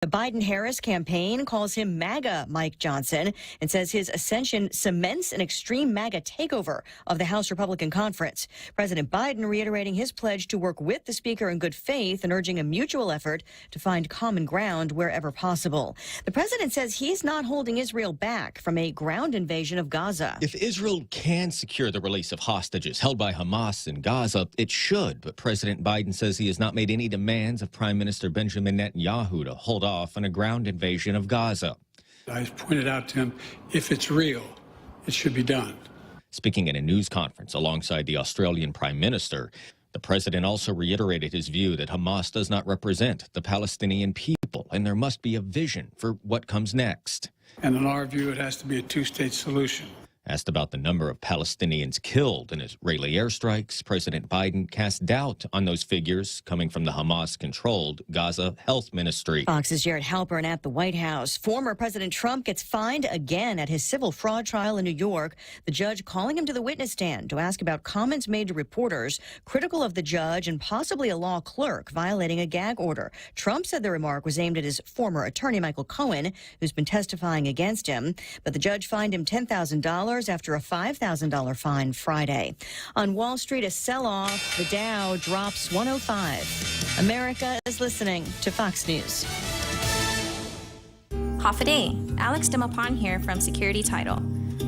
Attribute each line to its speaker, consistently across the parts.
Speaker 1: The Biden-Harris campaign calls him MAGA Mike Johnson and says his ascension cements an extreme MAGA takeover of the House Republican Conference. President Biden reiterating his pledge to work with the Speaker in good faith and urging a mutual effort to find common ground wherever possible. The president says he's not holding Israel back from a ground invasion of Gaza.
Speaker 2: If Israel can secure the release of hostages held by Hamas in Gaza, it should. But President Biden says he has not made any demands of Prime Minister Benjamin Netanyahu to hold off on a ground invasion of Gaza.
Speaker 3: I pointed out to him, if it's real, it should be done.
Speaker 2: Speaking at a news conference alongside the Australian Prime Minister, the president also reiterated his view that Hamas does not represent the Palestinian people, and there must be a vision for what comes next.
Speaker 3: And in our view, it has to be a two-state solution.
Speaker 2: Asked about the number of Palestinians killed in Israeli airstrikes, President Biden cast doubt on those figures coming from the Hamas-controlled Gaza Health Ministry.
Speaker 1: Fox's Jared Halpern at the White House. Former President Trump gets fined again at his civil fraud trial in New York. The judge calling him to the witness stand to ask about comments made to reporters critical of the judge and possibly a law clerk violating a gag order. Trump said the remark was aimed at his former attorney, Michael Cohen, who's been testifying against him. But the judge fined him $10,000 after a $5,000 fine Friday. On Wall Street, a sell-off. The Dow drops 105. America is listening to Fox News.
Speaker 4: Half a day. Alex Dimapon here from Security Title.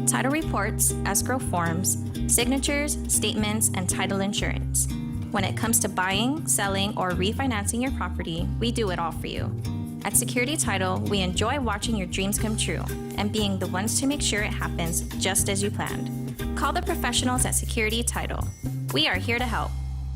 Speaker 4: Title reports, escrow forms, signatures, statements, and title insurance. When it comes to buying, selling, or refinancing your property, we do it all for you. At Security Title, we enjoy watching your dreams come true and being the ones to make sure it happens just as you planned. Call the professionals at Security Title. We are here to help.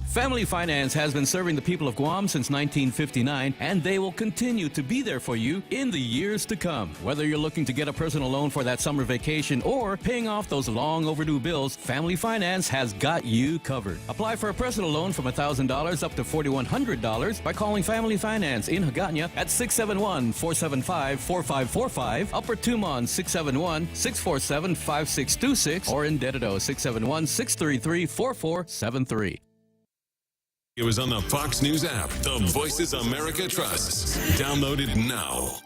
Speaker 5: Family Finance has been serving the people of Guam since 1959, and they will continue to be there for you in the years to come. Whether you're looking to get a personal loan for that summer vacation or paying off those long overdue bills, Family Finance has got you covered. Apply for a personal loan from $1,000 up to $4,100 by calling Family Finance in Hagåtña at 671-475-4545, Upper Tumon 671-647-5626, or in Dededo 671-633-4473.
Speaker 6: It was on the Fox News app. The Voices America trusts. Download it now.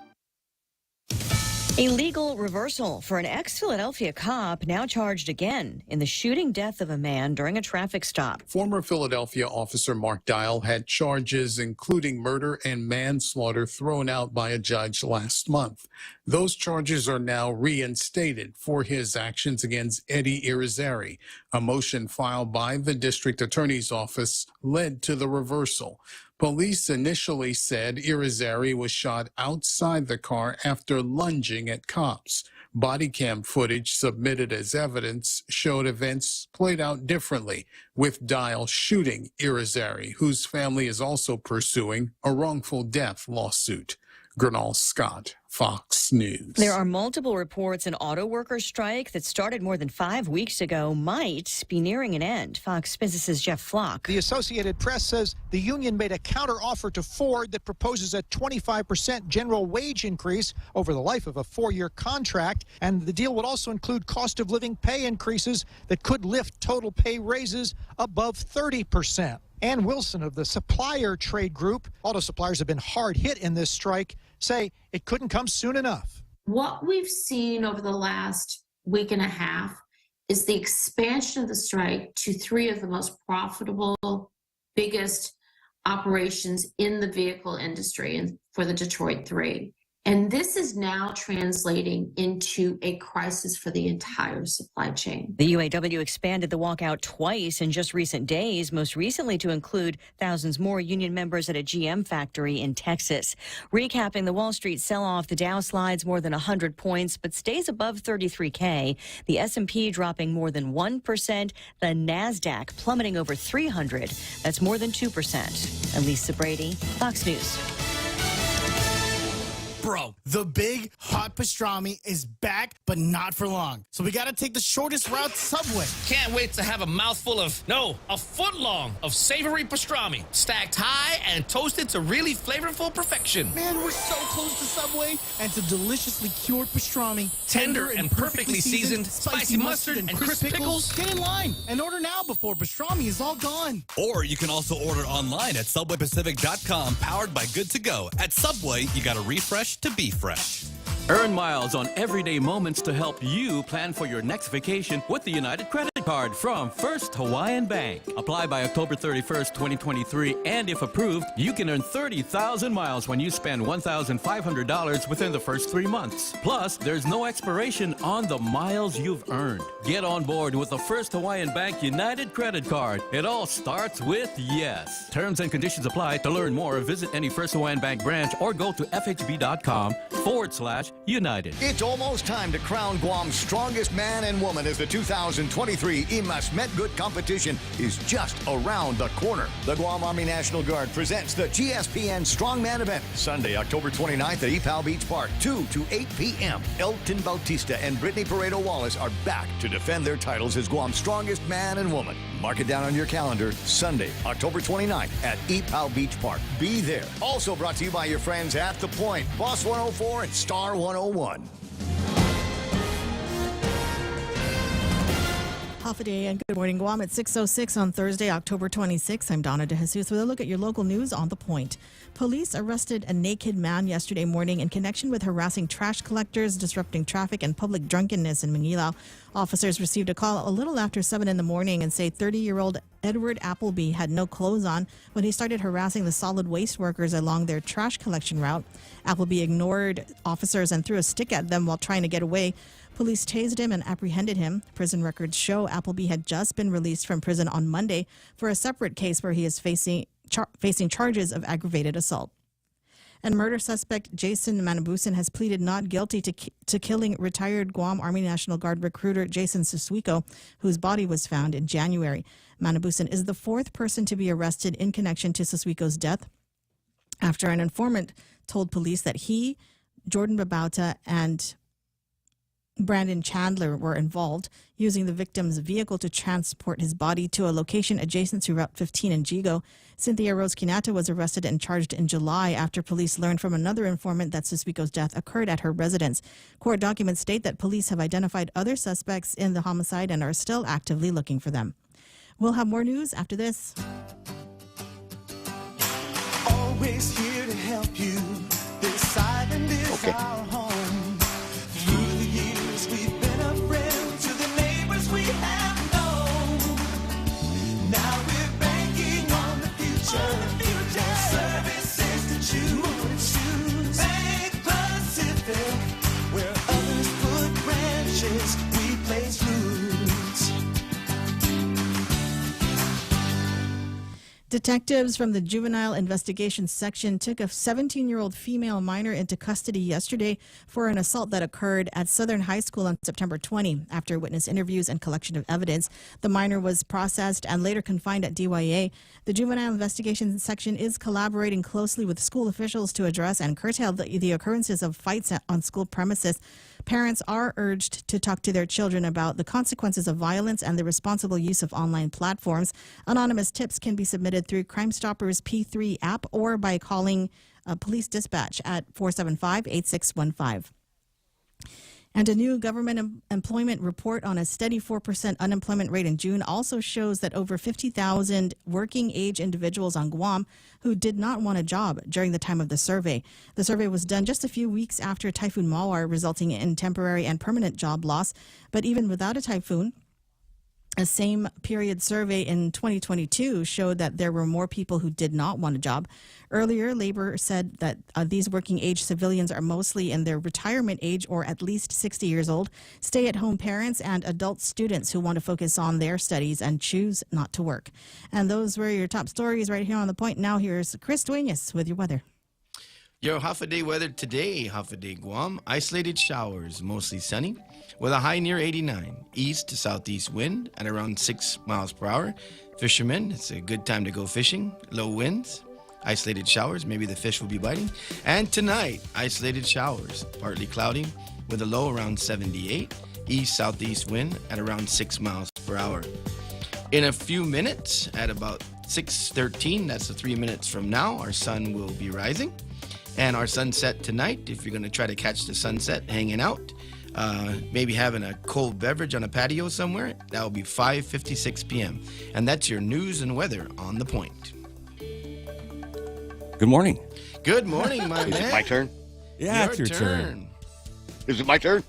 Speaker 1: A legal reversal for an ex-Philadelphia cop now charged again in the shooting death of a man during a traffic stop.
Speaker 7: Former Philadelphia officer Mark Dial had charges including murder and manslaughter thrown out by a judge last month. Those charges are now reinstated for his actions against Eddie Irizarry. A motion filed by the district attorney's office led to the reversal. Police initially said Irizarry was shot outside the car after lunging at cops. Body cam footage submitted as evidence showed events played out differently, with Dial shooting Irizarry, whose family is also pursuing a wrongful death lawsuit. Gernal Scott, Fox News.
Speaker 1: There are multiple reports an auto workers strike that started more than 5 weeks ago might be nearing an end. Fox Business's Jeff Flock.
Speaker 8: The Associated Press says the union made a counteroffer to Ford that proposes a 25% general wage increase over the life of a 4-year contract, and the deal would also include cost of living pay increases that could lift total pay raises above 30%. Ann Wilson of the Supplier Trade Group, auto suppliers have been hard hit in this strike, say it couldn't come soon enough.
Speaker 9: What we've seen over the last week and a half is the expansion of the strike to 3 of the most profitable, biggest operations in the vehicle industry and for the Detroit 3. And this is now translating into a crisis for the entire supply chain.
Speaker 1: The UAW expanded the walkout twice in just recent days, most recently to include thousands more union members at a GM factory in Texas. Recapping the Wall Street sell-off, the Dow slides more than 100 points but stays above 33K. The S&P dropping more than 1%. The NASDAQ plummeting over 300. That's more than 2%. Elisa Brady, Fox News.
Speaker 10: Bro, the big hot pastrami is back, but not for long. So we gotta take the shortest route to Subway.
Speaker 11: Can't wait to have a mouthful of, no, a foot long of savory pastrami, stacked high and toasted to really flavorful perfection.
Speaker 10: Man, we're so close to Subway and to deliciously cured pastrami.
Speaker 11: Tender and perfectly seasoned, spicy mustard and crisp pickles.
Speaker 10: Get in line and order now before pastrami is all gone.
Speaker 12: Or you can also order online at SubwayPacific.com, powered by Good to Go. At Subway, you gotta refresh to be fresh.
Speaker 5: Earn miles on everyday moments to help you plan for your next vacation with the United Credit Card from First Hawaiian Bank. Apply by October 31st, 2023, and if approved, you can earn 30,000 miles when you spend $1,500 within the first 3 months. Plus, there's no expiration on the miles you've earned. Get on board with the First Hawaiian Bank United Credit Card. It all starts with yes. Terms and conditions apply. To learn more, visit any First Hawaiian Bank branch or go to fhb.com/United.
Speaker 13: It's almost time to crown Guam's strongest man and woman as the 2023 Imas Met Good competition is just around the corner. The Guam Army National Guard presents the GSPN Strongman event, Sunday, October 29th at Ipao Beach Park, 2 to 8 p.m. Elton Bautista and Brittany Pareto Wallace are back to defend their titles as Guam's strongest man and woman. Mark it down on your calendar, Sunday, October 29th at Ipao Beach Park. Be there. Also brought to you by your friends at The Point, Boss 104 and Star 101.
Speaker 14: Half a day and good morning, Guam at 6:06 on Thursday, October 26. I'm Donna DeJesus with a look at your local news on The Point. Police arrested a naked man yesterday morning in connection with harassing trash collectors, disrupting traffic, and public drunkenness in Manila. Officers received a call a little after 7 in the morning and say 30-year-old Edward Appleby had no clothes on when he started harassing the solid waste workers along their trash collection route. Appleby ignored officers and threw a stick at them while trying to get away. Police tased him and apprehended him. Prison records show Appleby had just been released from prison on Monday for a separate case where he is facing charges of aggravated assault. And murder suspect Jason Manabusan has pleaded not guilty to killing retired Guam Army National Guard recruiter Jason Susuiko, whose body was found in January. Manabusan is the fourth person to be arrested in connection to Susuiko's death after an informant told police that he, Jordan Babauta, and Brandon Chandler were involved, using the victim's vehicle to transport his body to a location adjacent to Route 15 in Jigo. Cynthia Rose Kinata was arrested and charged in July after police learned from another informant that Susuiko's death occurred at her residence. Court documents state that police have identified other suspects in the homicide and are still actively looking for them. We'll have more news after this.
Speaker 15: Always here to help you. This island is our home. We've been a friend to the neighbors we have known. Now we're banking on the future. Services to choose. Bank Pacific, where others put branches, we place roots.
Speaker 14: Detectives from the Juvenile Investigations Section took a 17-year-old female minor into custody yesterday for an assault that occurred at Southern High School on September 20. After witness interviews and collection of evidence, the minor was processed and later confined at DYA. The Juvenile Investigations Section is collaborating closely with school officials to address and curtail the occurrences of fights on school premises. Parents are urged to talk to their children about the consequences of violence and the responsible use of online platforms. Anonymous tips can be submitted through Crime Stoppers P3 app or by calling police dispatch at 475-8615. And a new government employment report on a steady 4% unemployment rate in June also shows that over 50,000 working-age individuals on Guam who did not want a job during the time of the survey. The survey was done just a few weeks after Typhoon Mawar, resulting in temporary and permanent job loss. But even without a typhoon, a same period survey in 2022 showed that there were more people who did not want a job. Earlier, Labor said that these working age civilians are mostly in their retirement age or at least 60 years old, stay-at-home parents, and adult students who want to focus on their studies and choose not to work. And those were your top stories right here on The Point. Now here's Chris Duenas with your weather.
Speaker 16: Your half-a-day weather today, half-a-day Guam. Isolated showers, mostly sunny, with a high near 89. East to southeast wind at around 6 miles per hour. Fishermen, it's a good time to go fishing. Low winds. isolated showers. Maybe the fish will be biting. And tonight, isolated showers, partly cloudy with a low around 78. East-southeast wind at around 6 miles per hour. In a few minutes, at about 6:13, that's 3 minutes from now, our sun will be rising. And our sunset tonight, if you're going to try to catch the sunset hanging out, maybe having a cold beverage on a patio somewhere, that will be 5:56 p.m. And that's your news and weather on The Point.
Speaker 17: Good morning.
Speaker 16: Good morning, my man.
Speaker 17: Is it my turn?
Speaker 12: Yeah, it's your turn.
Speaker 17: Is it my turn?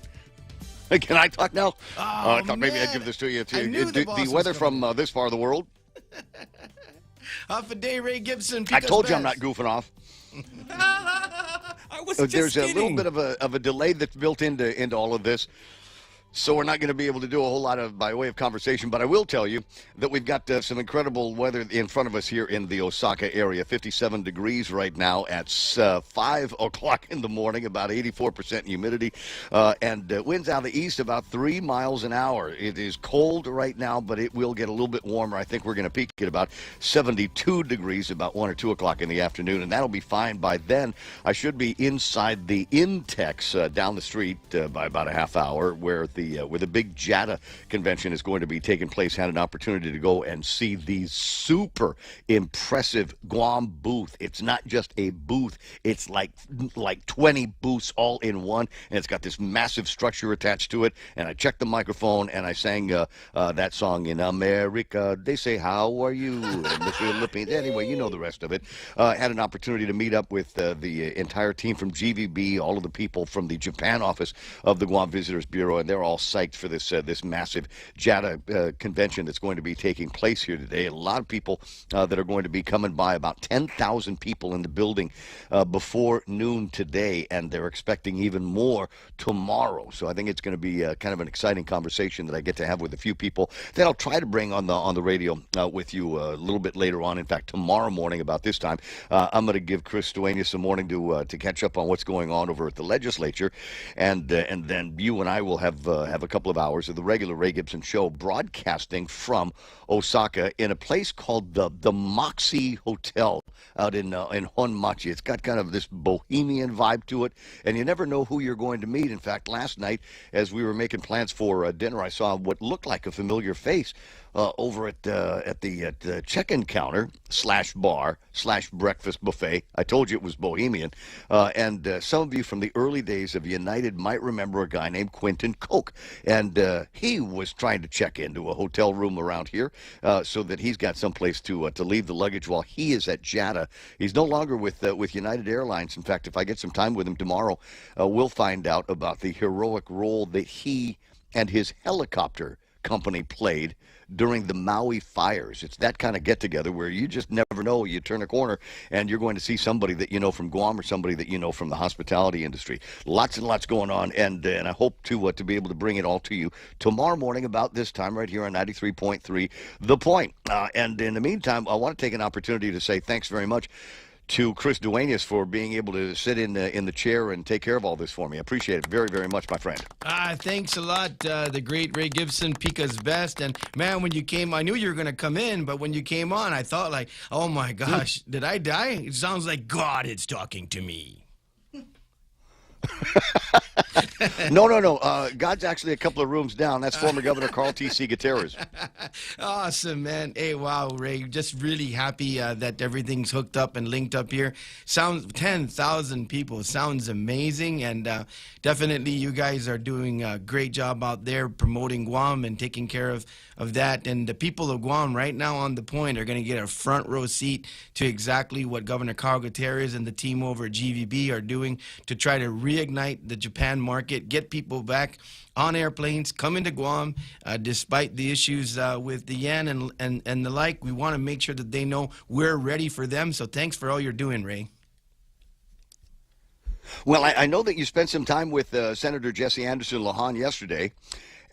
Speaker 17: Can I talk now?
Speaker 16: Oh,
Speaker 17: I thought maybe I'd give this to you, too.
Speaker 16: I knew the boss was
Speaker 17: weather
Speaker 16: gonna
Speaker 17: from this far of the world.
Speaker 16: Half a day, Ray Gibson.
Speaker 17: I told you I'm not goofing off.
Speaker 12: I was just
Speaker 17: There's
Speaker 12: kidding.
Speaker 17: a little bit of a delay that's built into all of this. So we're not going to be able to do a whole lot of by way of conversation, but I will tell you that we've got some incredible weather in front of us here in the Osaka area. 57 degrees right now at 5 o'clock in the morning, about 84% humidity, and winds out of the east about 3 miles an hour. It is cold right now, but it will get a little bit warmer. I think we're going to peak at about 72 degrees about 1 or 2 o'clock in the afternoon, and that'll be fine. By then, I should be inside the Intex down the street by about a half hour where the big JATA convention is going to be taking place. Had an opportunity to go and see the super impressive Guam booth. It's not just a booth. It's like 20 booths all in one, and it's got this massive structure attached to it. And I checked the microphone, and I sang that song, In America, They Say, How Are You? And the Philippines. Anyway, you know the rest of it. Had an opportunity to meet up with the entire team from GVB, all of the people from the Japan office of the Guam Visitors Bureau, and they're all psyched for this massive JATA convention that's going to be taking place here today. A lot of people that are going to be coming by, about 10,000 people in the building before noon today, and they're expecting even more tomorrow. So I think it's going to be kind of an exciting conversation that I get to have with a few people that I'll try to bring on the radio with you a little bit later on. In fact, tomorrow morning about this time, I'm going to give Chris Duenas some morning to catch up on what's going on over at the legislature, and then you and I will have a couple of hours of the regular Ray Gibson show broadcasting from Osaka in a place called the Moxie Hotel out in Honmachi. It's got kind of this bohemian vibe to it, and you never know who you're going to meet. In fact, last night, as we were making plans for dinner, I saw what looked like a familiar face over at the check-in counter / bar / breakfast buffet. I told you it was bohemian. And some of you from the early days of United might remember a guy named Quentin Koch. And he was trying to check into a hotel room around here so that he's got someplace to leave the luggage while he is at JATA. He's no longer with United Airlines. In fact, if I get some time with him tomorrow, we'll find out about the heroic role that he and his helicopter company played during the Maui fires. It's that kind of get-together where you just never know. You turn a corner and you're going to see somebody that you know from Guam or somebody that you know from the hospitality industry. Lots and lots going on, and I hope to be able to bring it all to you tomorrow morning about this time right here on 93.3 The Point. And in the meantime, I want to take an opportunity to say thanks very much to Chris Duenas for being able to sit in the chair and take care of all this for me. I appreciate it very, very much, my friend.
Speaker 16: Thanks a lot, the great Ray Gibson, Pika's best. And man, when you came, I knew you were going to come in, but when you came on, I thought like, oh my gosh, did I die? It sounds like God is talking to me.
Speaker 17: No. God's actually a couple of rooms down. That's former Governor Carl T.C. Gutierrez.
Speaker 16: Awesome, man. Hey, wow, Ray. Just really happy that everything's hooked up and linked up here. Sounds 10,000 people. Sounds amazing. And definitely you guys are doing a great job out there promoting Guam and taking care of that. And the people of Guam right now on The Point are going to get a front row seat to exactly what Governor Carl Gutierrez and the team over at GVB are doing to try to reignite the Japan market, get people back on airplanes, come into Guam, despite the issues with the yen and the like. We want to make sure that they know we're ready for them. So thanks for all you're doing, Ray.
Speaker 17: Well, I know that you spent some time with Senator Jesse Anderson Lahan yesterday,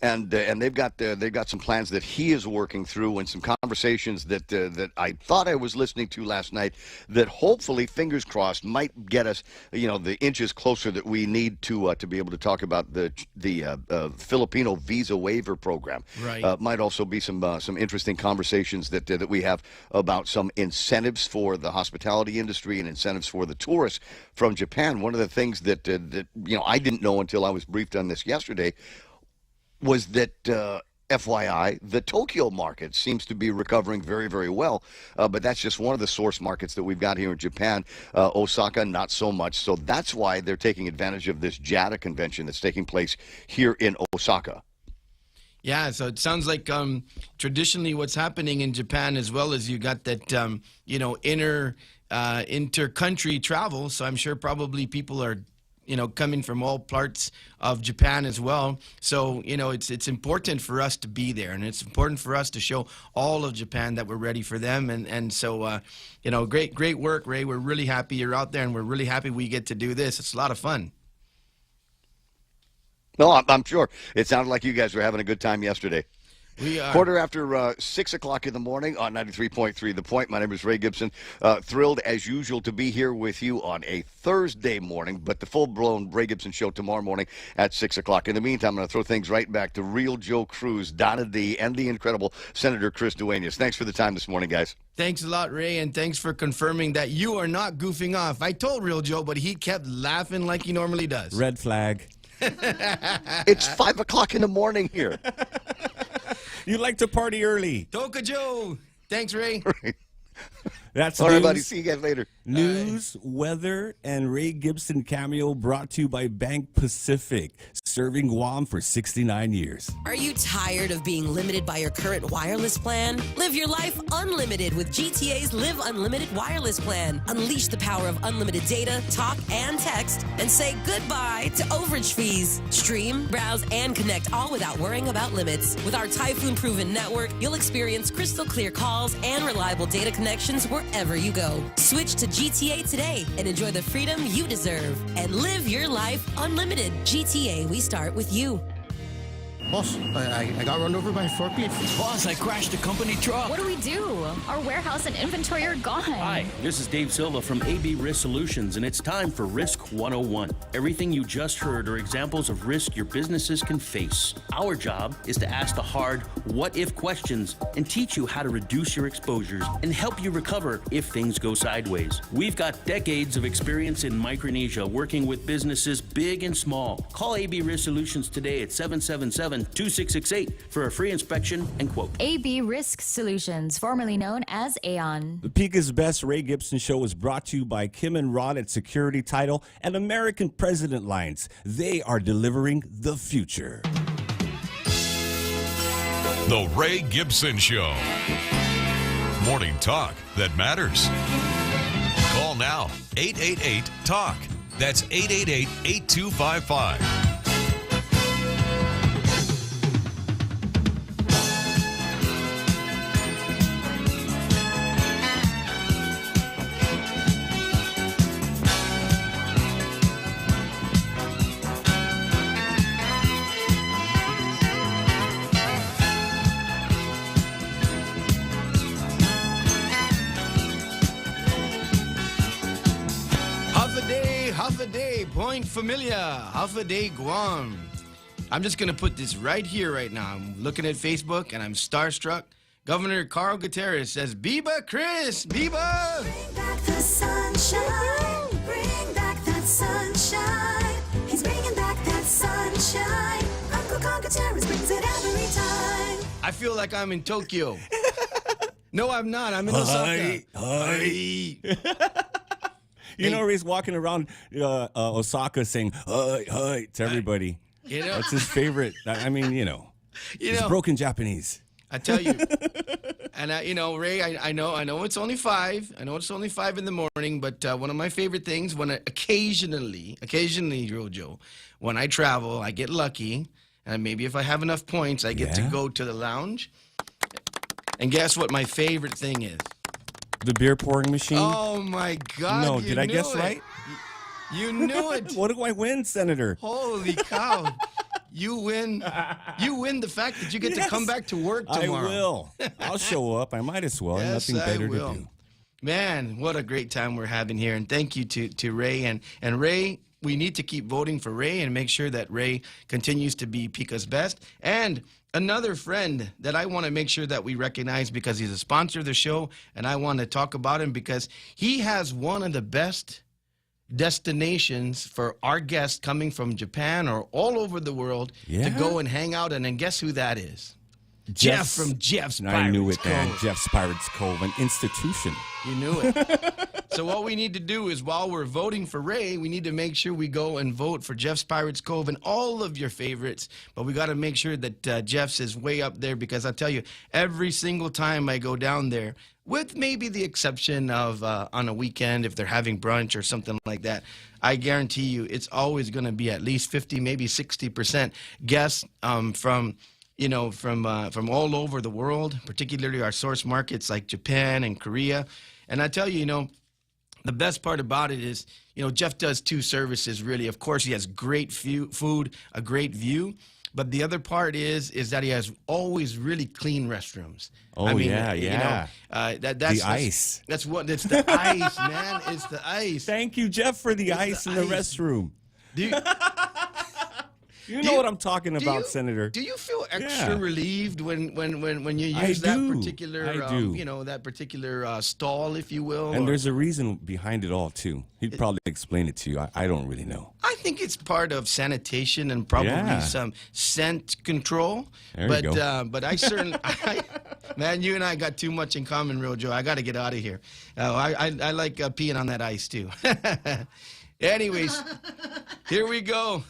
Speaker 17: and they've got some plans that he is working through, and some conversations that I thought I was listening to last night that hopefully, fingers crossed, might get us the inches closer that we need to be able to talk about the Filipino visa waiver program.
Speaker 16: Right.
Speaker 17: Might also be some interesting conversations that we have about some incentives for the hospitality industry and incentives for the tourists from Japan. One of the things that I didn't know until I was briefed on this yesterday was that FYI, the Tokyo market seems to be recovering very, very well, but that's just one of the source markets that we've got here in Japan. Osaka, not so much. So that's why they're taking advantage of this JADA convention that's taking place here in Osaka.
Speaker 16: Yeah, so it sounds like traditionally what's happening in Japan, as well as you got that inter-country travel. So I'm sure probably people are coming from all parts of Japan as well. So, it's important for us to be there, and it's important for us to show all of Japan that we're ready for them. And so, great work, Ray. We're really happy you're out there, and we're really happy we get to do this. It's a lot of fun.
Speaker 17: No, I'm sure. It sounded like you guys were having a good time yesterday.
Speaker 16: We are.
Speaker 17: Quarter after 6 o'clock in the morning on 93.3 The Point. My name is Ray Gibson. Thrilled, as usual, to be here with you on a Thursday morning, but the full-blown Ray Gibson show tomorrow morning at 6 o'clock. In the meantime, I'm going to throw things right back to Real Joe Cruz, Donna D., and the incredible Senator Chris Duenas. Thanks for the time this morning, guys.
Speaker 16: Thanks a lot, Ray, and thanks for confirming that you are not goofing off. I told Real Joe, but he kept laughing like he normally does.
Speaker 18: Red flag.
Speaker 17: It's 5 o'clock in the morning here.
Speaker 18: You like to party early.
Speaker 16: Toka Joe. Thanks, Ray.
Speaker 18: That's
Speaker 17: all
Speaker 18: news,
Speaker 17: right, buddy. See you guys later.
Speaker 18: News, weather, and Ray Gibson cameo brought to you by Bank Pacific, serving Guam for 69 years.
Speaker 19: Are you tired of being limited by your current wireless plan? Live your life unlimited with GTA's Live Unlimited wireless plan. Unleash the power of unlimited data, talk, and text, and say goodbye to overage fees. Stream, browse, and connect all without worrying about limits. With our Typhoon-proven network, you'll experience crystal clear calls and reliable data connections wherever you go. Switch to GTA today and enjoy the freedom you deserve. And live your life unlimited. GTA, we start with you.
Speaker 10: Boss, I got run over by a forklift.
Speaker 5: Boss, I crashed a company truck.
Speaker 20: What do we do? Our warehouse and inventory are gone.
Speaker 21: Hi, this is Dave Silva from AB Risk Solutions, and it's time for Risk 101. Everything you just heard are examples of risk your businesses can face. Our job is to ask the hard what-if questions and teach you how to reduce your exposures and help you recover if things go sideways. We've got decades of experience in Micronesia working with businesses big and small. Call AB Risk Solutions today at 777-2668 for a free inspection and quote.
Speaker 20: AB Risk Solutions, formerly known as Aon.
Speaker 18: The Pika's Best Ray Gibson Show is brought to you by Kim and Rod at Security Title and American President Lines. They are delivering the future.
Speaker 6: The Ray Gibson Show. Morning talk that matters. Call now, 888-TALK. That's 888-8255.
Speaker 16: Point Familia, half a day Guam. I'm just going to put this right here, right now. I'm looking at Facebook and I'm starstruck. Governor Carl Gutierrez says, Biba Chris, Biba!
Speaker 15: Bring back the sunshine. Bring back that sunshine. He's bringing back that sunshine. Uncle Carl Gutierrez brings it every time.
Speaker 16: I feel like I'm in Tokyo. No, I'm not. I'm in Osaka.
Speaker 18: Hi. You know, he's walking around Osaka saying, hi, to everybody.
Speaker 16: You know?
Speaker 18: That's his favorite. I mean, it's broken Japanese.
Speaker 16: I tell you. And, Ray, I know it's only 5. I know it's only 5 in the morning, but one of my favorite things, when occasionally, Joe, when I travel, I get lucky, and maybe if I have enough points, I get to go to the lounge. And guess what my favorite thing is?
Speaker 18: The beer pouring machine?
Speaker 16: Oh, my God.
Speaker 18: No, did I guess right?
Speaker 16: You knew it.
Speaker 18: What do I win, Senator?
Speaker 16: Holy cow. you win. You win the fact that you get to come back to work tomorrow.
Speaker 18: I will. I'll show up. I might as well.
Speaker 16: Yes,
Speaker 18: Nothing better
Speaker 16: I
Speaker 18: to
Speaker 16: will.
Speaker 18: do.
Speaker 16: Man, what a great time we're having here. And thank you to Ray. And Ray, we need to keep voting for Ray and make sure that Ray continues to be Pika's best. And another friend that I want to make sure that we recognize because he's a sponsor of the show, and I want to talk about him because he has one of the best destinations for our guests coming from Japan or all over the world to go and hang out. And then guess who that is? Jeff from Jeff's Pirates
Speaker 18: I knew it,
Speaker 16: Cove.
Speaker 18: man. Jeff's Pirates Cove, an institution.
Speaker 16: You knew it. So what we need to do is while we're voting for Ray, we need to make sure we go and vote for Jeff's Pirates Cove and all of your favorites. But we got to make sure that Jeff's is way up there because I tell you, every single time I go down there, with maybe the exception of on a weekend if they're having brunch or something like that, I guarantee you it's always going to be at least 50, maybe 60% guests from all over the world, particularly our source markets like Japan and Korea. And I tell you, the best part about it is, Jeff does two services, really. Of course, he has great food, a great view. But the other part is that he has always really clean restrooms.
Speaker 18: Oh,
Speaker 16: I mean,
Speaker 18: yeah.
Speaker 16: That's
Speaker 18: ice.
Speaker 16: That's what it's the ice, man. It's the ice.
Speaker 18: Thank you, Jeff, for the ice in the restroom.
Speaker 16: Do you,
Speaker 18: You know what I'm talking about, Senator.
Speaker 16: Do you feel extra relieved when you use that particular that particular stall, if you will?
Speaker 18: And there's a reason behind it all too. He'd probably explain it to you. I don't really know.
Speaker 16: I think it's part of sanitation and probably some scent control.
Speaker 18: There you go.
Speaker 16: But I certainly, man, you and I got too much in common, real Joe. I got to get out of here. I like peeing on that ice too. Anyways, here we go.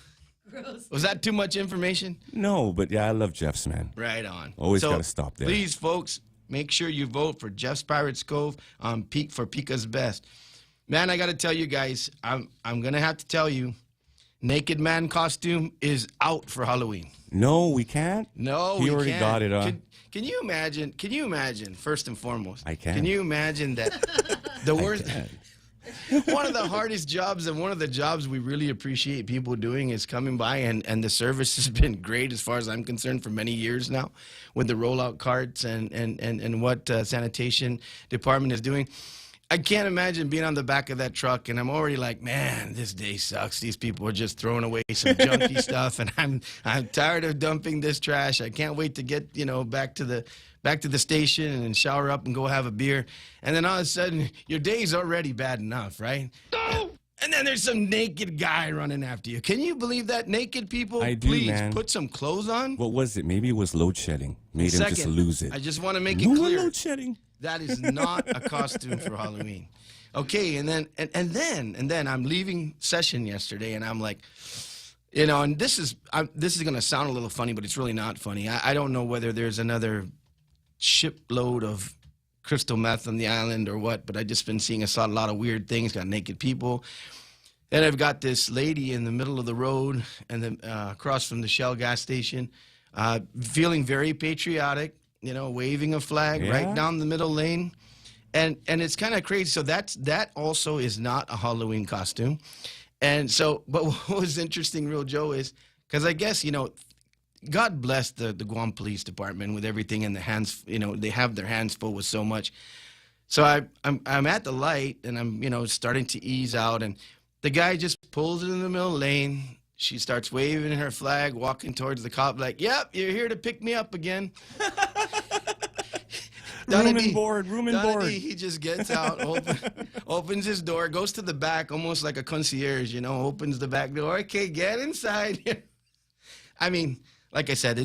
Speaker 16: Gross. Was that too much information?
Speaker 18: No, but yeah, I love Jeff's, man.
Speaker 16: Right on.
Speaker 18: Always got to stop there.
Speaker 16: Please, folks, make sure you vote for Jeff's Pirates Cove for Pika's Best. Man, I got to tell you guys, I'm going to have to tell you, Naked Man costume is out for Halloween.
Speaker 18: No, we can't?
Speaker 16: No,
Speaker 18: he
Speaker 16: we
Speaker 18: already
Speaker 16: can't.
Speaker 18: got it on.
Speaker 16: Can you imagine, first and foremost?
Speaker 18: I can.
Speaker 16: Can you imagine that the worst... One of the hardest jobs and one of the jobs we really appreciate people doing is coming by, and the service has been great as far as I'm concerned for many years now with the rollout carts and what sanitation department is doing. I can't imagine being on the back of that truck and I'm already like, man, this day sucks. These people are just throwing away some junky stuff and I'm tired of dumping this trash. I can't wait to get, back to the station and shower up and go have a beer. And then all of a sudden, your day's already bad enough, right? No! And then there's some naked guy running after you. Can you believe that? Naked people,
Speaker 18: I do,
Speaker 16: please
Speaker 18: man.
Speaker 16: put some clothes on.
Speaker 18: What was it? Maybe it was load shedding. Made him just lose it.
Speaker 16: I just want to make it clear.
Speaker 18: Load shedding.
Speaker 16: That is not a costume for Halloween. Okay, and then I'm leaving session yesterday, and I'm like, and this is going to sound a little funny, but it's really not funny. I don't know whether there's another shipload of crystal meth on the island or what, but I just been seeing a lot of weird things. Got naked people. Then I've got this lady in the middle of the road and then across from the Shell gas station, feeling very patriotic, waving a flag right down the middle lane. And it's kind of crazy. So that also is not a Halloween costume. And so, but what was interesting, Real Joe, is because I guess, God bless the Guam Police Department with everything in their hands. They have their hands full with so much. So I'm at the light and I'm, starting to ease out. And the guy just pulls it in the middle lane. She starts waving her flag, walking towards the cop like, yep, you're here to pick me up again.
Speaker 18: Room and board.
Speaker 16: He just gets out, opens his door, goes to the back, almost like a concierge, opens the back door. Okay, get inside. I mean, like I said,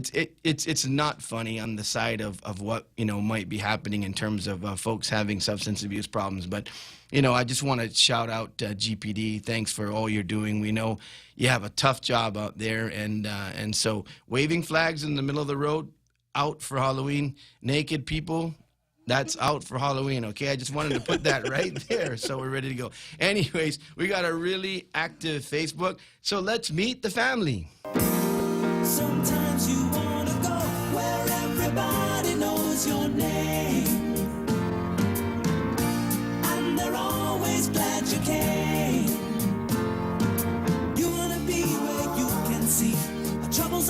Speaker 16: it's not funny on the side of what might be happening in terms of folks having substance abuse problems. But I just want to shout out GPD. Thanks for all you're doing. We know you have a tough job out there, and so waving flags in the middle of the road, out for Halloween. Naked people, that's out for Halloween, okay? I just wanted to put that right there so we're ready to go. Anyways, we got a really active Facebook, so let's meet the family.
Speaker 15: Sometimes you want to go where everybody knows your name, and they're always glad you came. You want to be where you can see the troubles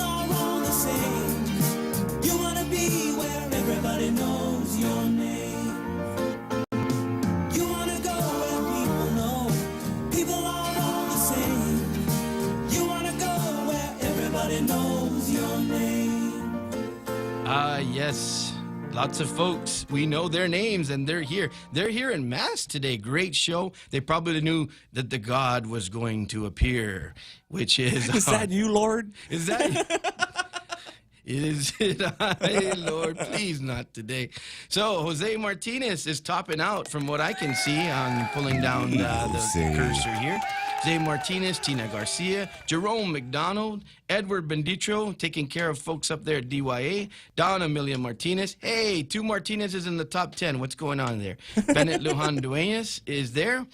Speaker 15: Everybody knows your name.
Speaker 16: Yes. Lots of folks, we know their names, and they're here. They're here in mass today. Great show. They probably knew that the God was going to appear, which is...
Speaker 18: Is that you, Lord?
Speaker 16: Is that... Is it I, Lord? Please not today. So, Jose Martinez is topping out from what I can see on pulling down the cursor here. Jose Martinez, Tina Garcia, Jerome McDonald, Edward Benditro, taking care of folks up there at DYA, Don Amelia Martinez. Hey, 2 Martinez's in the top 10. What's going on there? Bennett Lujan Dueñas is there.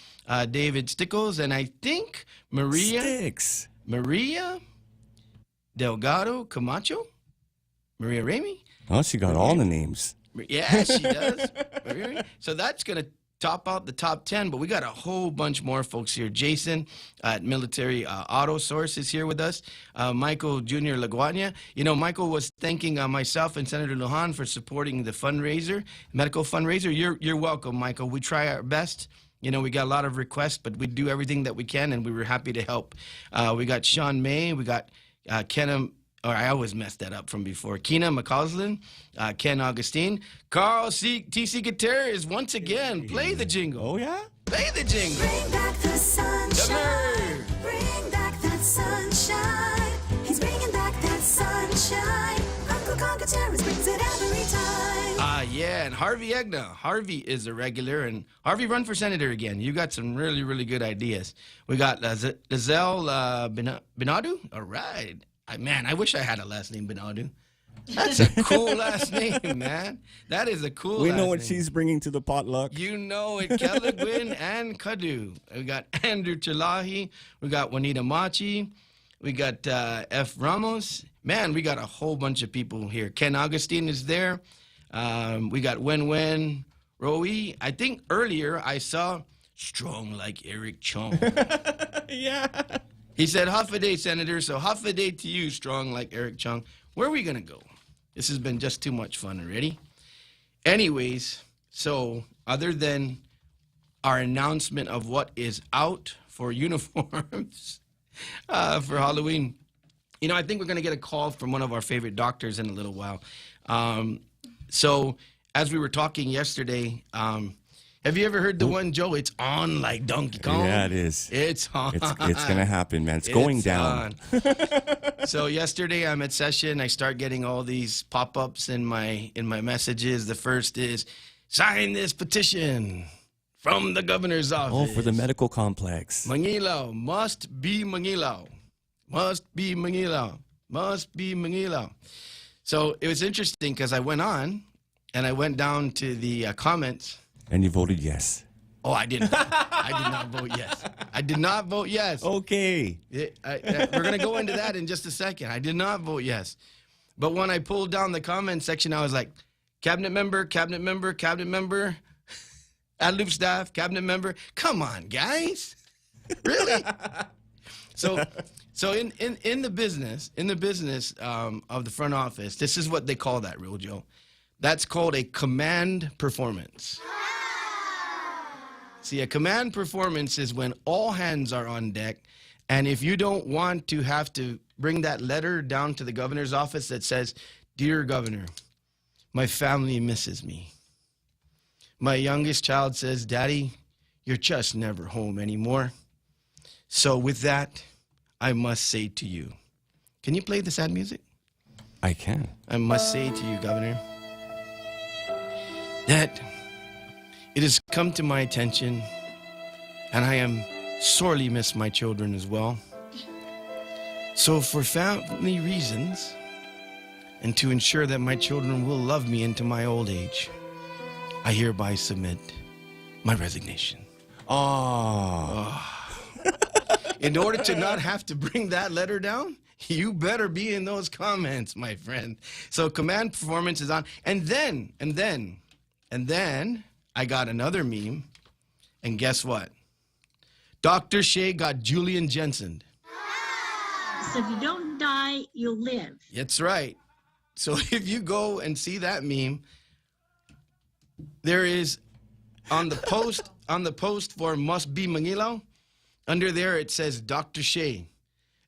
Speaker 16: David Stickles, and I think Maria Delgado Camacho? Maria Ramey?
Speaker 18: Oh, she got all the names.
Speaker 16: Yeah, she does. So that's going to top out the top 10, but we got a whole bunch more folks here. Jason at Military Auto Source is here with us. Michael Jr. Laguana. You know, Michael was thanking myself and Senator Lujan for supporting the fundraiser, medical fundraiser. You're welcome, Michael. We try our best. You know, we got a lot of requests, but we do everything that we can, and we were happy to help. We got Sean May. We got Kenna... Or I always messed that up from before. Keena McCausland, Ken Augustine, Carl T.C. Gutierrez, once again, play the jingle.
Speaker 18: Oh, yeah?
Speaker 16: Play the jingle.
Speaker 15: Bring back the sunshine. Bring back that sunshine. He's bringing back that sunshine. Uncle Con Gutierrez brings it every time.
Speaker 16: Yeah, and Harvey Egna. Harvey is a regular, and Harvey, run for senator again. You got some really, really good ideas. We got Lizelle Binadu. All right. Man, I wish I had a last name Binadu. That's a cool last name, man. That is a cool
Speaker 18: We
Speaker 16: last
Speaker 18: know what
Speaker 16: name.
Speaker 18: she's bringing to the potluck.
Speaker 16: You know it, Kelagwin and Kadu. We got Andrew Chilahi. We got Juanita Machi. We got F. Ramos. Man, we got a whole bunch of people here. Ken Augustine is there. We got Wen Roe. I think earlier I saw Strong Like Eric Chong.
Speaker 18: Yeah.
Speaker 16: He said, huff a day, Senator. So huff a day to you, Strong Like Eric Chung. Where are we going to go? This has been just too much fun already. Anyways, so other than our announcement of what is out for uniforms for Halloween, you know, I think we're going to get a call from one of our favorite doctors in a little while. So as we were talking yesterday, have you ever heard the one, Joe? It's on like Donkey Kong.
Speaker 18: Yeah, it is.
Speaker 16: It's on.
Speaker 18: It's going to happen, man. It's going down.
Speaker 16: So yesterday I'm at session. I start getting all these pop-ups in my messages. The first is, sign this petition from the governor's office.
Speaker 18: Oh, for the medical complex.
Speaker 16: Mangilaw, must be Mangilaw. Must be Mangilaw. Must be Mangilaw. So it was interesting because I went on and I went down to the comments.
Speaker 18: And you voted yes.
Speaker 16: Oh, I didn't. I did not vote yes. I did not vote yes.
Speaker 18: Okay.
Speaker 16: We're going to go into that in just a second. I did not vote yes. But when I pulled down the comment section, I was like, cabinet member, cabinet member, cabinet member, ad-lib staff, cabinet member. Come on, guys. Really? So in the business of the front office, this is what they call that, Real Joe. That's called a command performance. See, a command performance is when all hands are on deck, and if you don't want to have to bring that letter down to the governor's office that says, Dear Governor, my family misses me. My youngest child says, Daddy, you're just never home anymore. So with that, I must say to you, can you play the sad music?
Speaker 18: I can.
Speaker 16: I must say to you, Governor, that it has come to my attention, and I am sorely miss my children as well. So for family reasons, and to ensure that my children will love me into my old age, I hereby submit my resignation. In order to not have to bring that letter down, you better be in those comments, my friend. So command performance is on. And then I got another meme, and guess what? Dr. Shea got Julian Jensen.
Speaker 3: So if you don't die, you'll live.
Speaker 16: That's right. So if you go and see that meme, there is on the post for Must Be Mangilaw, under there it says Dr. Shea.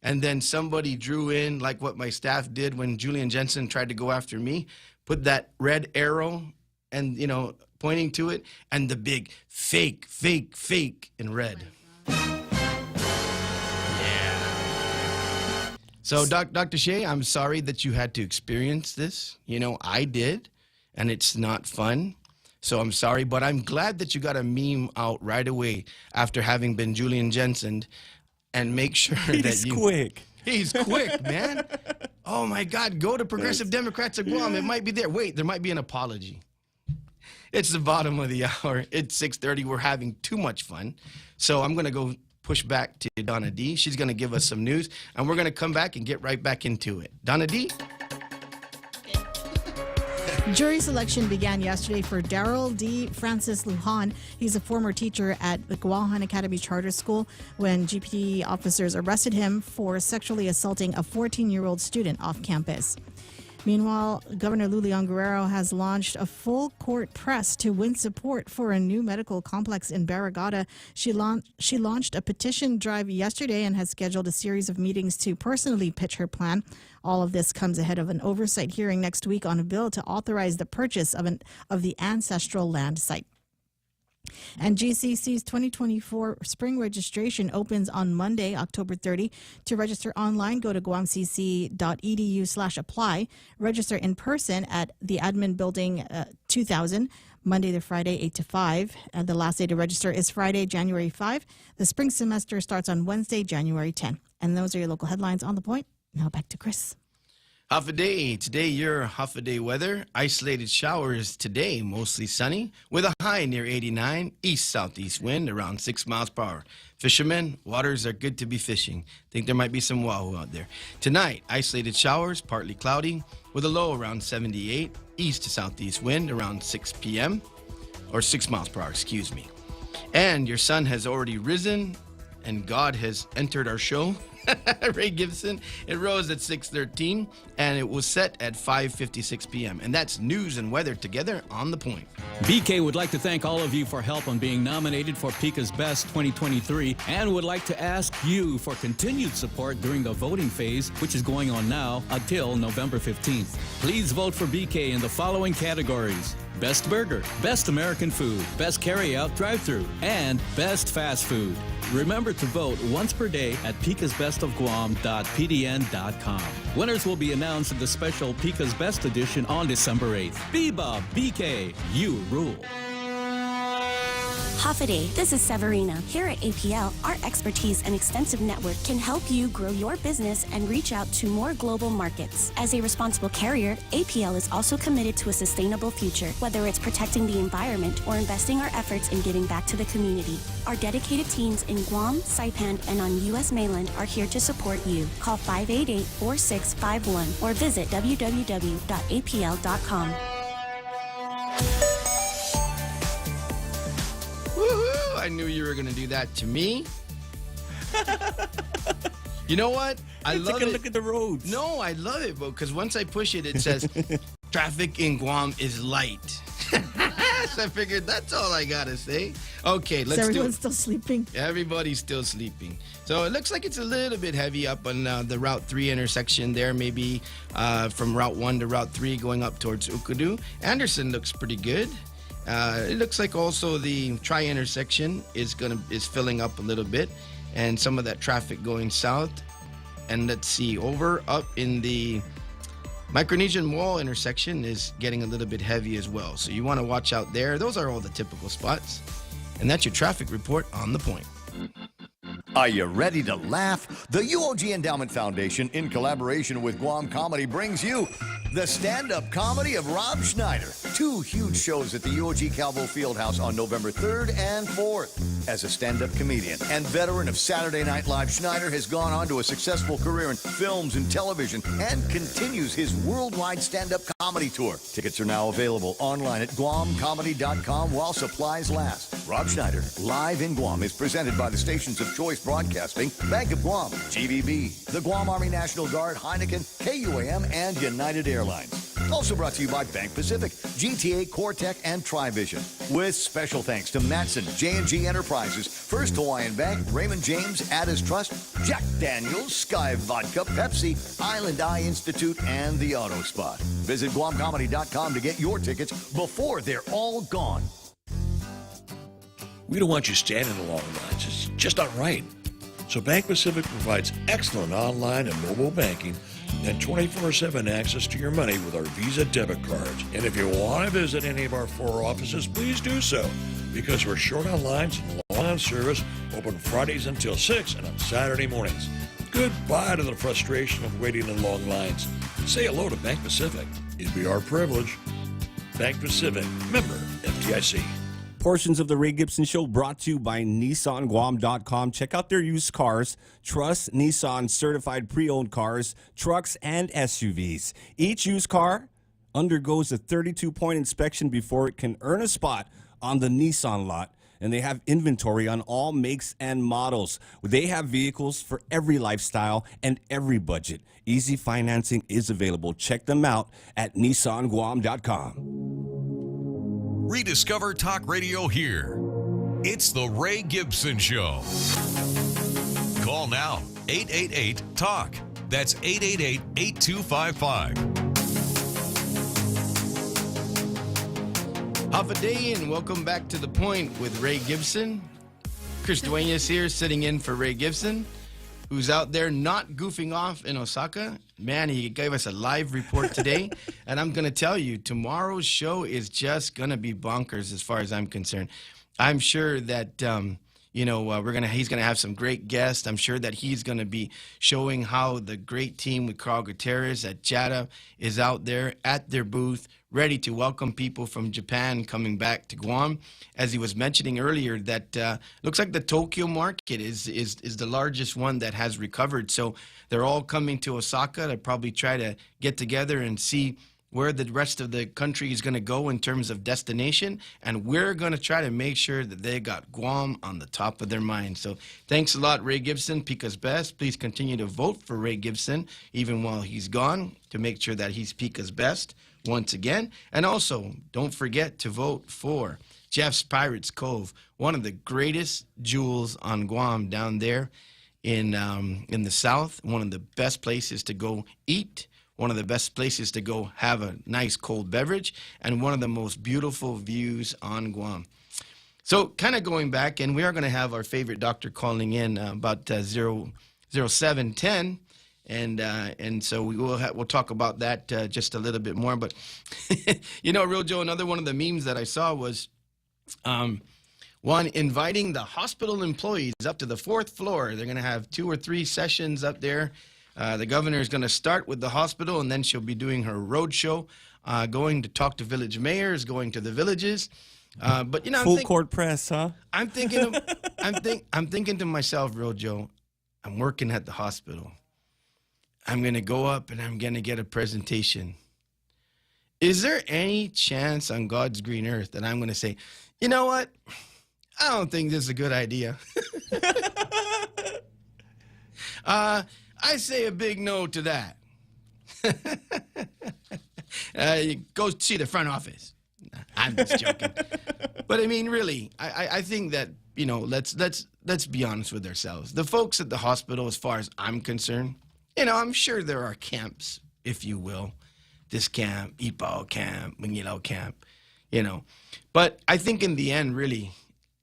Speaker 16: and then somebody drew in, like what my staff did when Julian Jensen tried to go after me, put that red arrow and, pointing to it, and the big fake, fake, fake in red. So, Dr. Shea, I'm sorry that you had to experience this. I did, and it's not fun. So I'm sorry, but I'm glad that you got a meme out right away after having been Julian Jensen, and make sure that
Speaker 18: He's quick.
Speaker 16: He's quick, man. Oh, my God. Go to Progressive Democrats of Guam. It might be there. Wait, there might be an apology. It's the bottom of the hour. It's 6:30. We're having too much fun. So I'm going to go push back to Donna D. She's going to give us some news, and we're going to come back and get right back into it. Donna D.
Speaker 14: Jury selection began yesterday for Daryl D. Francis Lujan. He's a former teacher at the Guam Academy Charter School when GPT officers arrested him for sexually assaulting a 14-year-old student off campus. Meanwhile, Governor Lulian Guerrero has launched a full-court press to win support for a new medical complex in Barrigada. She launched a petition drive yesterday and has scheduled a series of meetings to personally pitch her plan. All of this comes ahead of an oversight hearing next week on a bill to authorize the purchase of the ancestral land site. And GCC's 2024 spring registration opens on Monday, October 30. To register online, go to guamcc.edu/apply. Register in person at the Admin Building 2000, Monday to Friday, 8 to 5. And the last day to register is Friday, January 5. The spring semester starts on Wednesday, January 10. And those are your local headlines on The Point. Now back to Chris.
Speaker 16: Half a day. Today, your half a day weather. Isolated showers today, mostly sunny, with a high near 89. East-southeast wind around 6 miles per hour. Fishermen, waters are good to be fishing. Think there might be some wahoo out there. Tonight, isolated showers, partly cloudy, with a low around 78. East to southeast wind around 6 p.m. or 6 miles per hour, excuse me. And your sun has already risen, and God has entered our show. Ray Gibson. It rose at 6:13, and it was set at 5:56 p.m. And that's news and weather together on The Point.
Speaker 5: BK would like to thank all of you for help on being nominated for Pika's Best 2023 and would like to ask you for continued support during the voting phase, which is going on now until November 15th. Please vote for BK in the following categories: Best Burger, Best American Food, Best Carryout Drive-Thru, and Best Fast Food. Remember to vote once per day at picasbestofguam.pdn.com. Winners will be announced in the special Pika's Best edition on December 8th. Bebop BK, you rule.
Speaker 2: Half a day. This is Severina. Here at APL, our expertise and extensive network can help you grow your business and reach out to more global markets. As a responsible carrier, APL is also committed to a sustainable future, whether it's protecting the environment or investing our efforts in giving back to the community. Our dedicated teams in Guam, Saipan, and on U.S. mainland are here to support you. Call 588-4651 or visit www.apl.com.
Speaker 16: Woohoo! I knew you were going to do that to me. You know what? I love it.
Speaker 18: Look at the roads.
Speaker 16: No, I love it, because once I push it, it says, traffic in Guam is light. So I figured that's all I got to say. Okay, let's do it.
Speaker 14: Everyone's still sleeping.
Speaker 16: Everybody's still sleeping. So it looks like it's a little bit heavy up on the Route 3 intersection there, maybe from Route 1 to Route 3 going up towards Ukudu. Anderson looks pretty good. It looks like also the tri-intersection is filling up a little bit, and some of that traffic going south. And let's see, up in the Micronesian Wall intersection is getting a little bit heavy as well. So you want to watch out there. Those are all the typical spots. And that's your traffic report on The Point.
Speaker 13: Are you ready to laugh? The UOG Endowment Foundation, in collaboration with Guam Comedy, brings you the stand-up comedy of Rob Schneider. 2 huge shows at the UOG Calvo Fieldhouse on November 3rd and 4th. As a stand-up comedian and veteran of Saturday Night Live, Schneider has gone on to a successful career in films and television and continues his worldwide stand-up comedy tour. Tickets are now available online at guamcomedy.com while supplies last. Rob Schneider, live in Guam, is presented by the stations of Choice Broadcasting, Bank of Guam, GVB, the Guam Army National Guard, Heineken, KUAM, and United Airlines. Also brought to you by Bank Pacific, GTA, CoreTech, and Trivision. With special thanks to Matson, J&G Enterprises, First Hawaiian Bank, Raymond James, Addis Trust, Jack Daniels, Sky Vodka, Pepsi, Island Eye Institute, and The Auto Spot. Visit GuamComedy.com to get your tickets before they're all gone.
Speaker 4: We don't want you standing in long lines. It's just not right. So Bank Pacific provides excellent online and mobile banking and 24/7 access to your money with our Visa debit cards. And if you want to visit any of our 4 offices, please do so, because we're short on lines and long on service, open Fridays until 6 and on Saturday mornings. Goodbye to the frustration of waiting in long lines. Say hello to Bank Pacific. It'd be our privilege. Bank Pacific, member FDIC.
Speaker 18: Portions of the Ray Gibson Show brought to you by NissanGuam.com. Check out their used cars. Trust Nissan certified pre-owned cars, trucks, and SUVs. Each used car undergoes a 32-point inspection before it can earn a spot on the Nissan lot. And they have inventory on all makes and models. They have vehicles for every lifestyle and every budget. Easy financing is available. Check them out at NissanGuam.com.
Speaker 22: Rediscover talk radio here. It's the Ray Gibson Show. Call now, 888-TALK. That's 888-8255.
Speaker 16: Half a day and welcome back to The Point with Ray Gibson. Chris Duenas here, sitting in for Ray Gibson, who's out there not goofing off in Osaka. Man, he gave us a live report today. And I'm going to tell you, tomorrow's show is just going to be bonkers as far as I'm concerned. I'm sure that, he's going to have some great guests. I'm sure that he's going to be showing how the great team with Carl Gutierrez at JATA is out there at their booth, ready to welcome people from Japan coming back to Guam. As he was mentioning earlier, that looks like the Tokyo market is the largest one that has recovered. So they're all coming to Osaka to probably try to get together and see where the rest of the country is going to go in terms of destination. And we're going to try to make sure that they got Guam on the top of their mind. So thanks a lot, Ray Gibson, Pika's best. Please continue to vote for Ray Gibson, even while he's gone, to make sure that he's Pika's best once again. And also, don't forget to vote for Jeff's Pirates Cove, one of the greatest jewels on Guam down there in the south, one of the best places to go eat, one of the best places to go have a nice cold beverage, and one of the most beautiful views on Guam. So kind of going back, and we are going to have our favorite doctor calling in about 0710. And so we'll talk about that just a little bit more. But, Real Joe, another one of the memes that I saw was one inviting the hospital employees up to the 4th floor. They're going to have 2 or 3 sessions up there. The governor is going to start with the hospital, and then she'll be doing her road show, going to talk to village mayors, going to the villages. But
Speaker 18: full court press, huh?
Speaker 16: I'm thinking to myself, Real Joe, I'm working at the hospital. I'm going to go up and I'm going to get a presentation. Is there any chance on God's green earth that I'm going to say, you know what? I don't think this is a good idea. I say a big no to that. Go see the front office. I'm just joking. But I mean, really, I think that, let's be honest with ourselves. The folks at the hospital, as far as I'm concerned, I'm sure there are camps, if you will. This camp, Ipaw camp, Mangilao camp, But I think in the end, really,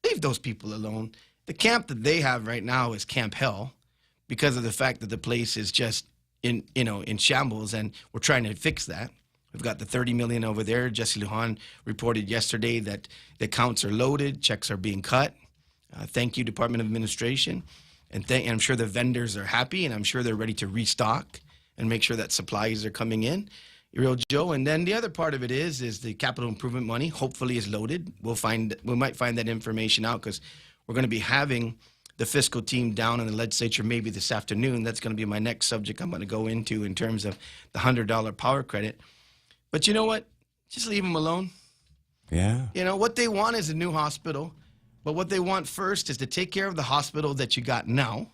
Speaker 16: leave those people alone. The camp that they have right now is Camp Hell, because of the fact that the place is just in shambles, and we're trying to fix that. We've got the $30 million over there. Jesse Lujan reported yesterday that the accounts are loaded, checks are being cut. Thank you, Department of Administration. And I'm sure the vendors are happy, and I'm sure they're ready to restock and make sure that supplies are coming in. Real Joe. And then the other part of it is the capital improvement money hopefully is loaded. We might find that information out, because we're going to be having the fiscal team down in the legislature maybe this afternoon. That's going to be my next subject I'm going to go into in terms of the $100 power credit. But you know what? Just leave them alone.
Speaker 18: Yeah.
Speaker 16: What they want is a new hospital. But what they want first is to take care of the hospital that you got now.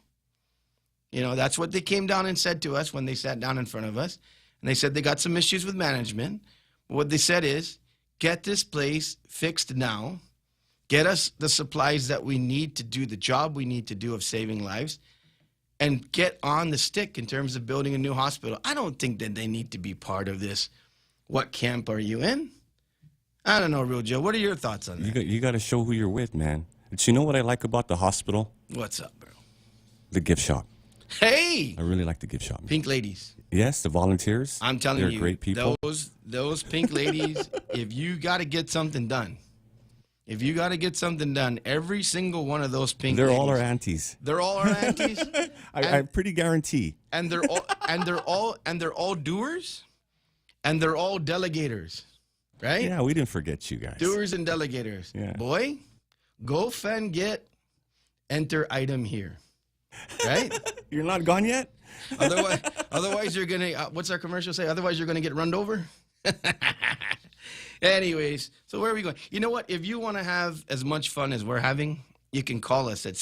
Speaker 16: That's what they came down and said to us when they sat down in front of us. and they said they got some issues with management. What they said is, get this place fixed now. Get us the supplies that we need to do the job we need to do of saving lives, and get on the stick in terms of building a new hospital. I don't think that they need to be part of this. What camp are you in? I don't know, Real Joe. What are your thoughts on that?
Speaker 18: You got to show who you're with, man. But you know what I like about the hospital?
Speaker 16: What's up, bro?
Speaker 18: The gift shop.
Speaker 16: Hey!
Speaker 18: I really like the gift shop.
Speaker 16: Pink ladies.
Speaker 18: Yes, the volunteers.
Speaker 16: I'm telling
Speaker 18: they're
Speaker 16: you,
Speaker 18: great people.
Speaker 16: Those pink ladies, if you got to get something done, every single one of those pink
Speaker 18: They're
Speaker 16: ladies.
Speaker 18: all our aunties.
Speaker 16: They're all our aunties.
Speaker 18: I pretty guarantee.
Speaker 16: And they're all doers, and they're all delegators, right?
Speaker 18: Yeah, we didn't forget you guys.
Speaker 16: Doers and delegators.
Speaker 18: Yeah.
Speaker 16: Boy, go fan get, enter item here. Right?
Speaker 18: You're not gone yet?
Speaker 16: Otherwise you're going to, what's our commercial say? Otherwise you're going to get run over? Anyways, so where are we going? You know what? If you want to have as much fun as we're having, you can call us at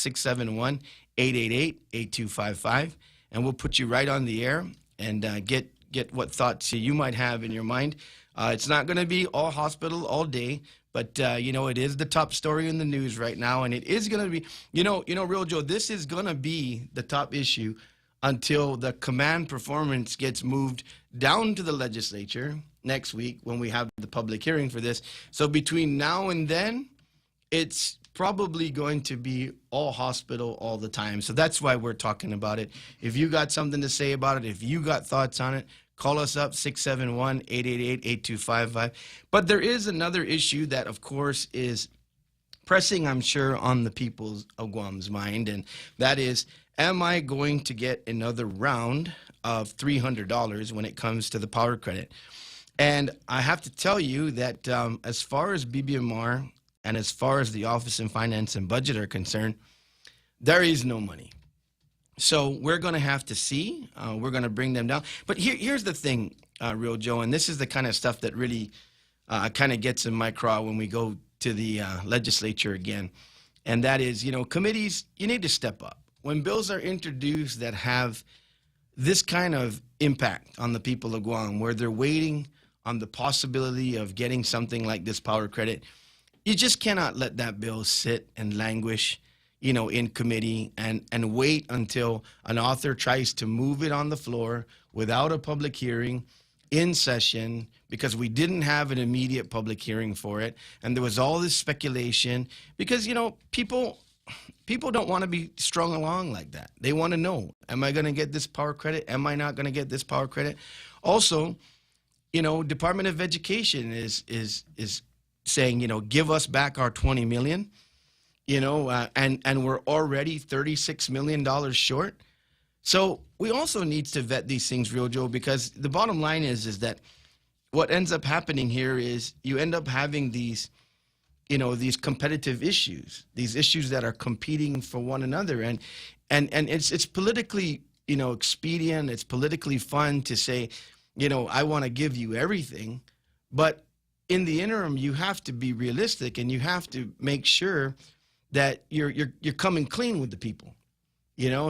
Speaker 16: 671-888-8255, and we'll put you right on the air and get what thoughts you might have in your mind. It's not going to be all hospital all day, but, it is the top story in the news right now, and it is going to be, Real Joe, this is going to be the top issue until the command performance gets moved down to the legislature next week when we have the public hearing for this. So between now and then, it's probably going to be all hospital all the time. So that's why we're talking about it. If you got something to say about it, if you got thoughts on it, call us up, 671-888-8255. But there is another issue that, of course, is pressing, I'm sure, on the people of Guam's mind, and that is, am I going to get another round of $300 when it comes to the power credit? And I have to tell you that as far as BBMR and as far as the Office of Finance and Budget are concerned, there is no money. So we're going to have to see. We're going to bring them down. But here's the thing, Real Joe, and this is the kind of stuff that really kind of gets in my craw when we go to the legislature again. And that is, committees, you need to step up. When bills are introduced that have this kind of impact on the people of Guam, where they're waiting on the possibility of getting something like this power credit, you just cannot let that bill sit and languish, in committee and wait until an author tries to move it on the floor without a public hearing in session, because we didn't have an immediate public hearing for it. And there was all this speculation because, people don't want to be strung along like that. They want to know, am I going to get this power credit? Am I not going to get this power credit? Also, Department of Education is saying, give us back our $20 million, and we're already $36 million short. So we also need to vet these things, Real Joe, because the bottom line is that what ends up happening here is you end up having these competitive issues, these issues that are competing for one another. And it's politically, expedient, it's politically fun to say, I want to give you everything. But in the interim, you have to be realistic, and you have to make sure that you're coming clean with the people.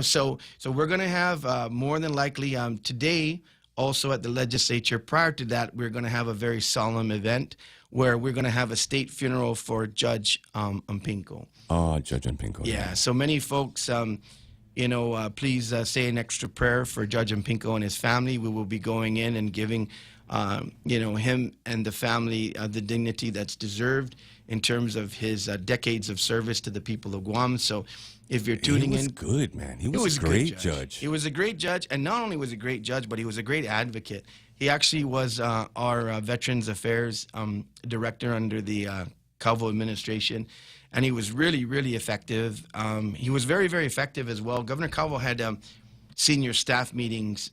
Speaker 16: So we're going to have more than likely today, also at the legislature. Prior to that, we're going to have a very solemn event where we're going to have a state funeral for Judge Umpinko.
Speaker 18: Oh, Judge Umpinko.
Speaker 16: Yeah, so many folks, please say an extra prayer for Judge Umpinko and his family. We will be going in and giving, him and the family the dignity that's deserved in terms of his decades of service to the people of Guam. So if you're tuning in.
Speaker 18: He was good, man. He was a great judge.
Speaker 16: He was a great judge, and not only was he a great judge, but he was a great advocate. He actually was our Veterans Affairs director under the Calvo administration, and he was really, really effective. He was very, very effective as well. Governor Calvo had senior staff meetings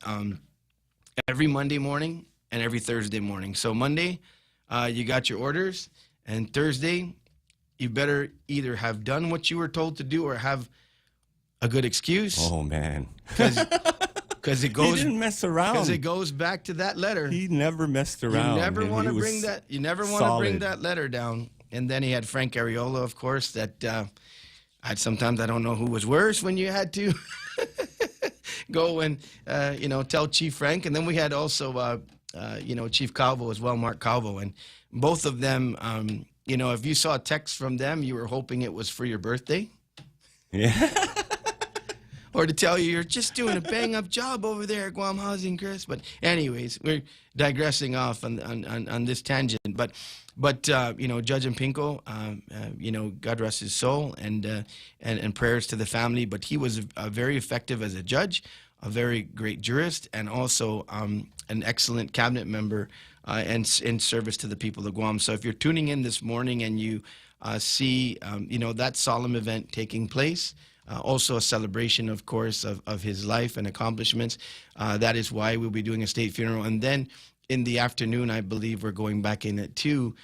Speaker 16: every Monday morning and every Thursday morning. So Monday, you got your orders, and Thursday, you better either have done what you were told to do or have a good excuse.
Speaker 18: Oh, man.
Speaker 16: Because it goes.
Speaker 18: He didn't mess around.
Speaker 16: Because it goes back to that letter.
Speaker 18: He never messed around.
Speaker 16: You never want to bring that. You never want to bring that letter down. And then he had Frank Ariola, of course. That sometimes I don't know who was worse when you had to go and tell Chief Frank, and then we had also Chief Calvo as well, Mark Calvo, and both of them. If you saw a text from them, you were hoping it was for your birthday.
Speaker 18: Yeah.
Speaker 16: Or to tell you you're just doing a bang-up job over there at Guam Housing, Chris. But anyways, we're digressing off on this tangent. But Judge Pinko, God rest his soul, and prayers to the family. But he was very effective as a judge, a very great jurist, and also an excellent cabinet member and in service to the people of Guam. So if you're tuning in this morning and you see that solemn event taking place, also a celebration, of course, of his life and accomplishments. That is why we'll be doing a state funeral. And then in the afternoon, I believe we're going back in at 2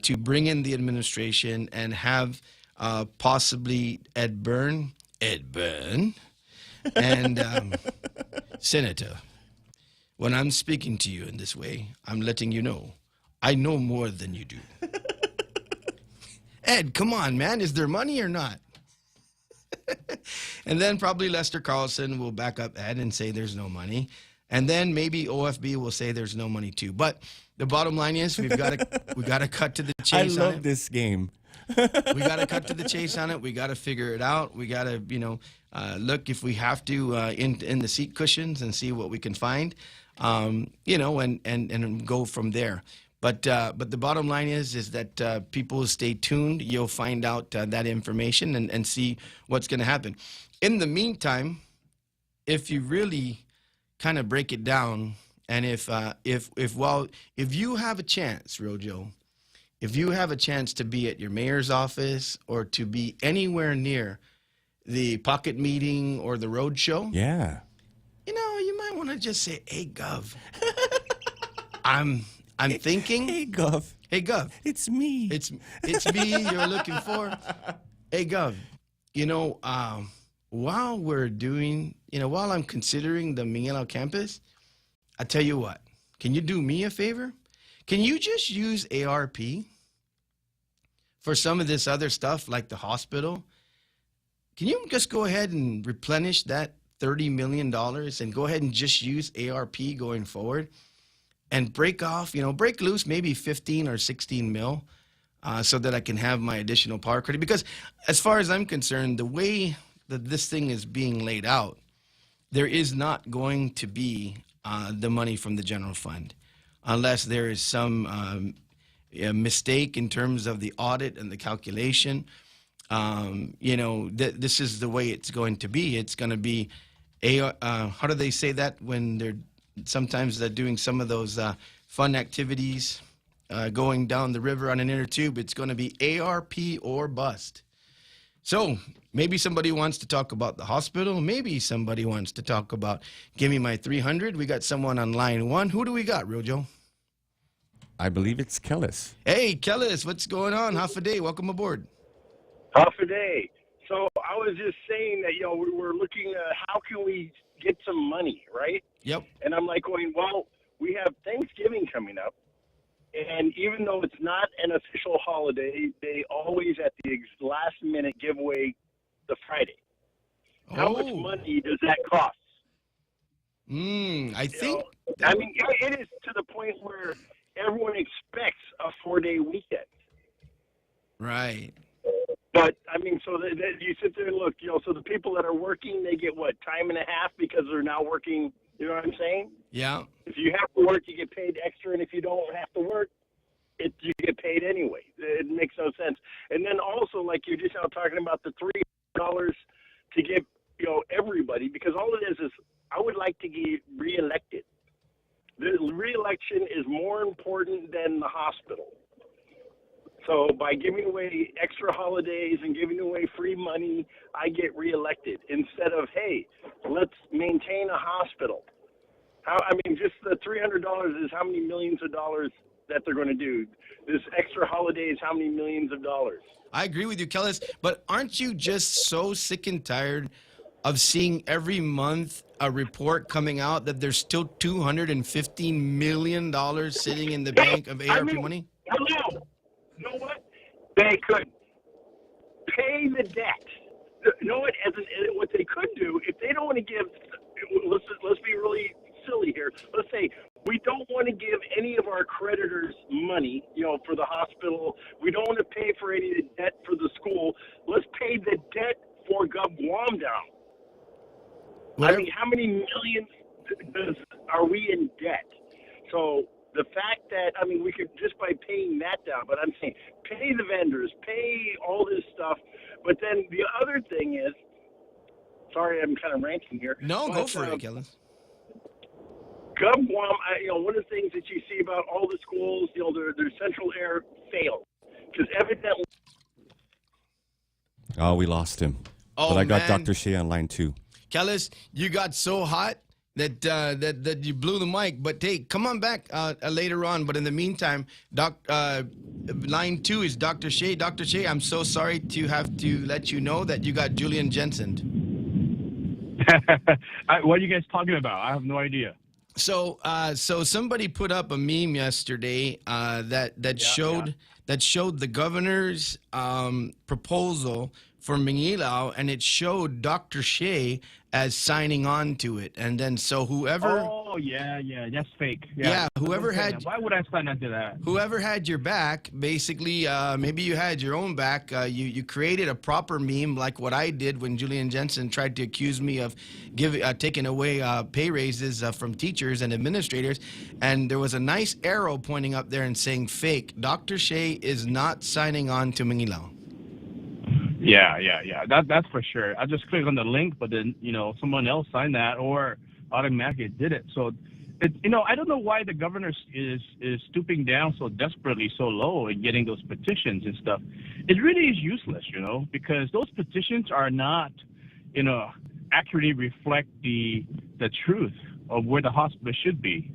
Speaker 16: to bring in the administration and have possibly Ed Byrne, and Senator. When I'm speaking to you in this way, I'm letting you know I know more than you do. Ed, come on, man. Is there money or not? And then probably Lester Carlson will back up Ed and say there's no money. And then maybe OFB will say there's no money too. But the bottom line is we got to cut to the chase.
Speaker 18: I love this game.
Speaker 16: We got to cut to the chase on it. We got to figure it out. We got to, look if we have to in the seat cushions and see what we can find, and go from there. But the bottom line is that people stay tuned. You'll find out that information and see what's going to happen. In the meantime, if you really kind of break it down, and if you have a chance, Rojo, if you have a chance to be at your mayor's office or to be anywhere near the pocket meeting or the road show,
Speaker 18: yeah,
Speaker 16: you might want to just say, "Hey, Gov, I'm thinking."
Speaker 18: Hey, Gov.
Speaker 16: Hey, Gov.
Speaker 18: It's me.
Speaker 16: It's me you're looking for. Hey, Gov. While I'm considering the Miguel campus, I tell you what. Can you do me a favor? Can you just use ARP for some of this other stuff like the hospital? Can you just go ahead and replenish that $30 million and go ahead and just use ARP going forward? And break loose maybe 15 or 16 mil so that I can have my additional power credit. Because as far as I'm concerned, the way that this thing is being laid out, there is not going to be the money from the general fund unless there is some mistake in terms of the audit and the calculation. This is the way it's going to be. It's going to be, how do they say that when they're sometimes they're doing some of those fun activities going down the river on an inner tube? It's going to be ARP or bust. So maybe somebody wants to talk about the hospital. Maybe somebody wants to talk about give me my 300. We got someone on line 1. Who do we got, Rojo?
Speaker 18: I believe it's Kellis.
Speaker 16: Hey, Kellis, what's going on? Half a day. Welcome aboard.
Speaker 7: Half a day. So I was just saying that, we were looking at how can we get some money, right?
Speaker 16: Yep.
Speaker 7: And I'm like going, well, we have Thanksgiving coming up. And even though it's not an official holiday, they always at the last minute give away the Friday. How much money does that cost?
Speaker 16: I think.
Speaker 7: It is to the point where everyone expects a 4-day weekend.
Speaker 16: Right.
Speaker 7: But, so that you sit there and look, so the people that are working, they get what, time and a half because they're now working, you know what I'm saying?
Speaker 16: Yeah.
Speaker 7: If you have to work, you get paid extra, and if you don't have to work, you get paid anyway. It makes no sense. And then also, like you're just now talking about the $3 to give, everybody, because all it is I would like to get reelected. The reelection is more important than the hospital. So by giving away extra holidays and giving away free money, I get reelected instead of, hey, let's maintain a hospital. Just the $300 is how many millions of dollars that they're going to do. This extra holiday is how many millions of dollars.
Speaker 16: I agree with you, Kellis, but aren't you just so sick and tired of seeing every month a report coming out that there's still $215 million sitting in the bank of ARP money?
Speaker 7: Hello. You know what? They could pay the debt. You know what? What they could do, if they don't want to give let's be really silly here. Let's say we don't want to give any of our creditors money, for the hospital. We don't want to pay for any of the debt for the school. Let's pay the debt for Guam down. I mean, how many millions are we in debt? So the fact that, we could just by paying that down, but I'm saying pay the vendors, pay all this stuff. But then the other thing is, sorry, I'm kind of ranting here.
Speaker 16: No,
Speaker 7: but,
Speaker 16: go for it, Kellen.
Speaker 7: Guam, one of the things that you see about all the schools, their central air failed because evidently.
Speaker 18: Oh, we lost him.
Speaker 16: Oh,
Speaker 18: but I got
Speaker 16: man.
Speaker 18: Dr. Shea on line 2.
Speaker 16: Kellis, you got so hot that you blew the mic. But hey, come on back later on. But in the meantime, line 2 is Dr. Shea. Dr. Shea, I'm so sorry to have to let you know that you got Julian Jensen.
Speaker 8: What are you guys talking about? I have no idea.
Speaker 16: So somebody put up a meme yesterday that showed the governor's proposal for Manila, and it showed Dr. Shea as signing on to it. And then so whoever...
Speaker 8: Oh, yeah, that's fake.
Speaker 16: Yeah, whoever had...
Speaker 8: Why would I sign on to that?
Speaker 16: Whoever had your back, basically, maybe you had your own back. You created a proper meme like what I did when Julian Jensen tried to accuse me of taking away pay raises from teachers and administrators. And there was a nice arrow pointing up there and saying fake. Dr. Shea is not signing on to Manila.
Speaker 8: Yeah. That's for sure. I just clicked on the link, but then, someone else signed that or automatically did it. So, I don't know why the governor is stooping down so desperately, so low and getting those petitions and stuff. It really is useless, because those petitions are not, accurately reflect the truth of where the hospital should be.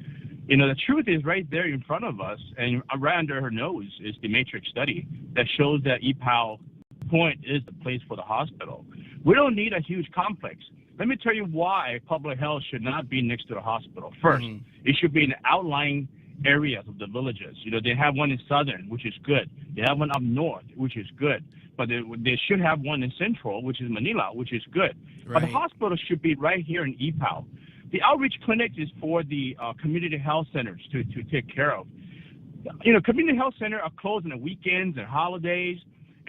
Speaker 8: The truth is right there in front of us, and right under her nose is the matrix study that shows that EPOW Point is the place for the hospital. We don't need a huge complex. Let me tell you why public health should not be next to the hospital. First, it should be in outlying areas of the villages. They have one in southern, which is good. They have one up north, which is good. But they should have one in central, which is Manila, which is good. Right. But the hospital should be right here in EPOW. The outreach clinic is for the community health centers to take care of. Community health centers are closed on the weekends and holidays.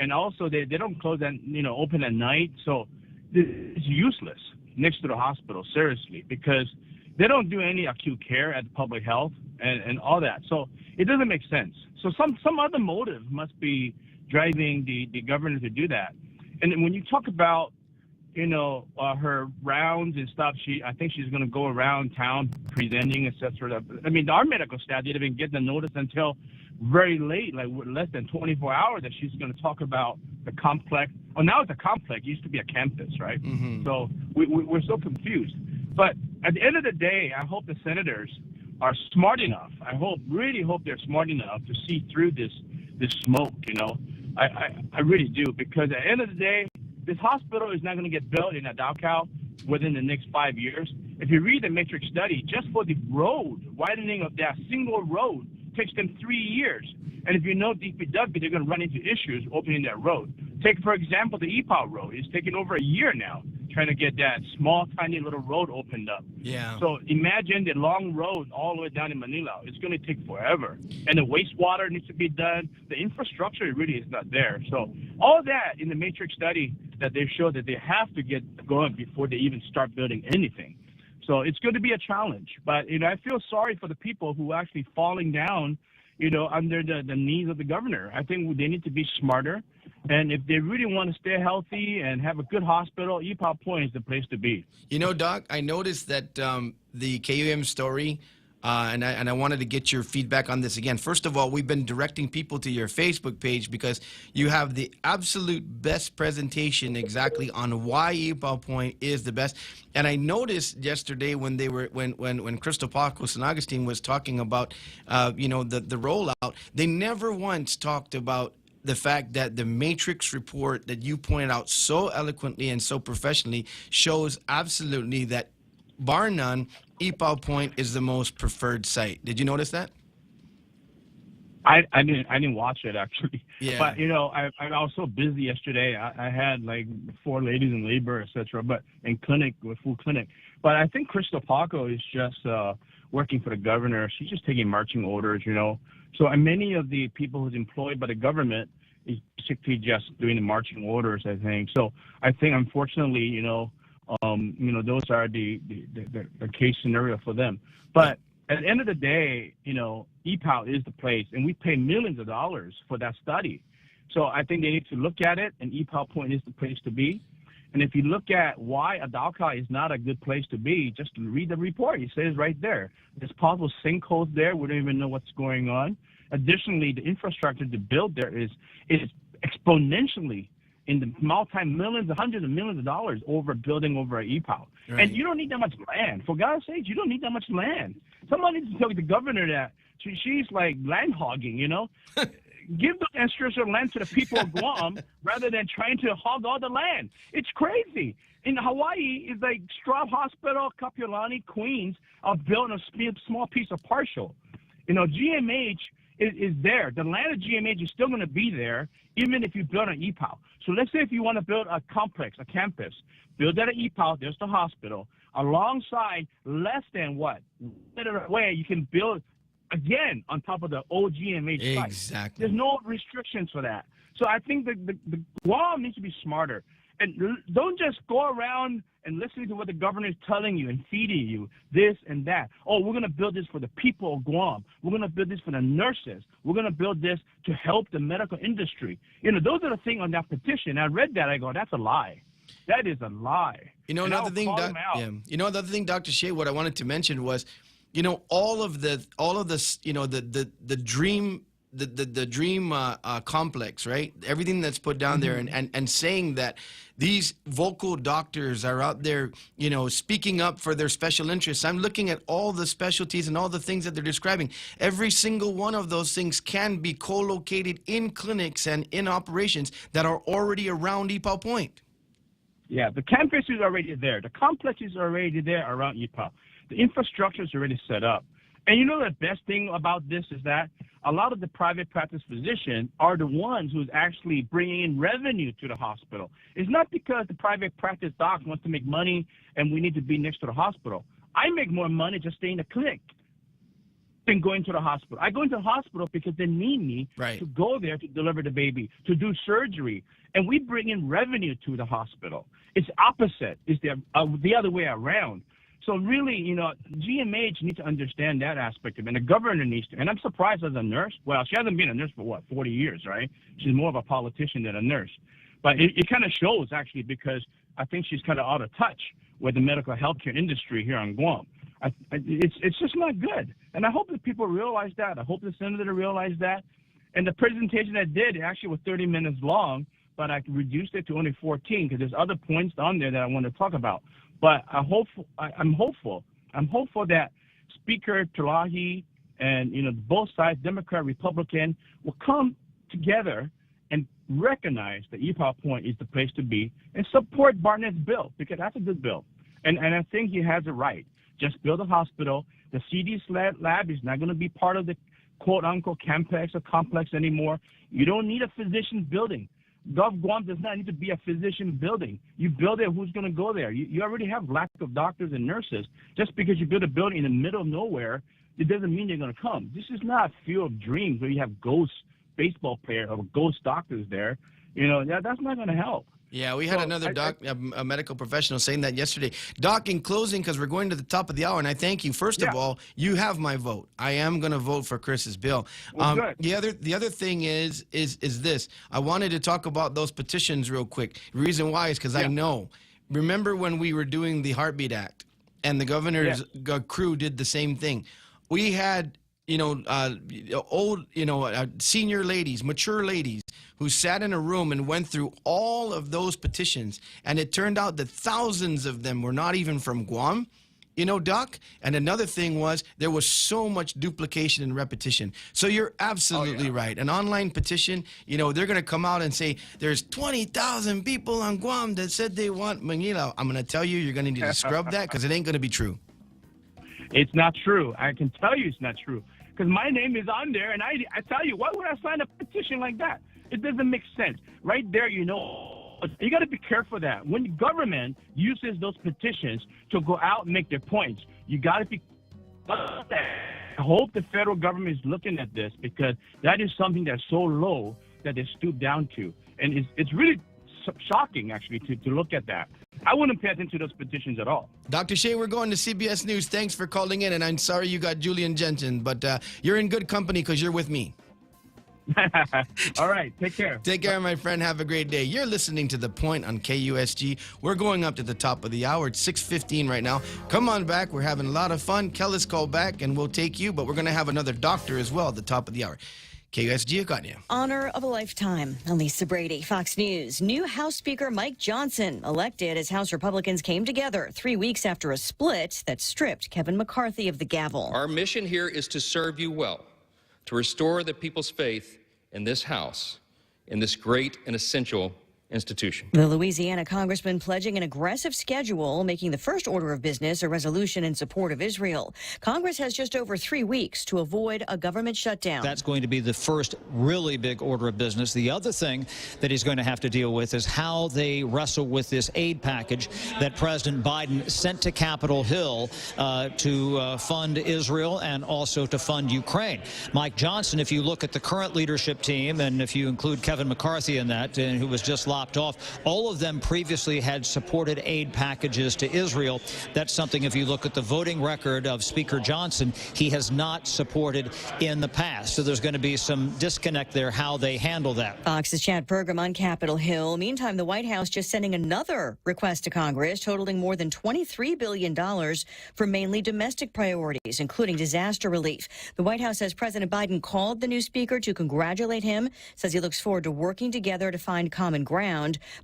Speaker 8: And also, they don't close and open at night, so it's useless next to the hospital, seriously, because they don't do any acute care at public health and all that. So it doesn't make sense. So some other motive must be driving the governor to do that. And when you talk about her rounds and stuff, I think she's going to go around town presenting, etc. I mean, our medical staff didn't even get the notice until very late, like less than 24 hours, that she's going to talk about the complex. Oh, now it's a complex. It used to be a campus, right? Mm-hmm. So we're so confused. But at the end of the day, I hope the senators are smart enough. Really hope they're smart enough to see through this smoke. I really do, because at the end of the day, this hospital is not going to get built in Adalcal within the next 5 years. If you read the matrix study, just for the road, widening of that single road, takes them 3 years. And if you know DPW, they're going to run into issues opening that road. Take, for example, the EPOW road. It's taken over a year now trying to get that small, tiny little road opened up. Yeah. So imagine the long road all the way down in Manila. It's going to take forever. And the wastewater needs to be done. The infrastructure really is not there. So all that in the matrix study that they show that they have to get going before they even start building anything. So it's going to be a challenge. But, I feel sorry for the people who are actually falling down, under the knees of the governor. I think they need to be smarter. And if they really want to stay healthy and have a good hospital, EPOW Point is the place to be.
Speaker 16: Doc, I noticed that the KUM story, and I wanted to get your feedback on this again. First of all, we've been directing people to your Facebook page because you have the absolute best presentation exactly on why EPOW Point is the best. And I noticed yesterday when Crystal Pacos and Augustine was talking about the rollout, they never once talked about the fact that the matrix report that you pointed out so eloquently and so professionally shows absolutely that, bar none, EPOW Point is the most preferred site. Did you notice that?
Speaker 8: I didn't watch it actually.
Speaker 16: Yeah.
Speaker 8: But I was so busy yesterday. I had like 4 ladies in labor, etc. But in clinic with full clinic. But I think Crystal Paco is just working for the governor. She's just taking marching orders, So and many of the people who's employed by the government is basically just doing the marching orders. I think. So I think unfortunately, those are the case scenario for them. But at the end of the day, EPAL is the place, and we pay millions of dollars for that study. So I think they need to look at it, and EPAL Point is the place to be. And if you look at why Adalka is not a good place to be, just read the report. It says right there. There's possible sinkholes there. We don't even know what's going on. Additionally, the infrastructure to build there is exponentially in the multi-millions, hundreds of millions of dollars over building over an EPAL.
Speaker 16: Right.
Speaker 8: And you don't need that much land. For God's sake, you don't need that much land. Somebody needs to tell the governor that she's like land hogging, Give the extra land to the people of Guam rather than trying to hog all the land. It's crazy. In Hawaii, it's like Straub Hospital, Kapiolani, Queens are built on a small piece of partial. GMH is there. The land of GMH is still going to be there even if you build an EPAL. So let's say if you want to build a complex, a campus, build at an EPAL, there's the hospital. Alongside, less than what? Away, you can build again on top of the old GMH site.
Speaker 16: Exactly.
Speaker 8: There's no restrictions for that. So I think the Guam needs to be smarter. And don't just go around and listen to what the governor is telling you and feeding you this and that. Oh, we're going to build this for the people of Guam. We're going to build this for the nurses. We're going to build this to help the medical industry. Those are the things on that petition. I read that. I go, that's a lie. That is a lie.
Speaker 16: Another thing, another thing, Dr. Shea, what I wanted to mention was, all of this, the dream. The dream complex, right? Everything that's put down there, and saying that these vocal doctors are out there, speaking up for their special interests. I'm looking at all the specialties and all the things that they're describing. Every single one of those things can be co-located in clinics and in operations that are already around EPAL Point.
Speaker 8: Yeah, the campus is already there. The complex is already there around EPAL. The infrastructure is already set up. And the best thing about this is that a lot of the private practice physicians are the ones who's actually bringing in revenue to the hospital. It's not because the private practice doc wants to make money and we need to be next to the hospital. I make more money just staying in the clinic than going to the hospital. I go into the hospital because they need me to go there to deliver the baby, to do surgery, and we bring in revenue to the hospital. It's opposite. It's the other way around. So really, GMH needs to understand that aspect of it, and the governor needs to. And I'm surprised as a nurse. Well, she hasn't been a nurse for 40 years, right? She's more of a politician than a nurse. But it kind of shows, actually, because I think she's kind of out of touch with the medical healthcare industry here on Guam. It's just not good. And I hope that people realize that. I hope the senator realized that. And the presentation I did actually was 30 minutes long, but I reduced it to only 14 because there's other points on there that I want to talk about. But I'm hopeful that Speaker Tlahi and both sides, Democrat, Republican, will come together and recognize that EPAL Point is the place to be and support Barnett's bill because that's a good bill. And I think he has it right. Just build a hospital. The CD's lab is not going to be part of the quote-unquote campus or complex anymore. You don't need a physician's building. Gov Guam does not need to be a physician building. You build it, who's going to go there? You already have lack of doctors and nurses. Just because you build a building in the middle of nowhere, it doesn't mean they're going to come. This is not a field of dreams where you have ghost baseball players or ghost doctors there. That's not going to help.
Speaker 16: Yeah, we had another a medical professional saying that yesterday. Doc, in closing, because we're going to the top of the hour, and I thank you. First of all, you have my vote. I am going to vote for Chris's bill.
Speaker 8: Good.
Speaker 16: The other thing is this. I wanted to talk about those petitions real quick. The reason why is because I know. Remember when we were doing the Heartbeat Act, and the governor's crew did the same thing. We had old, senior ladies, mature ladies who sat in a room and went through all of those petitions. And it turned out that thousands of them were not even from Guam, Doc. And another thing was there was so much duplication and repetition. So you're absolutely right. An online petition, they're going to come out and say there's 20,000 people on Guam that said they want Manila. I'm going to tell you, you're going to need to scrub that because it ain't going to be true.
Speaker 8: It's not true. I can tell you it's not true. because my name is on there, and I tell you, why would I sign a petition like that? It doesn't make sense. Right there, you got to be careful of that. When the government uses those petitions to go out and make their points, you got to be. I hope the federal government is looking at this, because that is something that's so low that they stoop down to. And it's really shocking, actually, to look at that. I wouldn't pay attention to those petitions at all.
Speaker 16: Dr. Shea, we're going to CBS News. Thanks for calling in, and I'm sorry you got Julian Jensen, but you're in good company because you're with me.
Speaker 8: All right, take care.
Speaker 16: Take care, my friend. Have a great day. You're listening to The Point on KUSG. We're going up to the top of the hour. It's 6:15 right now. Come on back. We're having a lot of fun. Kellis called back, and we'll take you, but we're going to have another doctor as well at the top of the hour. KUSG, got you.
Speaker 1: Honor of a lifetime. I'm Lisa Brady, Fox News. New House Speaker Mike Johnson elected as House Republicans came together 3 weeks after a split that stripped Kevin McCarthy of the gavel.
Speaker 9: Our mission here is to serve you well, to restore the people's faith in this House, in this great and essential institution.
Speaker 1: The Louisiana congressman pledging an aggressive schedule, making the first order of business a resolution in support of Israel. Congress has just over 3 weeks to avoid a government shutdown.
Speaker 23: That's going to be the first really big order of business. The other thing that he's going to have to deal with is how they wrestle with this aid package that President Biden sent to Capitol Hill to fund Israel and also to fund Ukraine. Mike Johnson, if you look at the current leadership team, and if you include Kevin McCarthy in that, who was just lopped off, all of them previously had supported aid packages to Israel. That's something, if you look at the voting record of Speaker Johnson, he has not supported in the past. So there's going to be some disconnect there how they handle that.
Speaker 1: Fox's Chad Pergram on Capitol Hill. Meantime, the White House just sending another request to Congress totaling more than $23 billion for mainly domestic priorities, including disaster relief. The White House says President Biden called the new speaker to congratulate him, says he looks forward to working together to find common ground.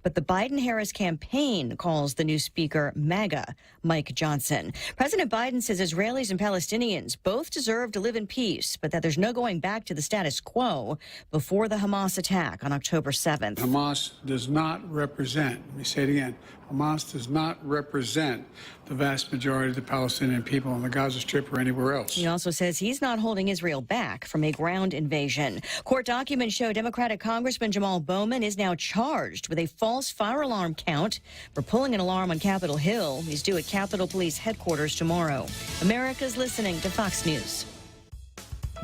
Speaker 1: But the Biden-Harris campaign calls the new speaker MAGA, Mike Johnson. President Biden says Israelis and Palestinians both deserve to live in peace, but that there's no going back to the status quo before the Hamas attack on October 7th.
Speaker 24: Hamas does not represent, let me say it again, Hamas does not represent the vast majority of the Palestinian people on the Gaza Strip or anywhere else.
Speaker 1: He also says he's not holding Israel back from a ground invasion. Court documents show Democratic Congressman Jamal Bowman is now charged with a false fire alarm count for pulling an alarm on Capitol Hill. He's due at Capitol Police headquarters tomorrow. America's listening to Fox News.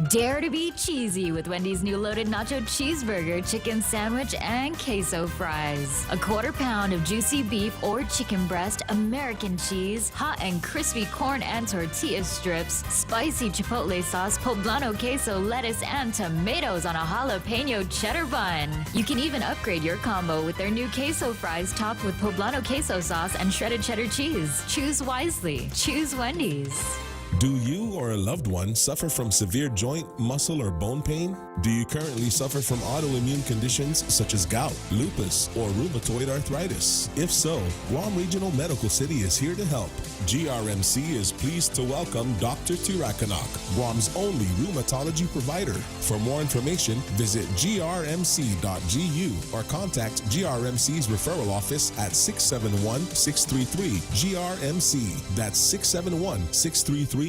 Speaker 20: Dare to be cheesy with Wendy's new loaded nacho cheeseburger, chicken sandwich, and queso fries. A quarter pound of juicy beef or chicken breast, American cheese, hot and crispy corn and tortilla strips, spicy chipotle sauce, poblano queso, lettuce, and tomatoes on a jalapeno cheddar bun. You can even upgrade your combo with their new queso fries topped with poblano queso sauce and shredded cheddar cheese. Choose wisely. Choose Wendy's.
Speaker 25: Do you or a loved one suffer from severe joint, muscle, or bone pain? Do you currently suffer from autoimmune conditions such as gout, lupus, or rheumatoid arthritis? If so, Guam Regional Medical City is here to help. GRMC is pleased to welcome Dr. Tirakanok, Guam's only rheumatology provider. For more information, visit grmc.gu or contact GRMC's referral office at 671-633-GRMC. That's 671-633-4762.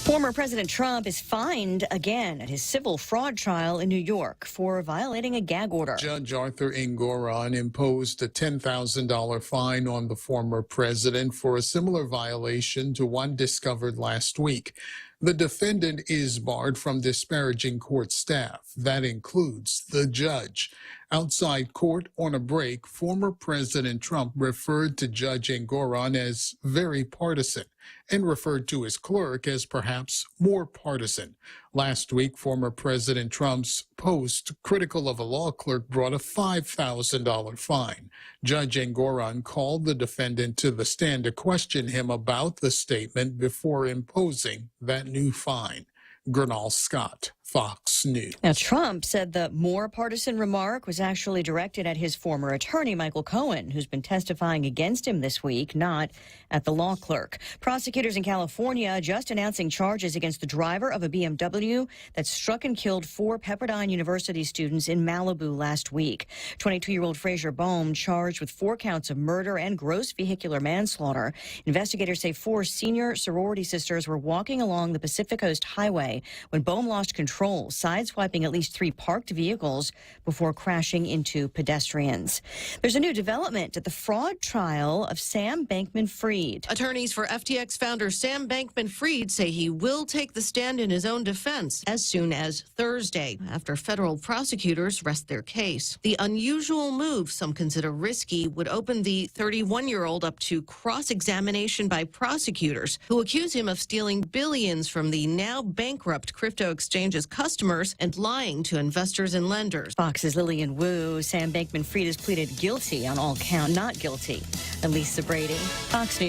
Speaker 1: Former President Trump is fined again at his civil fraud trial in New York for violating a gag order.
Speaker 26: Judge Arthur Engoron imposed a $10,000 fine on the former president for a similar violation to one discovered last week. The defendant is barred from disparaging court staff. That includes the judge. Outside court on a break, former President Trump referred to Judge Engoron as very partisan and referred to his clerk as perhaps more partisan. Last week, former President Trump's post critical of a law clerk brought a $5,000 fine. Judge Engoron called the defendant to the stand to question him about the statement before imposing that new fine. Gernal Scott, Fox News.
Speaker 1: Now, Trump said the more partisan remark was actually directed at his former attorney, Michael Cohen, who's been testifying against him this week, not at the law clerk. Prosecutors in California just announcing charges against the driver of a BMW that struck and killed 4 Pepperdine University students in Malibu last week. 22-year-old Frazier Bohm charged with 4 counts of murder and gross vehicular manslaughter. Investigators say 4 senior sorority sisters were walking along the Pacific Coast Highway when Bohm lost control, sideswiping at least 3 parked vehicles before crashing into pedestrians. There's a new development at the fraud trial of Sam Bankman-Fried.
Speaker 10: Attorneys for FTX founder Sam Bankman-Fried say he will take the stand in his own defense as soon as Thursday, after federal prosecutors rest their case. The unusual move, some consider risky, would open the 31-year-old up to cross-examination by prosecutors who accuse him of stealing billions from the now bankrupt crypto exchange's customers and lying to investors and lenders.
Speaker 1: Fox's Lillian Wu. Sam Bankman-Fried has pleaded guilty on all count, not guilty. Elisa Brady, Fox News.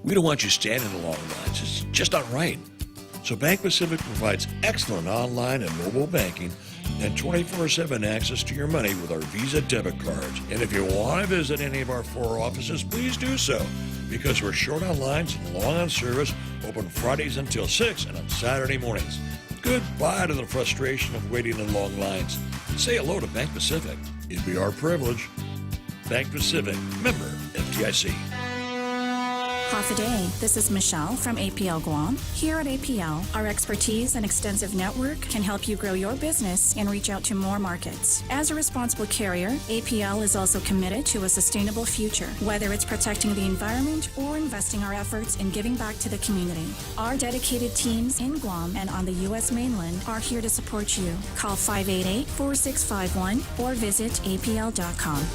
Speaker 4: We don't want you standing in long lines. It's just not right. So Bank Pacific provides excellent online and mobile banking and 24/7 access to your money with our Visa debit cards. And if you want to visit any of our 4 offices, please do so, because we're short on lines and long on service, open Fridays until 6 and on Saturday mornings. Goodbye to the frustration of waiting in long lines. Say hello to Bank Pacific. It'd be our privilege. Bank Pacific, member FDIC.
Speaker 11: Half a day. This is Michelle from APL Guam. Here at APL, our expertise and extensive network can help you grow your business and reach out to more markets. As a responsible carrier, APL is also committed to a sustainable future, whether it's protecting the environment or investing our efforts in giving back to the community. Our dedicated teams in Guam and on the U.S. mainland are here to support you. Call 588-4651 or visit apl.com.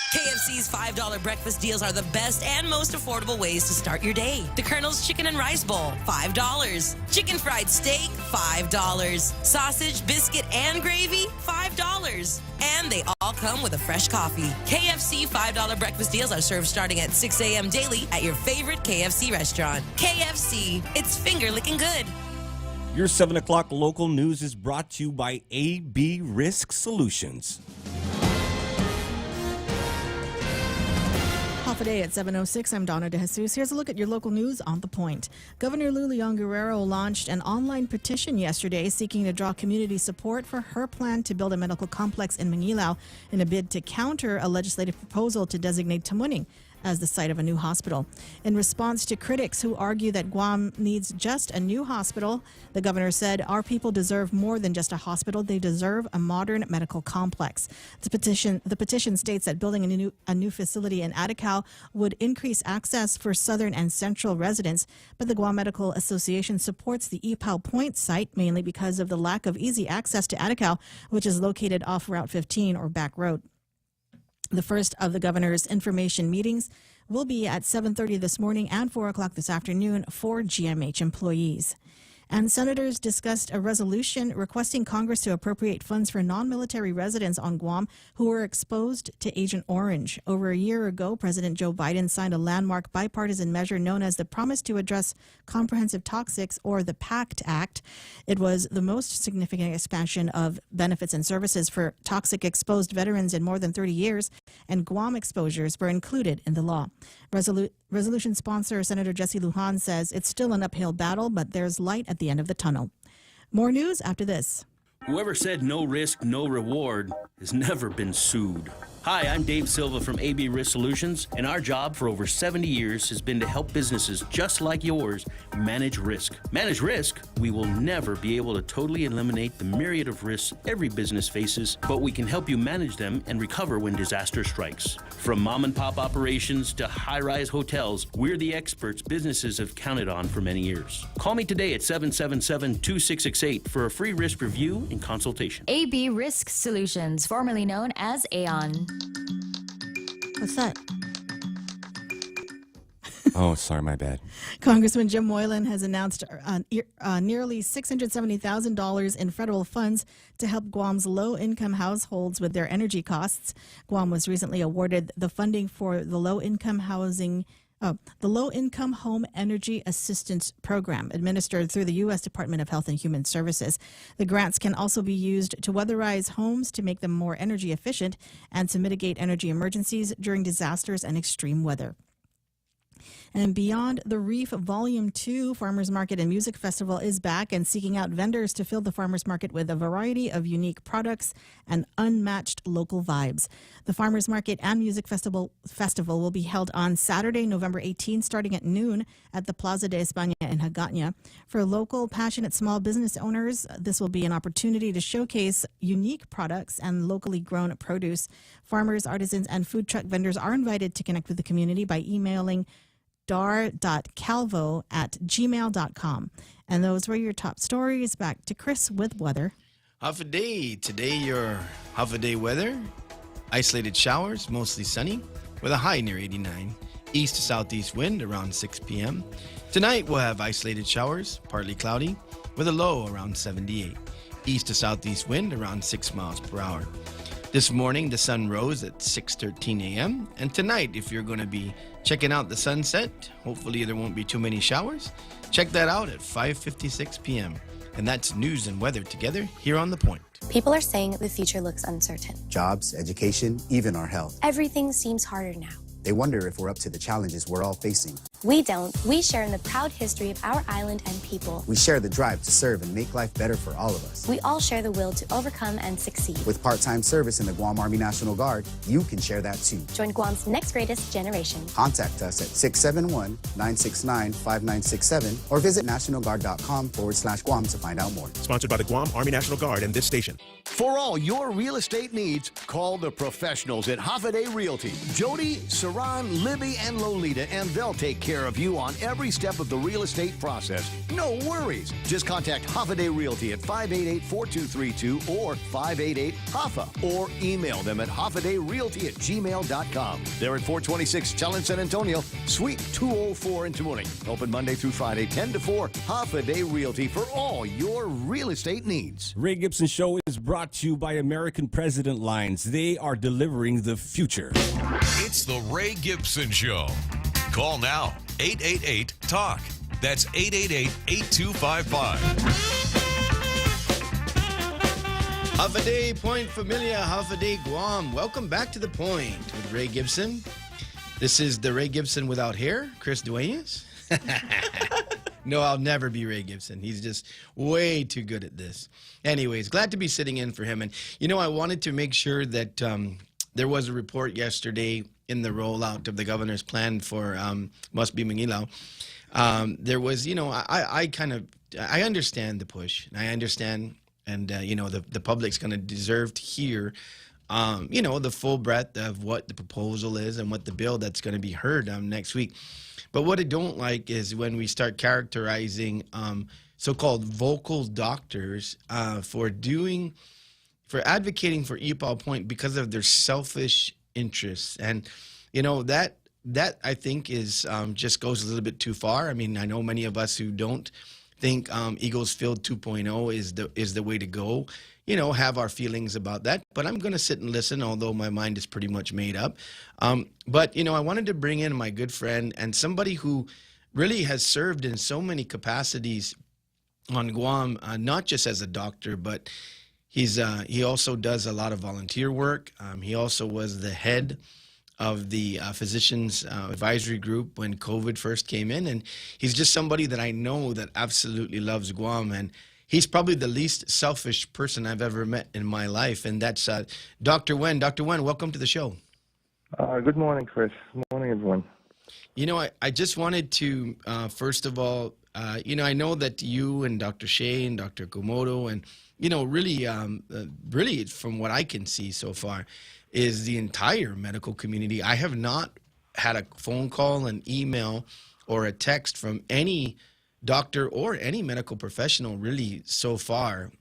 Speaker 12: KFC's $5 breakfast deals are the best and most affordable ways to start your day. The Colonel's Chicken and Rice Bowl, $5. Chicken fried steak, $5. Sausage, biscuit, and gravy, $5. And they all come with a fresh coffee. KFC $5 breakfast deals are served starting at 6 a.m. daily at your favorite KFC restaurant. KFC, it's finger-licking good.
Speaker 18: Your 7 o'clock local news is brought to you by AB Risk Solutions.
Speaker 14: Half a day at 7:06. I'm Donna De Jesus. Here's a look at your local news on The Point. Governor Lou Leon Guerrero launched an online petition yesterday seeking to draw community support for her plan to build a medical complex in Manilao in a bid to counter a legislative proposal to designate Tamuning as the site of a new hospital. In response to critics who argue that Guam needs just a new hospital, the governor said, "Our people deserve more than just a hospital. They deserve a modern medical complex." The petition states that building a new facility in Atacao would increase access for southern and central residents, but the Guam Medical Association supports the ThePOINT site mainly because of the lack of easy access to Atacao, which is located off Route 15 or back road. The first of the governor's information meetings will be at 7:30 this morning and 4 o'clock this afternoon for GMH employees. And senators discussed a resolution requesting Congress to appropriate funds for non-military residents on Guam who were exposed to Agent Orange. Over a year ago, President Joe Biden signed a landmark bipartisan measure known as the Promise to Address Comprehensive Toxics, or the PACT Act. It was the most significant expansion of benefits and services for toxic exposed veterans in more than 30 years, and Guam exposures were included in the law. Resolution sponsor Senator Jesse Lujan says it's still an uphill battle, but there's light at the end of the tunnel. More news after this.
Speaker 17: Whoever said no risk, no reward has never been sued. Hi, I'm Dave Silva from AB Risk Solutions, and our job for over 70 years has been to help businesses just like yours manage risk. Manage risk? We will never be able to totally eliminate the myriad of risks every business faces, but we can help you manage them and recover when disaster strikes. From mom and pop operations to high-rise hotels, we're the experts businesses have counted on for many years. Call me today at 777-2668 for a free risk review and consultation.
Speaker 20: AB Risk Solutions, formerly known as Aon.
Speaker 14: What's that?
Speaker 18: Oh, sorry, my bad.
Speaker 14: Congressman Jim Moylan has announced nearly $670,000 in federal funds to help Guam's low-income households with their energy costs. Guam was recently awarded the funding for the low-income housing The Low-Income Home Energy Assistance Program, administered through the U.S. Department of Health and Human Services. The grants can also be used to weatherize homes to make them more energy efficient and to mitigate energy emergencies during disasters and extreme weather. And Beyond the Reef Volume 2 Farmers Market and Music Festival is back and seeking out vendors to fill the farmers market with a variety of unique products and unmatched local vibes. The Farmers Market and Music Festival will be held on Saturday, November 18, starting at noon at the Plaza de España in Hagåtña. For local, passionate small business owners, this will be an opportunity to showcase unique products and locally grown produce. Farmers, artisans, and food truck vendors are invited to connect with the community by emailing dar.calvo@gmail.com. And those were your top stories. Back to Chris with weather.
Speaker 16: Half a day. Today, your half a day weather. Isolated showers, mostly sunny, with a high near 89. East to southeast wind around 6 p.m. Tonight, we'll have isolated showers, partly cloudy, with a low around 78. East to southeast wind around 6 miles per hour. This morning, the sun rose at 6:13 a.m. And tonight, if you're going to be checking out the sunset, hopefully there won't be too many showers. Check that out at 5:56 p.m. And that's news and weather together here on The Point.
Speaker 3: People are saying the future looks uncertain.
Speaker 5: Jobs, education, even our health.
Speaker 3: Everything seems harder now.
Speaker 5: They wonder if we're up to the challenges we're all facing.
Speaker 3: We don't. We share in the proud history of our island and people.
Speaker 5: We share the drive to serve and make life better for all of us.
Speaker 3: We all share the will to overcome and succeed.
Speaker 5: With part-time service in the Guam Army National Guard, you can share that too.
Speaker 3: Join Guam's next greatest generation.
Speaker 5: Contact us at 671-969-5967 or visit nationalguard.com/Guam to find out more.
Speaker 6: Sponsored by the Guam Army National Guard and this station.
Speaker 13: For all your real estate needs, call the professionals at Holiday Realty. Jody, Saran, Libby, and Lolita, and they'll take care of you on every step of the real estate process. No worries. Just contact Holiday Realty at 588-4232 or 588-HOFFA or email them at hoffadayrealty@gmail.com. They're at 426 Challen San Antonio, Suite 204 in Tamuning. Open Monday through Friday, 10 to 4. Holiday Realty for all your real estate needs.
Speaker 18: Ray Gibson Show is brought to you by American President Lines. They are delivering the future.
Speaker 22: It's the Ray Gibson Show. Call now, 888-TALK. That's 888-8255.
Speaker 16: Half a day, Point Familia, half a day, Guam. Welcome back to The Point with Ray Gibson. This is the Ray Gibson without hair, Chris Duenas. No, I'll never be Ray Gibson. He's just way too good at this. Anyways, glad to be sitting in for him. And, I wanted to make sure that there was a report yesterday in the rollout of the governor's plan for Must Be Mangilaw. There was, I understand the push. I understand, and, the public's going to deserve to hear, the full breadth of what the proposal is and what the bill that's going to be heard next week. But what I don't like is when we start characterizing so-called vocal doctors for advocating for EPAL Point because of their selfish interests. And, that I think is just goes a little bit too far. I mean, I know many of us who don't think Eagles Field 2.0 is the way to go, have our feelings about that. But I'm going to sit and listen, although my mind is pretty much made up. But, I wanted to bring in my good friend and somebody who really has served in so many capacities on Guam, not just as a doctor, but he also does a lot of volunteer work. He also was the head of the Physicians Advisory Group when COVID first came in. And he's just somebody that I know that absolutely loves Guam. And he's probably the least selfish person I've ever met in my life. And that's Dr. Wen. Dr. Wen, welcome to the show.
Speaker 15: Good morning, Chris. Good morning, everyone.
Speaker 16: I just wanted to, first of all, I know that you and Dr. Shea and Dr. Komodo and, really from what I can see so far, is the entire medical community. I have not had a phone call, an email, or a text from any doctor or any medical professional really so far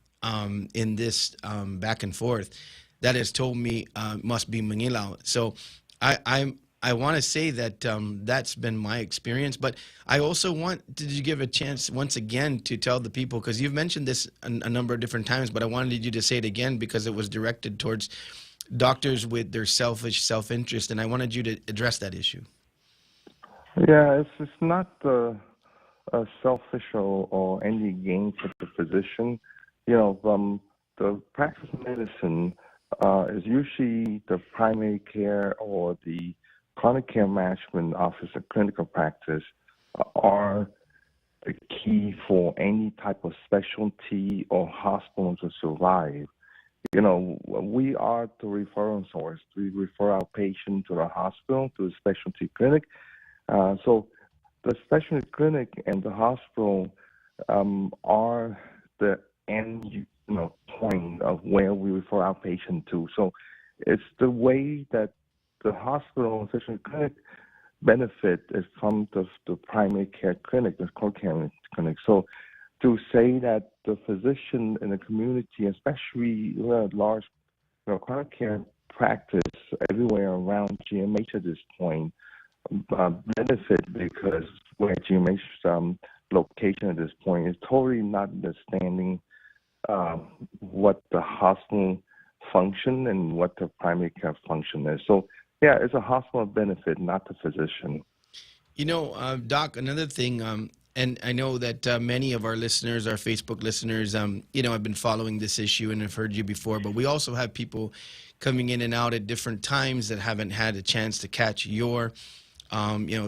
Speaker 16: in this back and forth that has told me Must Be Mangilaw. So I want to say that that's been my experience, but I also want to give a chance once again to tell the people, because you've mentioned this a number of different times, but I wanted you to say it again because it was directed towards doctors with their selfish self-interest, and I wanted you to address that issue.
Speaker 15: Yeah, it's not selfish or any gain for the physician. The practice of medicine is usually the primary care or the chronic care management office of clinical practice are the key for any type of specialty or hospital to survive. We are the referral source. We refer our patient to the hospital, to the specialty clinic. So the specialty clinic and the hospital are the end point of where we refer our patient to. So it's the way that the hospital and specialty clinic benefit is from the primary care clinic, the core care clinic. So to say that the physician in the community, especially large chronic care practice everywhere around GMH at this point, benefit because where GMH's location at this point is totally not understanding what the hospital function and what the primary care function is. So, yeah, it's a hospital benefit, not the physician.
Speaker 16: Doc, another thing, and I know that many of our listeners, our Facebook listeners, have been following this issue and have heard you before, but we also have people coming in and out at different times that haven't had a chance to catch your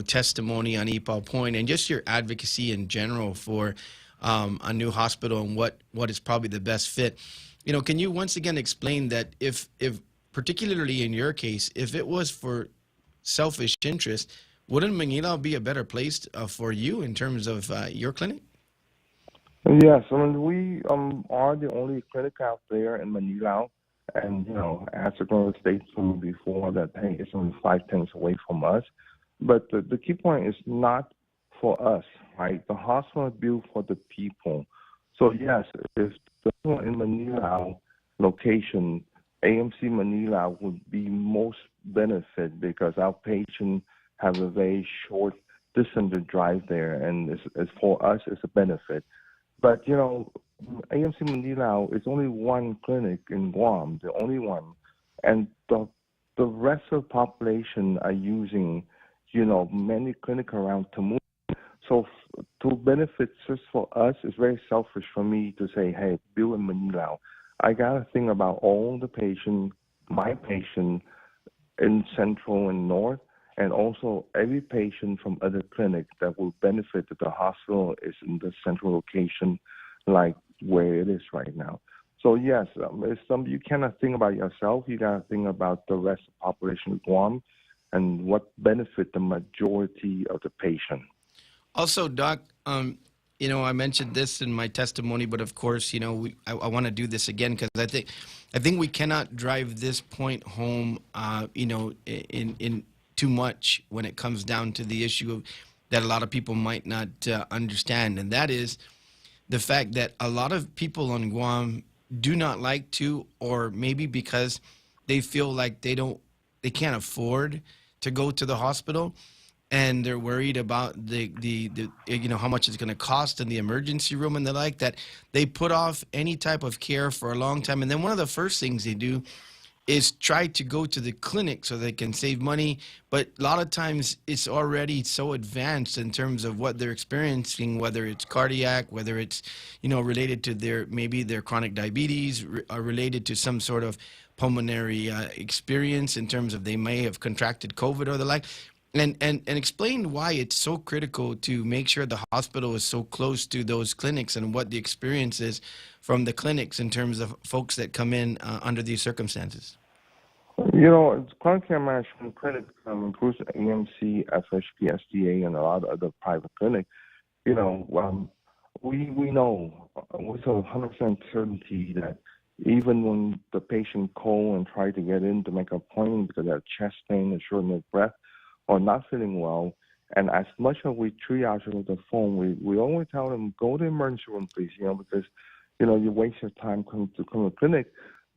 Speaker 16: testimony on ThePOINT and just your advocacy in general for a new hospital and what is probably the best fit. Can you once again explain that if particularly in your case, if it was for selfish interest, wouldn't Manila be a better place for you in terms of your clinic?
Speaker 15: Yes, we are the only clinic out there in Manila. And, as the government stated to me before that, hey, it's only 5 minutes away from us. But the key point is not for us, right? The hospital is built for the people. So, yes, if the one in Manila location, AMC Manila would be most benefit because our patients have a very short distance to drive there, and it's for us, it's a benefit. But, AMC Manila is only one clinic in Guam, the only one. And the rest of the population are using many clinics around Tamu. So to benefit just for us, it's very selfish for me to say, hey, build in Manila. I got to think about all the patients, my patient in Central and North, and also every patient from other clinics that will benefit that the hospital is in the central location like where it is right now. So yes, you cannot think about yourself. You got to think about the rest of the population of Guam and what benefit the majority of the patient.
Speaker 16: Also, Doc, I mentioned this in my testimony, but of course, I want to do this again because I think we cannot drive this point home, in too much when it comes down to the issue that a lot of people might not understand, and that is the fact that a lot of people on Guam do not like to, or maybe because they feel like they can't afford to go to the hospital, and they're worried about the how much it's going to cost in the emergency room and the like, that they put off any type of care for a long time. And then one of the first things they do is try to go to the clinic so they can save money. But a lot of times it's already so advanced in terms of what they're experiencing, whether it's cardiac, whether it's, related to their chronic diabetes, or related to some sort of pulmonary experience in terms of they may have contracted COVID or the like. And explain why it's so critical to make sure the hospital is so close to those clinics and what the experience is from the clinics in terms of folks that come in under these circumstances.
Speaker 15: Chronic care management clinic includes AMC, FHP, SDA, and a lot of other private clinics. We know with 100% certainty that even when the patient call and try to get in to make an appointment because they have chest pain and shortness of breath or not feeling well, and as much as we triage over the phone, we always tell them, go to the emergency room, please, because, you waste your time coming to the clinic.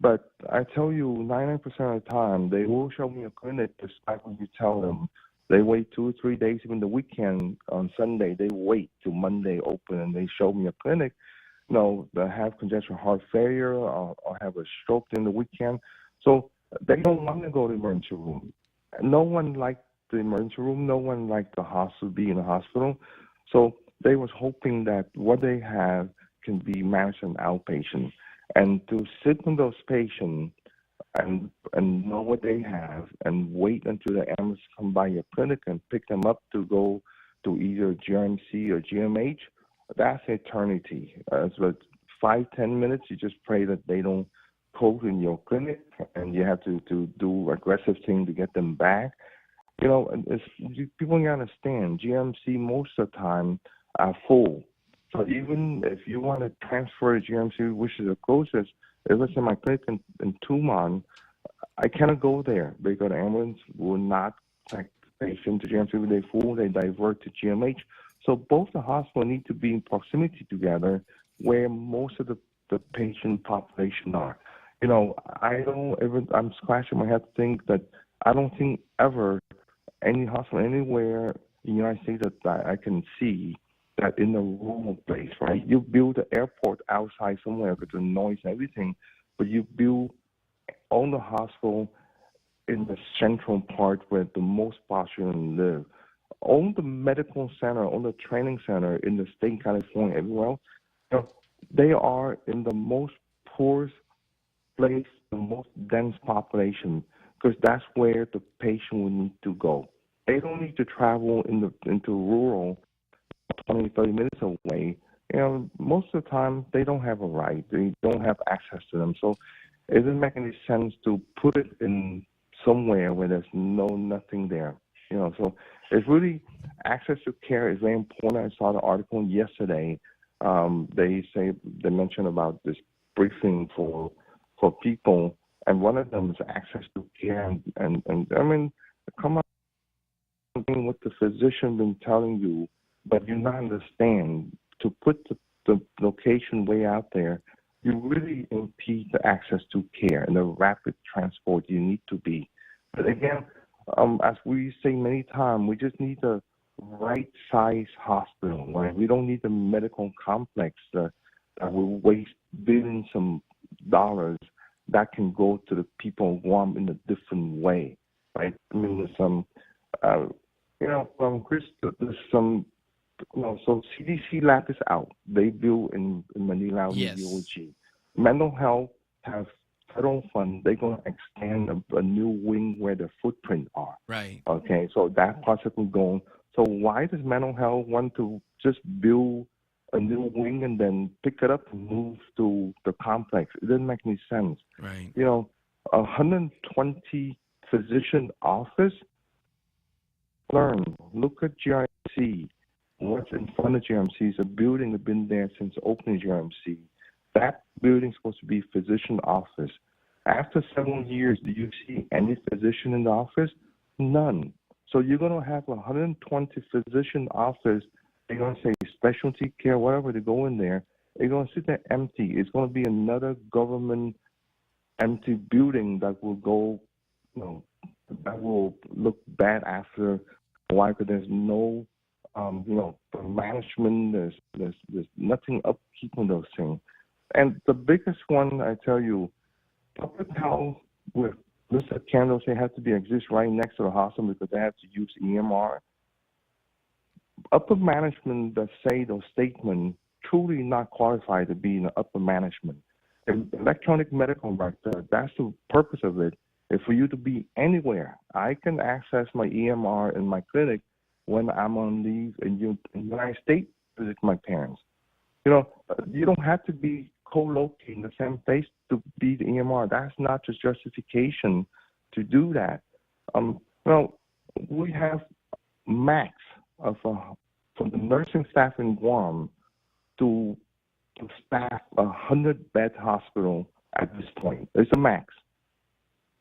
Speaker 15: But I tell you, 99% of the time, they will show me a clinic despite when you tell them. They wait 2 or 3 days, even the weekend on Sunday, they wait till Monday open and they show me a clinic. They have congestive heart failure or have a stroke in the weekend. So they don't want to go to the emergency room. No one likes the emergency room. No one liked the hospital, be in the hospital. So they was hoping that what they have can be managed as outpatient. And to sit on those patients and know what they have and wait until the ambulance come by your clinic and pick them up to go to either GMC or GMH, that's eternity. So 5-10 minutes, you just pray that they don't close in your clinic, and you have to do aggressive things to get them back. You know, people gotta understand, GMC most of the time are full. So even if you want to transfer to GMC, which is the closest, if it's in my clinic in Tumon, I cannot go there because the ambulance will not take the patient to GMC. When they're full, they divert to GMH. So both the hospitals need to be in proximity together where most of the patient population are. You know, I'm scratching my head to think that I don't think ever any hospital anywhere in the United States that I can see that in a rural place, right? You build an airport outside somewhere with the noise and everything, but you build on the hospital in the central part where the most population live. On the medical center, on the training center in the state of California, everywhere else, you know, they are in the most poorest place, the most dense population, because that's where the patient would need to go. They don't need to travel into rural 20, 30 minutes away. You know, most of the time they don't have a ride. They don't have access to them. So it doesn't make any sense to put it in somewhere where there's nothing there. You know, so it's really access to care is very important. I saw the article yesterday. They mentioned about this briefing for people, and one of them is access to care. And I mean, come on, what the physician been telling you, but you not understand. To put the location way out there, you really impede the access to care and the rapid transport you need to be. But again, as we say many times, we just need a right-size hospital. Right? We don't need a medical complex that will waste billions of dollars that can go to the people of Guam in a different way. Right? I mean, there's some, Chris, there's some. No, so CDC lab is out. They build in Manila with DOG. Mental health have federal funds. They're going to extend a new wing where the footprint are.
Speaker 16: Right.
Speaker 15: Okay, so that possibly going. So why does mental health want to just build a new wing and then pick it up and move to the complex? It doesn't make any sense.
Speaker 16: Right.
Speaker 15: You know, 120 physician office. Look at GRC. What's in front of GMC is a building that's been there since opening GMC. That building's supposed to be physician office. After several years, do you see any physician in the office? None. So you're going to have 120 physician office. They're going to say specialty care, whatever, they go in there. They're going to sit there empty. It's going to be another government empty building that will go, that will look bad after a while because there's no for management, there's nothing upkeep on those things. And the biggest one, I tell you, public health with Mr. Candles, they have to exist right next to the hospital because they have to use EMR. Upper management that say those statements truly not qualified to be in the upper management. And electronic medical record, that's the purpose of it. Is for you to be anywhere. I can access my EMR in my clinic when I'm on leave in the United States, visit my parents. You don't have to be co-located in the same place to be the EMR. That's not just justification to do that. We have max of for the nursing staff in Guam to staff 100-bed hospital at this point. It's a max.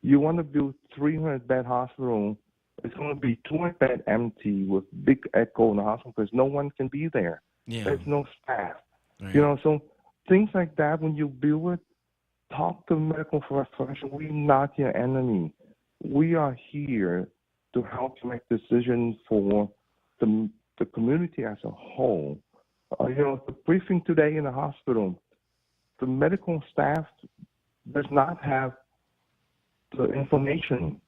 Speaker 15: You want to build 300-bed hospital. It's going to be 200 bed empty with big echo in the hospital because no one can be there.
Speaker 16: Yeah.
Speaker 15: There's no staff.
Speaker 16: Right.
Speaker 15: So things like that, when you build it, talk to the medical professional. We're not your enemy. We are here to help you make decisions for the community as a whole. The briefing today in the hospital, the medical staff does not have the information.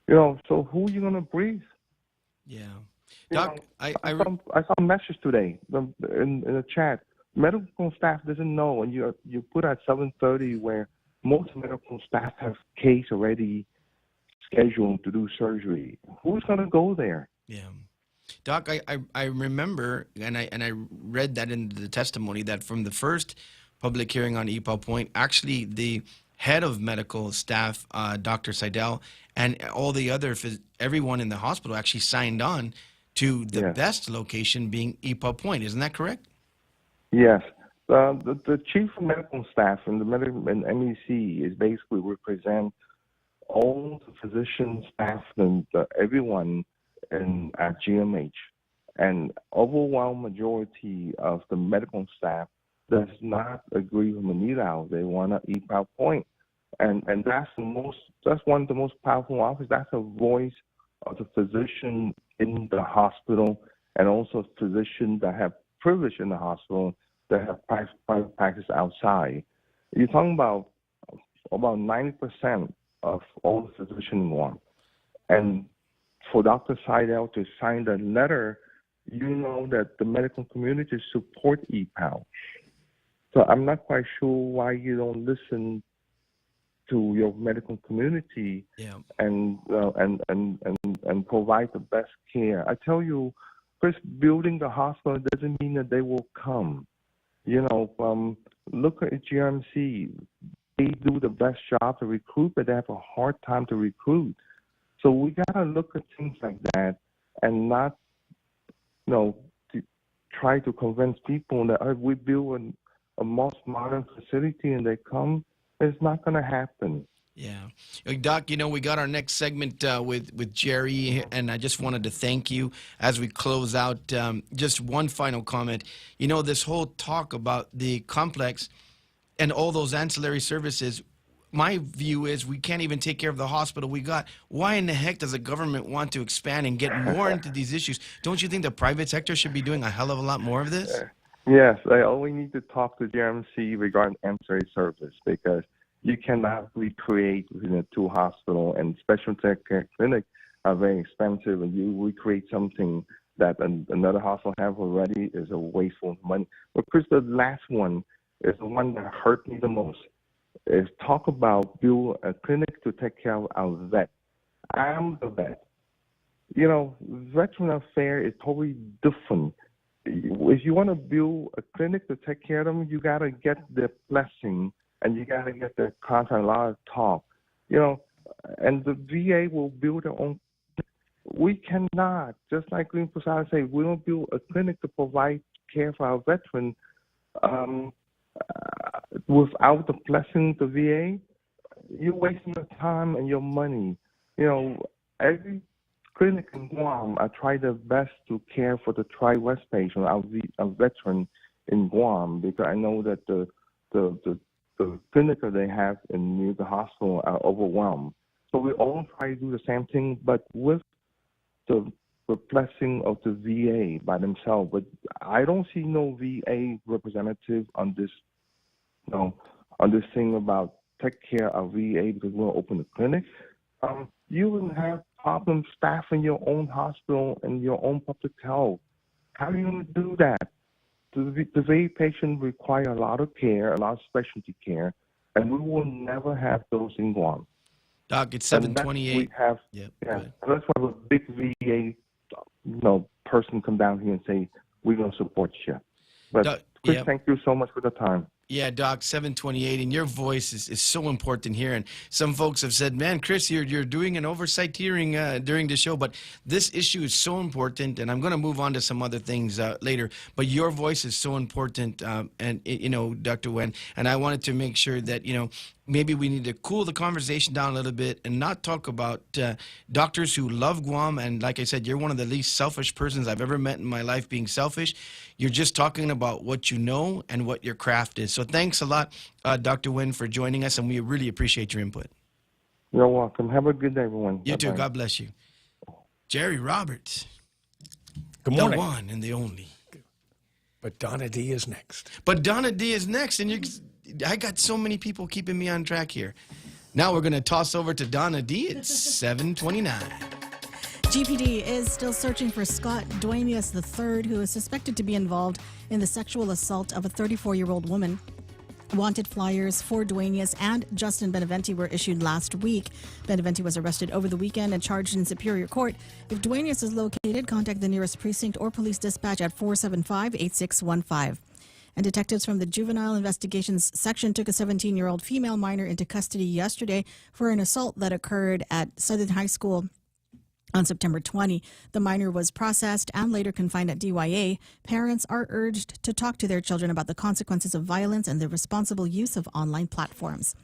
Speaker 15: So who are you gonna breathe?
Speaker 16: Yeah.
Speaker 15: Doc, I saw a message today in the chat. Medical staff doesn't know, and you put at 7:30 where most medical staff have case already scheduled to do surgery. Who's gonna go there?
Speaker 16: Yeah. Doc, I remember, and I read that in the testimony, that from the first public hearing on ThePOINT, actually the head of medical staff, Dr. Seidel, and all the other, everyone in the hospital actually signed on to the best location being ThePOINT. Isn't that correct?
Speaker 15: Yes. The chief of medical staff in the MEC is basically represent all the physician staff and everyone at GMH. And overwhelming majority of the medical staff does not agree with Manila. They want to ThePOINT. And that's one of the most powerful offices. That's a voice of the physician in the hospital, and also physicians that have privilege in the hospital that have private practice outside. You're talking about 90% of all the physicians in Guam. And for Dr. Seidel to sign the letter, you know that the medical community support ThePOINT. So I'm not quite sure why you don't listen to your medical community and provide the best care. I tell you, first building the hospital doesn't mean that they will come. Look at GMC. They do the best job to recruit, but they have a hard time to recruit. So we gotta look at things like that and not, to try to convince people that if we build a most modern facility and they come, it's not going to happen.
Speaker 16: Yeah. Doc, we got our next segment with Jerry, and I just wanted to thank you as we close out. Just one final comment. This whole talk about the complex and all those ancillary services, my view is we can't even take care of the hospital we got. Why in the heck does the government want to expand and get more into these issues? Don't you think the private sector should be doing a hell of a lot more of this?
Speaker 15: Yes, I only need to talk to GMC regarding ancillary service, because you cannot recreate two hospitals, and specialty care clinics are very expensive, and you recreate something that another hospital have already is a wasteful of money. But Chris, the last one is the one that hurt me the most. Is talk about build a clinic to take care of our vet. I'm the vet. Veteran affair is totally different. If you want to build a clinic to take care of them, you got to get their blessing, and you got to get their contract, a lot of talk. And the VA will build their own. We cannot, just like Green Prasad said, we don't build a clinic to provide care for our veterans without the blessing of the VA. You're wasting your time and your money. Every clinic in Guam, I try their best to care for the Tri-West patient, our veteran in Guam, because I know that the clinic that they have near the hospital are overwhelmed. So we all try to do the same thing, but with the blessing of the VA by themselves. But I don't see no VA representative on this, on this thing about take care of VA because we want to open a clinic. You will have problem staffing your own hospital and your own public health. How are you going to do that? The VA patient require a lot of care, a lot of specialty care, and we will never have those in Guam.
Speaker 16: Doc, it's 7:28.
Speaker 15: Let's have a big VA, person come down here and say we're going to support you. But Chris, thank you so much for the time.
Speaker 16: Yeah, Doc, 7:28, and your voice is so important here. And some folks have said, man, Chris, you're doing an oversight hearing during the show, but this issue is so important, and I'm going to move on to some other things later, but your voice is so important, Dr. Wen, and I wanted to make sure that, maybe we need to cool the conversation down a little bit and not talk about doctors who love Guam. And like I said, you're one of the least selfish persons I've ever met in my life being selfish. You're just talking about what you know and what your craft is. So thanks a lot, Dr. Wen, for joining us, and we really appreciate your input.
Speaker 15: You're welcome. Have a good day, everyone.
Speaker 16: You too. God bless you. Jerry Roberts.
Speaker 2: Good morning.
Speaker 16: The one and the only.
Speaker 2: But Donna D is next.
Speaker 16: And I got so many people keeping me on track here. Now we're going to toss over to Donna D. It's 7:29.
Speaker 14: GPD is still searching for Scott Duenas III, who is suspected to be involved in the sexual assault of a 34-year-old woman. Wanted flyers for Duenas and Justin Beneventi were issued last week. Beneventi was arrested over the weekend and charged in Superior Court. If Duenas is located, contact the nearest precinct or police dispatch at 475-8615. And detectives from the Juvenile Investigations Section took a 17-year-old female minor into custody yesterday for an assault that occurred at Southern High School on September 20. The minor was processed and later confined at DYA. Parents are urged to talk to their children about the consequences of violence and the responsible use of online platforms.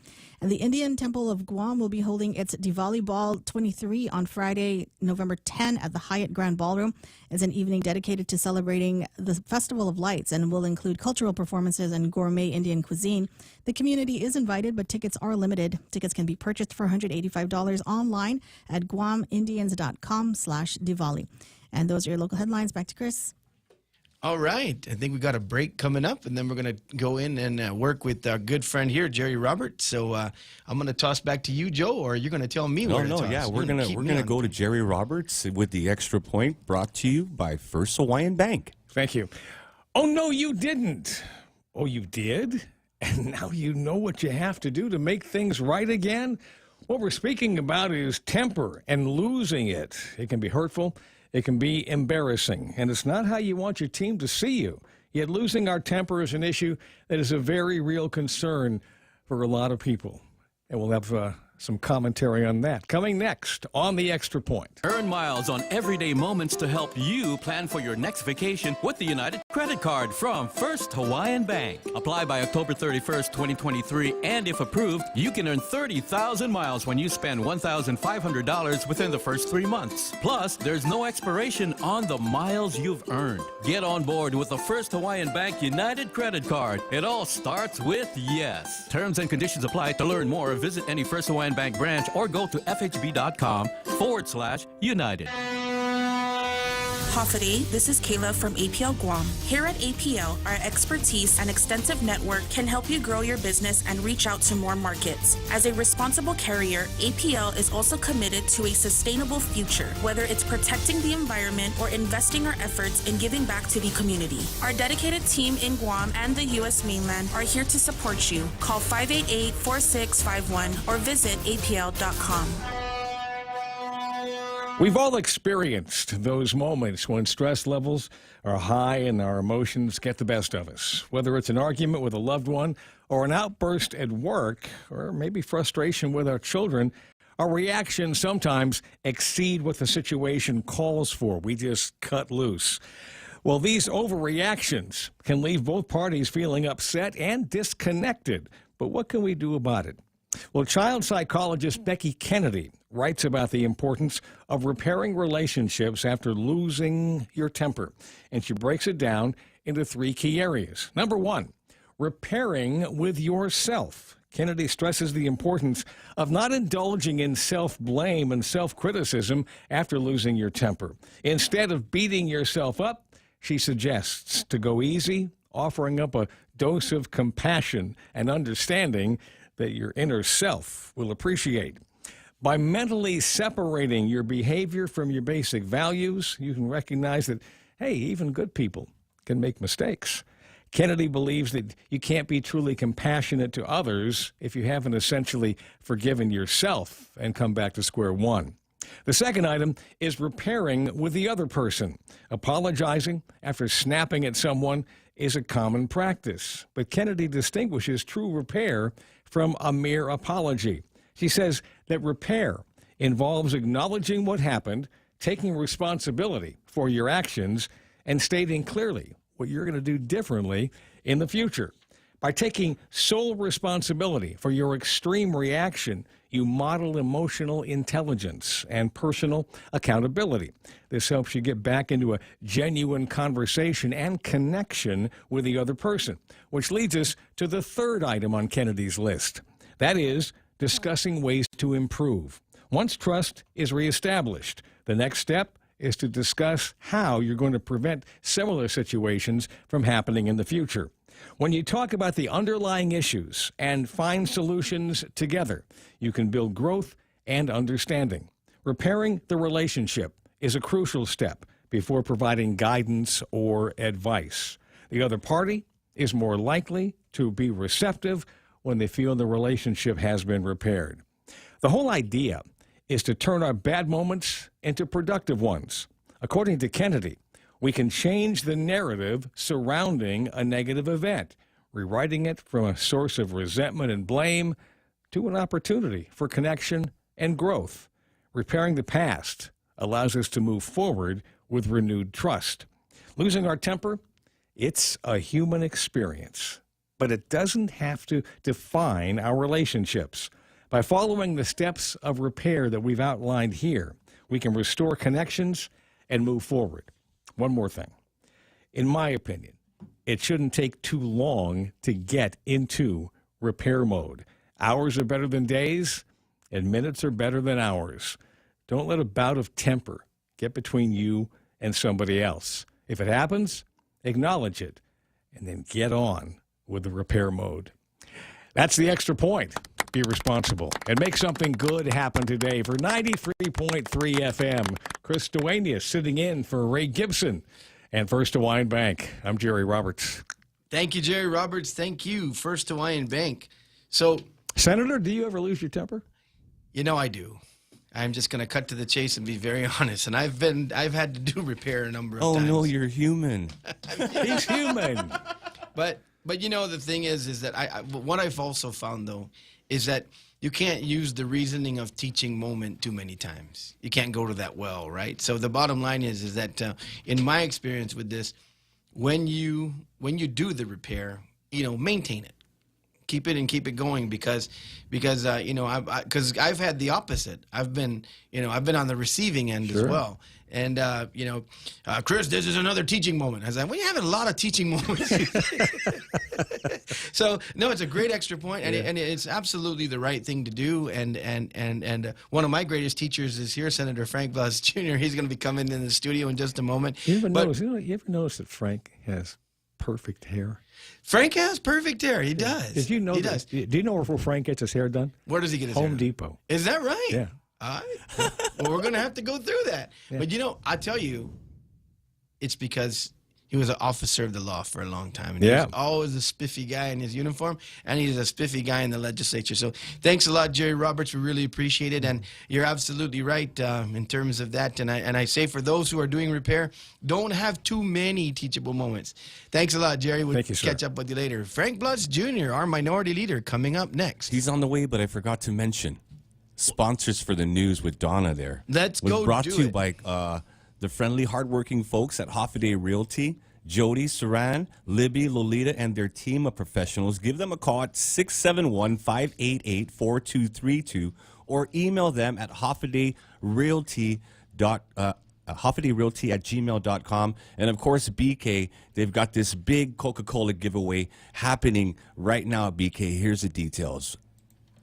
Speaker 14: And the Indian Temple of Guam will be holding its Diwali Ball 23 on Friday, November 10 at the Hyatt Grand Ballroom. It's an evening dedicated to celebrating the Festival of Lights and will include cultural performances and gourmet Indian cuisine. The community is invited, but tickets are limited. Tickets can be purchased for $185 online at guamindians.com/Diwali. And those are your local headlines. Back to Chris.
Speaker 16: All right. I think we got a break coming up, and then we're going to go in and work with our good friend here, Jerry Roberts. So I'm going to toss back to you, Joe, or you're going to tell me where to toss?
Speaker 18: Yeah, we're gonna go to Jerry Roberts with the Extra Point, brought to you by First Hawaiian Bank.
Speaker 2: Thank you. Oh, no, you didn't. Oh, you did? And now you know what you have to do to make things right again? What we're speaking about is temper and losing it. It can be hurtful. It can be embarrassing, and it's not how you want your team to see you. Yet losing our temper is an issue that is a very real concern for a lot of people. And we'll have some commentary on that coming next on The Extra Point.
Speaker 7: Earn miles on everyday moments to help you plan for your next vacation with the United Credit Card from First Hawaiian Bank. Apply by October 31st, 2023, and if approved, you can earn 30,000 miles when you spend $1,500 within the first 3 months. Plus, there's no expiration on the miles you've earned. Get on board with the First Hawaiian Bank United Credit Card. It all starts with yes. Terms and conditions apply. To learn more, visit any First Hawaiian Bank branch or go to fhb.com/United.
Speaker 8: Hofade, this is Kayla from APL Guam. Here at APL, our expertise and extensive network can help you grow your business and reach out to more markets. As a responsible carrier, APL is also committed to a sustainable future, whether it's protecting the environment or investing our efforts in giving back to the community. Our dedicated team in Guam and the U.S. mainland are here to support you. Call 588-4651 or visit apl.com.
Speaker 2: We've all experienced those moments when stress levels are high and our emotions get the best of us. Whether it's an argument with a loved one or an outburst at work or maybe frustration with our children, our reactions sometimes exceed what the situation calls for. We just cut loose. Well, these overreactions can leave both parties feeling upset and disconnected. But what can we do about it? Well, child psychologist Becky Kennedy writes about the importance of repairing relationships after losing your temper. And she breaks it down into 3 key areas. Number 1, repairing with yourself. Kennedy stresses the importance of not indulging in self-blame and self-criticism after losing your temper. Instead of beating yourself up, she suggests to go easy, offering up a dose of compassion and understanding that your inner self will appreciate. By mentally separating your behavior from your basic values, you can recognize that, hey, even good people can make mistakes. Kennedy believes that you can't be truly compassionate to others if you haven't essentially forgiven yourself and come back to square one. The second item is repairing with the other person. Apologizing after snapping at someone is a common practice, but Kennedy distinguishes true repair from a mere apology. She says that repair involves acknowledging what happened, taking responsibility for your actions, and stating clearly what you're going to do differently in the future. By taking sole responsibility for your extreme reaction, you model emotional intelligence and personal accountability. This helps you get back into a genuine conversation and connection with the other person, which leads us to the third item on Kennedy's list. That is discussing ways to improve. Once trust is reestablished, the next step is to discuss how you're going to prevent similar situations from happening in the future. When you talk about the underlying issues and find solutions together, you can build growth and understanding. Repairing the relationship is a crucial step before providing guidance or advice. The other party is more likely to be receptive when they feel the relationship has been repaired. The whole idea is to turn our bad moments into productive ones. According to Kennedy, we can change the narrative surrounding a negative event, rewriting it from a source of resentment and blame to an opportunity for connection and growth. Repairing the past allows us to move forward with renewed trust. Losing our temper, it's a human experience, but it doesn't have to define our relationships. By following the steps of repair that we've outlined here, we can restore connections and move forward. One more thing. In my opinion, it shouldn't take too long to get into repair mode. Hours are better than days, and minutes are better than hours. Don't let a bout of temper get between you and somebody else. If it happens, acknowledge it, and then get on with the repair mode. That's the extra point. Be responsible and make something good happen today. For 93.3 FM, Chris Duenas sitting in for Ray Gibson and First Hawaiian Bank. I'm Jerry Roberts.
Speaker 16: Thank you, Jerry Roberts. Thank you, First Hawaiian Bank. So,
Speaker 2: Senator, do you ever lose your temper?
Speaker 16: You know I do. I'm just going to cut to the chase and be very honest. And I've had to do repair a number of times.
Speaker 18: Oh no, you're human.
Speaker 2: He's human.
Speaker 16: But you know the thing is that what I've also found though is that you can't use the reasoning of teaching moment too many times. You can't go to that well, right? So the bottom line is that in my experience with this, when you do the repair, maintain it. Keep it going because I've had the opposite. I've been on the receiving end as well. And Chris, this is another teaching moment. I was like, we have a lot of teaching moments. So no, it's a great extra point, and it's absolutely the right thing to do. And one of my greatest teachers is here, Senator Frank Blas Jr. He's going to be coming in the studio in just a moment.
Speaker 2: You ever notice that Frank has perfect hair?
Speaker 16: Frank has perfect hair. He does.
Speaker 2: Did you know?
Speaker 16: He does.
Speaker 2: Do you know where Frank gets his hair done?
Speaker 16: Where does he get his hair
Speaker 2: Home
Speaker 16: done?
Speaker 2: Depot.
Speaker 16: Is that right?
Speaker 2: Yeah.
Speaker 16: All right. Well, we're going to have to go through that.
Speaker 2: Yeah.
Speaker 16: But I tell you, it's because he was an officer of the law for a long time. And he was always a spiffy guy in his uniform, and he's a spiffy guy in the legislature. So thanks a lot, Jerry Roberts. We really appreciate it. And you're absolutely right in terms of that. And I say for those who are doing repair, don't have too many teachable moments. Thanks a lot, Jerry. We'll catch up with you later. Frank Blas Jr., our minority leader, coming up next.
Speaker 18: He's on the way, but I forgot to mention sponsors for the news with Donna there.
Speaker 16: Let's go
Speaker 18: brought
Speaker 16: do
Speaker 18: to you
Speaker 16: it.
Speaker 18: by the friendly, hardworking folks at Hoffaday Realty. Jody, Saran, Libby, Lolita, and their team of professionals. Give them a call at 671-588-4232 or email them at hoffadayrealty@gmail.com. And of course, BK, they've got this big Coca-Cola giveaway happening right now at BK. Here's the details.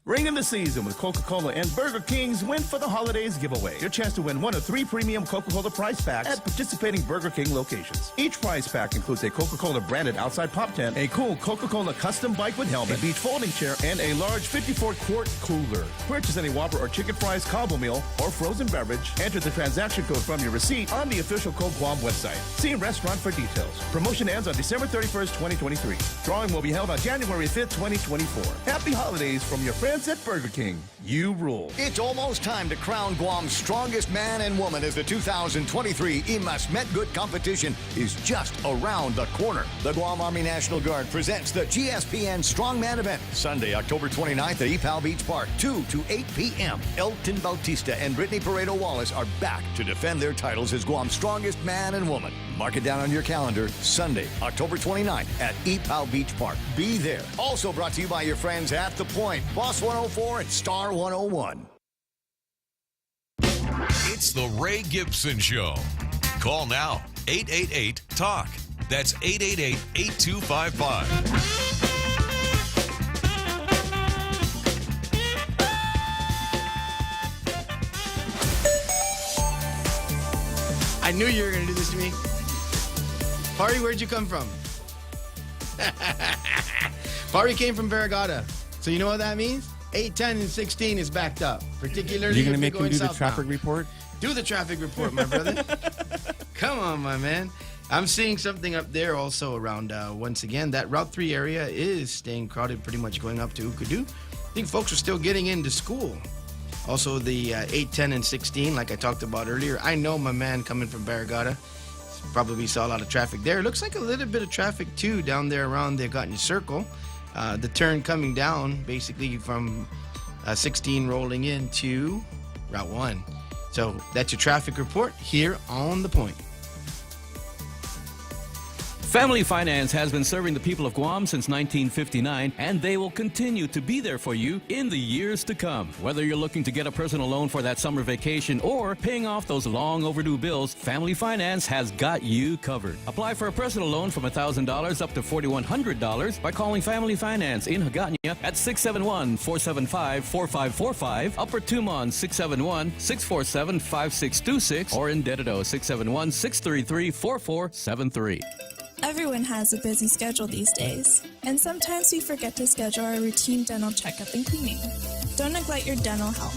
Speaker 9: Ring in the season with Coca-Cola and Burger King's Win for the Holidays giveaway. Your chance to win one of 3 premium Coca-Cola prize packs at participating Burger King locations. Each prize pack includes a Coca-Cola branded outside pop tent, a cool Coca-Cola custom bike with helmet, a beach folding chair, and a large 54-quart cooler. Purchase any Whopper or chicken fries combo meal or frozen beverage. Enter the transaction code from your receipt on the official Coke Guam website. See restaurant for details. Promotion ends on December 31st, 2023. Drawing will be held on January 5th, 2024. Happy holidays from your friends at Burger King. You rule.
Speaker 13: It's almost time to crown Guam's strongest man and woman as the 2023 Imas Met Good competition is just around the corner. The Guam Army National Guard presents the GSPN Strongman event Sunday, October 29th at Ipao Beach Park, 2 to 8 p.m. Elton Bautista and Brittany Pareto Wallace are back to defend their titles as Guam's strongest man and woman. Mark it down on your calendar, Sunday, October 29th at Ipao Beach Park. Be there. Also brought to you by your friends at The Point, Boss 104 and Star 101.
Speaker 22: It's the Ray Gibson Show. Call now, 888-TALK. That's 888-8255.
Speaker 16: I knew you were going to do this to me. Party, where'd you come from? Pari came from Barrigada. So you know what that means? 8, 10, and 16 is backed up. Particularly
Speaker 18: You're going to
Speaker 16: if
Speaker 18: make
Speaker 16: you're
Speaker 18: him
Speaker 16: going
Speaker 18: do the
Speaker 16: southbound.
Speaker 18: traffic report?
Speaker 16: Do the traffic report, my brother. Come on, my man. I'm seeing something up there also around, once again, that Route 3 area is staying crowded, pretty much going up to Ukadu. I think folks are still getting into school. Also, the 8, 10, and 16, like I talked about earlier. I know my man coming from Barrigada probably saw a lot of traffic there. It looks like a little bit of traffic, too, down there around the Gotney Circle. The turn coming down, basically, from 16 rolling into Route 1. So that's your traffic report here on The Point.
Speaker 7: Family Finance has been serving the people of Guam since 1959, and they will continue to be there for you in the years to come. Whether you're looking to get a personal loan for that summer vacation or paying off those long overdue bills, Family Finance has got you covered. Apply for a personal loan from $1,000 up to $4,100 by calling Family Finance in Hagåtña at 671-475-4545, Upper Tumon 671-647-5626, or in Dededo 671-633-4473.
Speaker 19: Everyone has a busy schedule these days, and sometimes we forget to schedule our routine dental checkup and cleaning. Don't neglect your dental health.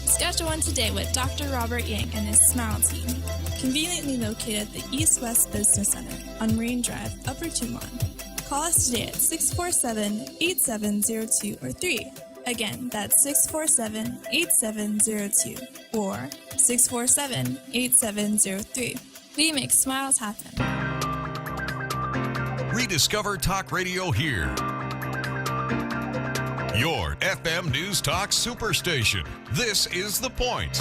Speaker 19: Schedule one today with Dr. Robert Yang and his Smile team, conveniently located at the East West Business Center on Marine Drive, Upper Tumon. Call us today at 647-8702 or 3. Again, that's 647-8702 or 647-8703. We make smiles happen.
Speaker 22: Rediscover Talk Radio here. Your FM News Talk Superstation. This is The Point.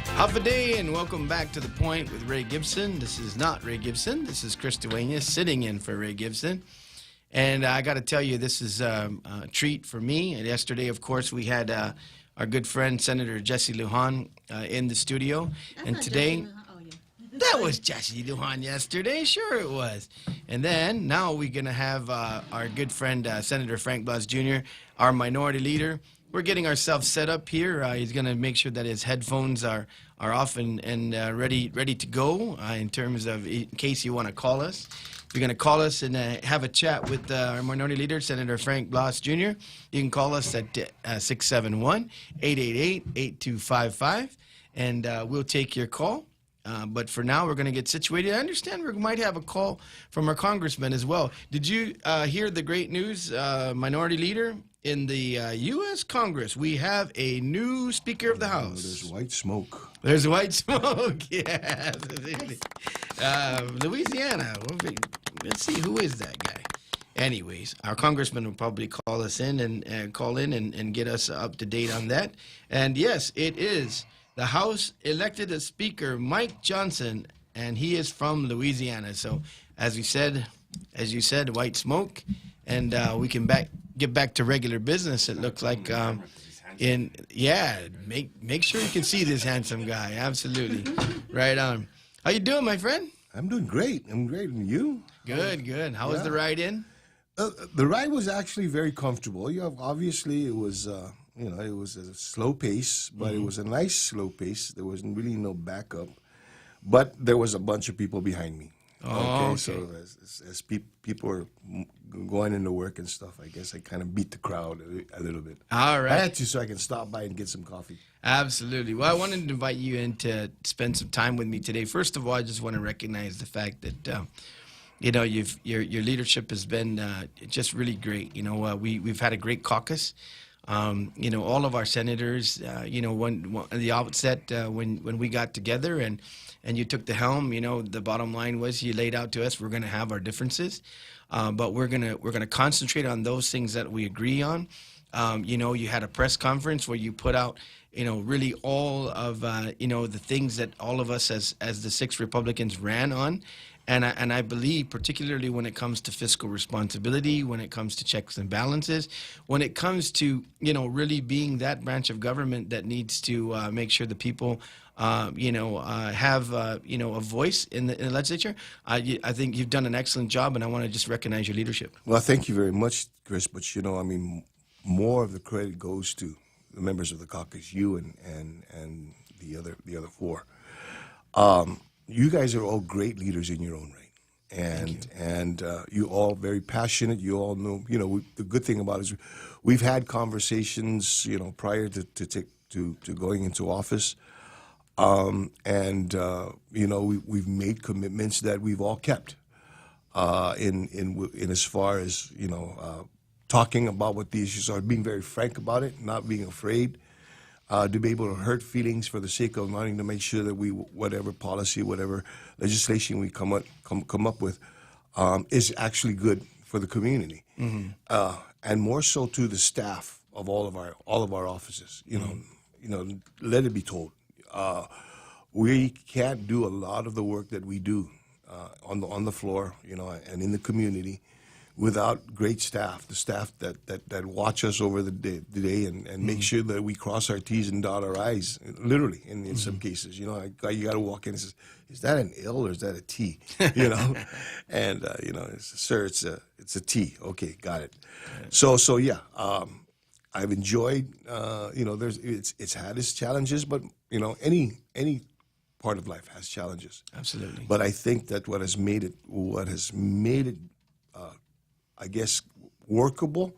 Speaker 16: Half a day, and welcome back to The Point with Ray Gibson. This is not Ray Gibson. This is Chris Dueñas sitting in for Ray Gibson. And I got to tell you, this is a treat for me. And yesterday, of course, we had our good friend, Senator Jesse Lujan, in the studio. And today, that was Jesse Lujan yesterday. Sure it was. And then now we're going to have our good friend, Senator Frank Blas Jr., our minority leader. We're getting ourselves set up here. He's going to make sure that his headphones are off and ready to go in terms of in case you want to call us. You're going to call us and have a chat with our minority leader, Senator Frank Blas Jr. You can call us at 671-888-8255, and we'll take your call. But for now, we're going to get situated. I understand we might have a call from our congressman as well. Did you hear the great news, minority leader? In the U.S. Congress, we have a new Speaker of the House.
Speaker 21: There's white smoke.
Speaker 16: There's white smoke, yeah. Louisiana. Let's see, who is that guy? Anyways, our congressman will probably call us in and call in and get us up to date on that. And yes, it is the House elected a Speaker, Mike Johnson, and he is from Louisiana. So, as you said, white smoke, and we can get back to regular business. It looks like make sure you can see this handsome guy. Absolutely. Right on. How you doing, my friend?
Speaker 21: I'm doing great. I'm great. And you?
Speaker 16: Good. How was the ride in?
Speaker 21: The ride was actually very comfortable. Obviously it was it was a slow pace, but it was a nice slow pace. There was really no backup, but there was a bunch of people behind me. Okay. So as people are going into work and stuff, I guess I kind of beat the crowd a little bit.
Speaker 16: All right.
Speaker 21: I had to, so I can stop by and get some coffee.
Speaker 16: Absolutely. Well, I wanted to invite you in to spend some time with me today. First of all, I just want to recognize the fact that your leadership has been just really great. We've had a great caucus. All of our senators. At the outset when we got together and you took the helm, the bottom line was you laid out to us we're going to have our differences, but we're going to concentrate on those things that we agree on. You had a press conference where you put out, really all of the things that all of us as the 6 Republicans ran on. And I believe, particularly when it comes to fiscal responsibility, when it comes to checks and balances, when it comes to, really being that branch of government that needs to make sure the people, have, a voice in the legislature, I think you've done an excellent job, and I want to just recognize your leadership.
Speaker 21: Well, thank you very much, Chris. But, more of the credit goes to the members of the caucus, you and the other 4. you guys are all great leaders in your own right, and you all very passionate. You all know, the good thing about it is we've had conversations, prior to going into office, and we've made commitments that we've all kept. In as far as talking about what the issues are, being very frank about it, not being afraid to be able to hurt feelings for the sake of wanting to make sure that whatever policy, whatever legislation we come up with, is actually good for the community, and more so to the staff of all of our offices. Let it be told, we can't do a lot of the work that we do on the floor, and in the community, without great staff, the staff that watch us over the day and make sure that we cross our T's and dot our I's, literally in some cases. You got to walk in and say, is that an L or is that a T? And sir, it's a T. Okay, got it. So yeah, I've enjoyed. It's had its challenges, but any part of life has challenges.
Speaker 16: Absolutely.
Speaker 21: But I think that what has made it, I guess, workable,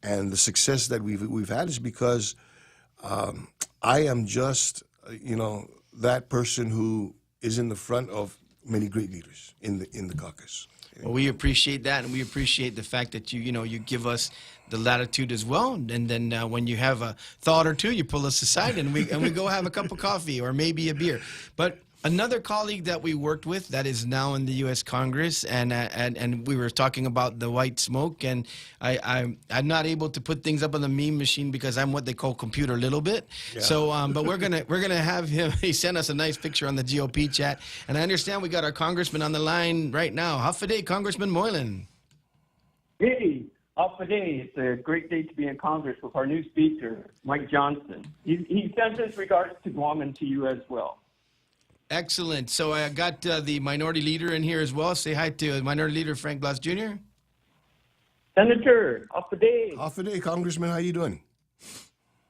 Speaker 21: and the success that we've had is because I am just that person who is in the front of many great leaders in the caucus.
Speaker 16: Well, we appreciate that, and we appreciate the fact that you give us the latitude as well. And then when you have a thought or two, you pull us aside and we go have a cup of coffee or maybe a beer. But another colleague that we worked with that is now in the U.S. Congress, and we were talking about the white smoke, and I'm not able to put things up on the meme machine because I'm what they call computer little bit. Yeah. So, but we're gonna have him. He sent us a nice picture on the GOP chat, and I understand we got our congressman on the line right now. Hafaday, Congressman Moylan.
Speaker 1: Hey, Hafaday. It's a great day to be in Congress with our new speaker, Mike Johnson. He sends his regards to Guam and to you as well.
Speaker 16: Excellent. So I got the minority leader in here as well. Say hi to Minority Leader Frank Blas Jr.
Speaker 1: Senator, Hafaday.
Speaker 21: Hafaday, Congressman, how you doing?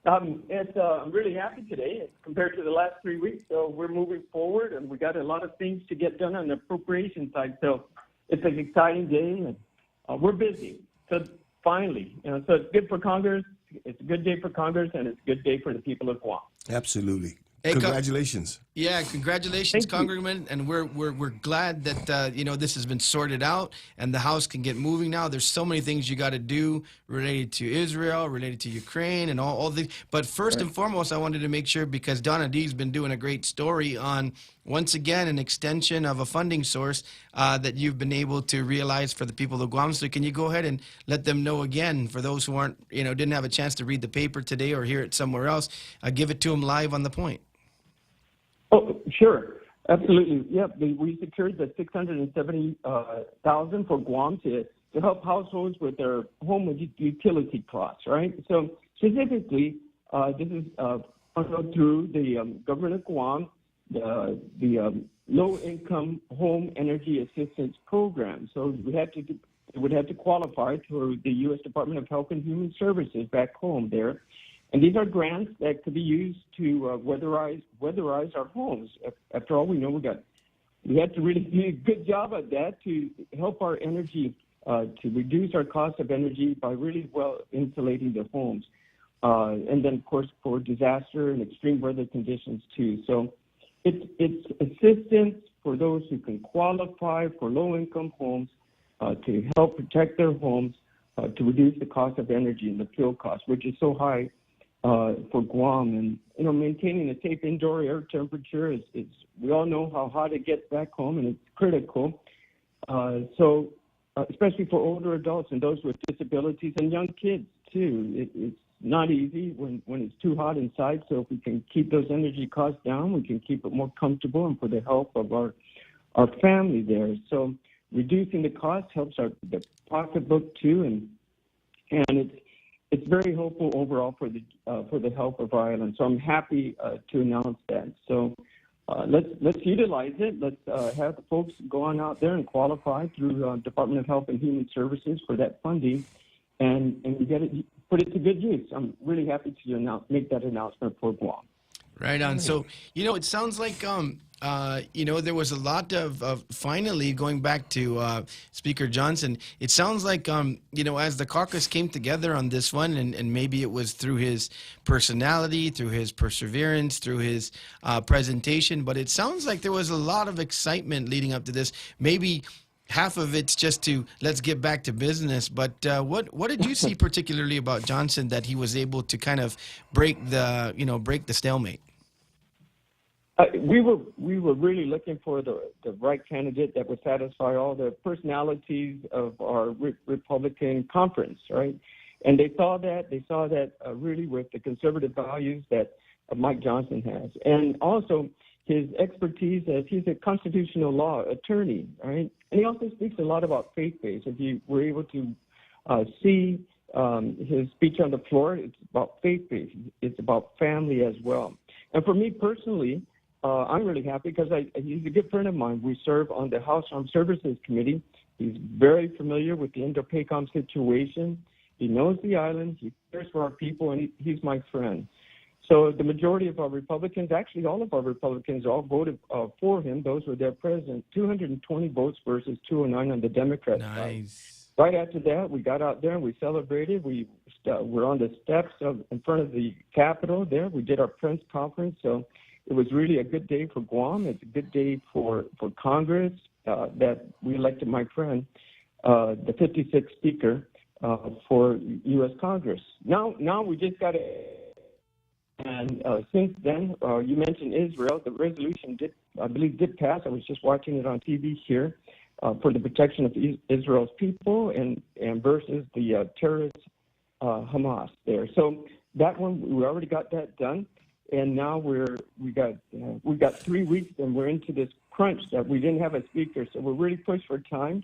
Speaker 1: I'm really happy today compared to the last 3 weeks. So we're moving forward, and we got a lot of things to get done on the appropriation side. So it's an exciting day, and we're busy. So finally, so it's good for Congress. It's a good day for Congress, and it's a good day for the people of Guam.
Speaker 21: Absolutely.
Speaker 16: Hey,
Speaker 21: congratulations.
Speaker 16: Yeah, congratulations, Congressman. And we're glad that this has been sorted out and the House can get moving now. There's so many things you got to do related to Israel, related to Ukraine, and all these. But first and foremost, I wanted to make sure, because Donna D's been doing a great story on, once again, an extension of a funding source that you've been able to realize for the people of Guam. So can you go ahead and let them know again, for those who aren't, didn't have a chance to read the paper today or hear it somewhere else, give it to them live on The Point.
Speaker 1: Oh, sure. Absolutely. Yep. We secured the $670,000 for Guam to help households with their home utility costs, right? So specifically, this is funded through the government of Guam, the low-income home energy assistance program. So it would have to qualify to the U.S. Department of Health and Human Services back home there. And these are grants that could be used to weatherize our homes. After all, we know we had to really do a good job at that to help our energy, to reduce our cost of energy by really well insulating the homes. And then, of course, for disaster and extreme weather conditions, too. So it's assistance for those who can qualify for low-income homes to help protect their homes, to reduce the cost of energy and the fuel cost, which is so high for Guam. And maintaining a safe indoor air temperature is we all know how hot it gets back home, and it's critical. So especially for older adults and those with disabilities and young kids too, it's not easy when it's too hot inside. So if we can keep those energy costs down, we can keep it more comfortable and for the health of our family there. So reducing the cost helps the pocketbook too, and it's very hopeful overall for the health of our island. So I'm happy to announce that. So let's utilize it. Let's have the folks go on out there and qualify through Department of Health and Human Services for that funding, and put it to good use. I'm really happy to make that announcement for Guam.
Speaker 16: Right on. So, it sounds like, there was a lot of finally going back to Speaker Johnson. It sounds like, as the caucus came together on this one, and maybe it was through his personality, through his perseverance, through his presentation, but it sounds like there was a lot of excitement leading up to this. Maybe half of it's just to let's get back to business. But what did you see particularly about Johnson that he was able to kind of break the stalemate?
Speaker 1: We were really looking for the right candidate that would satisfy all the personalities of our Republican conference, right? And they saw that really with the conservative values that Mike Johnson has, and also his expertise as he's a constitutional law attorney, right? And he also speaks a lot about faith-based. If you were able to see his speech on the floor, it's about faith-based. It's about family as well. And for me personally, I'm really happy because he's a good friend of mine. We serve on the House Armed Services Committee. He's very familiar with the Indo-PACOM situation. He knows the island. He cares for our people, and he's my friend. So the majority of our Republicans, actually all of our Republicans, all voted for him. Those were there present. 220 votes versus 209 on the Democrat side. Right after that, we got out there and we celebrated. We were on the steps in front of the Capitol there. We did our press conference. So it was really a good day for Guam. It's a good day for Congress that we elected my friend, the 56th Speaker for U.S. Congress. Now we just got to, and since then, you mentioned Israel. The resolution I believe did pass. I was just watching it on TV here for the protection of Israel's people and versus the terrorist Hamas there. So that one, we already got that done. And now we got 3 weeks, and we're into this crunch that we didn't have a speaker, so we're really pushed for time.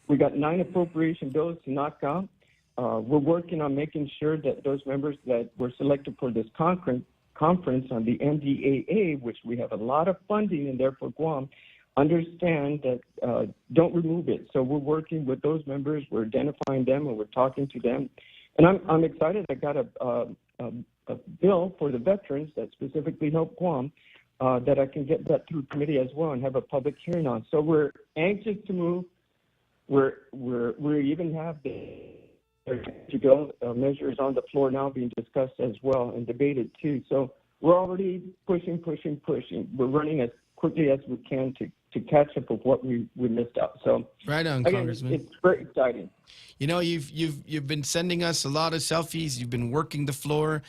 Speaker 1: We got 9 appropriation bills to knock out. We're working on making sure that those members that were selected for this conference on the NDAA, which we have a lot of funding in there for Guam, understand that don't remove it. So we're working with those members. We're identifying them, and we're talking to them. And I'm excited. I got a bill for the veterans that specifically help Guam that I can get that through committee as well and have a public hearing on. So we're anxious to move. We even have the measures on the floor now being discussed as well and debated too. So we're already pushing. We're running as quickly as we can to catch up with what we missed out. So
Speaker 16: right on,
Speaker 1: again,
Speaker 16: Congressman.
Speaker 1: It's very exciting.
Speaker 16: You've been sending us a lot of selfies. You've been working the floor.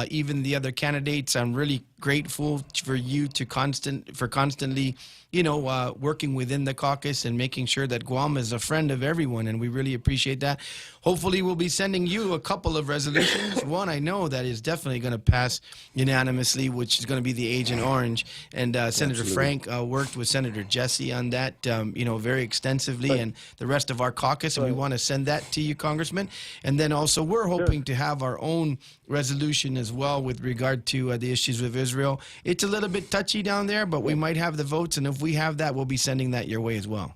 Speaker 16: Even the other candidates, I'm really grateful for you to constantly, working within the caucus and making sure that Guam is a friend of everyone, and we really appreciate that. Hopefully, we'll be sending you a couple of resolutions. One I know that is definitely going to pass unanimously, which is going to be the Agent Orange. And Senator Frank worked with Senator Jesse on that, very extensively, and the rest of our caucus, and we want to send that to you, Congressman. And then also, we're hoping to have our own resolution as well with regard to the issues with Israel. It's a little bit touchy down there, but we might have the votes, and if we have that, we'll be sending that your way as well.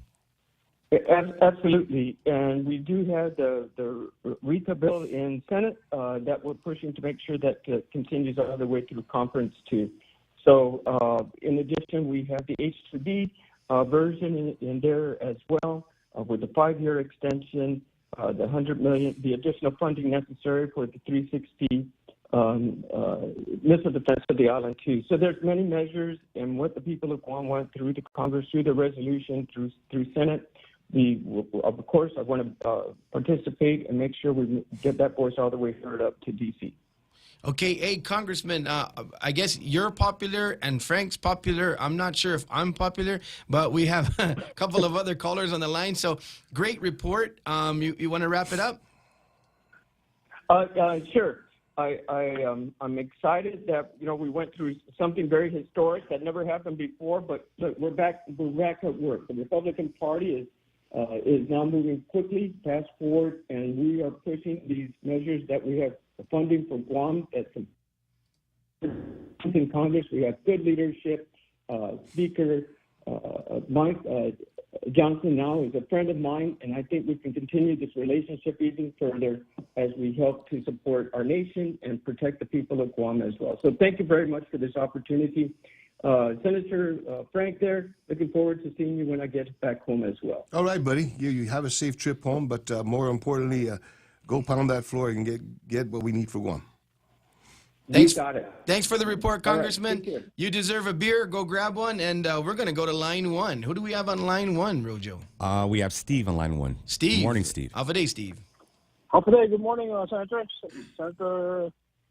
Speaker 1: Absolutely, and we do have the RETA bill in Senate that we're pushing to make sure that continues all the way through conference too. So in addition, we have the H2B version in there as well with the 5-year extension, the $100 million, the additional funding necessary for the 360 missile defense of the island too. So there's many measures, and what the people of Guam want through the Congress, through the resolution, through Senate. Of course, I want to participate and make sure we get that voice all the way heard up to D.C.
Speaker 16: Okay, hey, Congressman, I guess you're popular and Frank's popular. I'm not sure if I'm popular, but we have a couple of other callers on the line. So great report. You want to wrap it up?
Speaker 1: Sure. I'm excited that we went through something very historic that never happened before. But look, we're back at work. The Republican Party is now moving quickly, fast forward, and we are pushing these measures that we have funding for Guam. That's in Congress. We have good leadership. Speaker Mike Johnson now is a friend of mine, and I think we can continue this relationship even further as we help to support our nation and protect the people of Guam as well. So thank you very much for this opportunity. Senator Frank there, looking forward to seeing you when I get back home as well.
Speaker 21: All right, buddy. You have a safe trip home, but more importantly, go pound that floor and get what we need for Guam.
Speaker 16: Thanks,
Speaker 1: you got it.
Speaker 16: Thanks for the report, Congressman.
Speaker 1: All right,
Speaker 16: you deserve a beer. Go grab one, and we're going to go to line 1. Who do we have on line 1, Rojo?
Speaker 18: We have Steve on line 1.
Speaker 16: Steve.
Speaker 18: Good morning, Steve.
Speaker 16: Alpha Day, Steve.
Speaker 4: Alpha Day. Good morning, Senator. Senator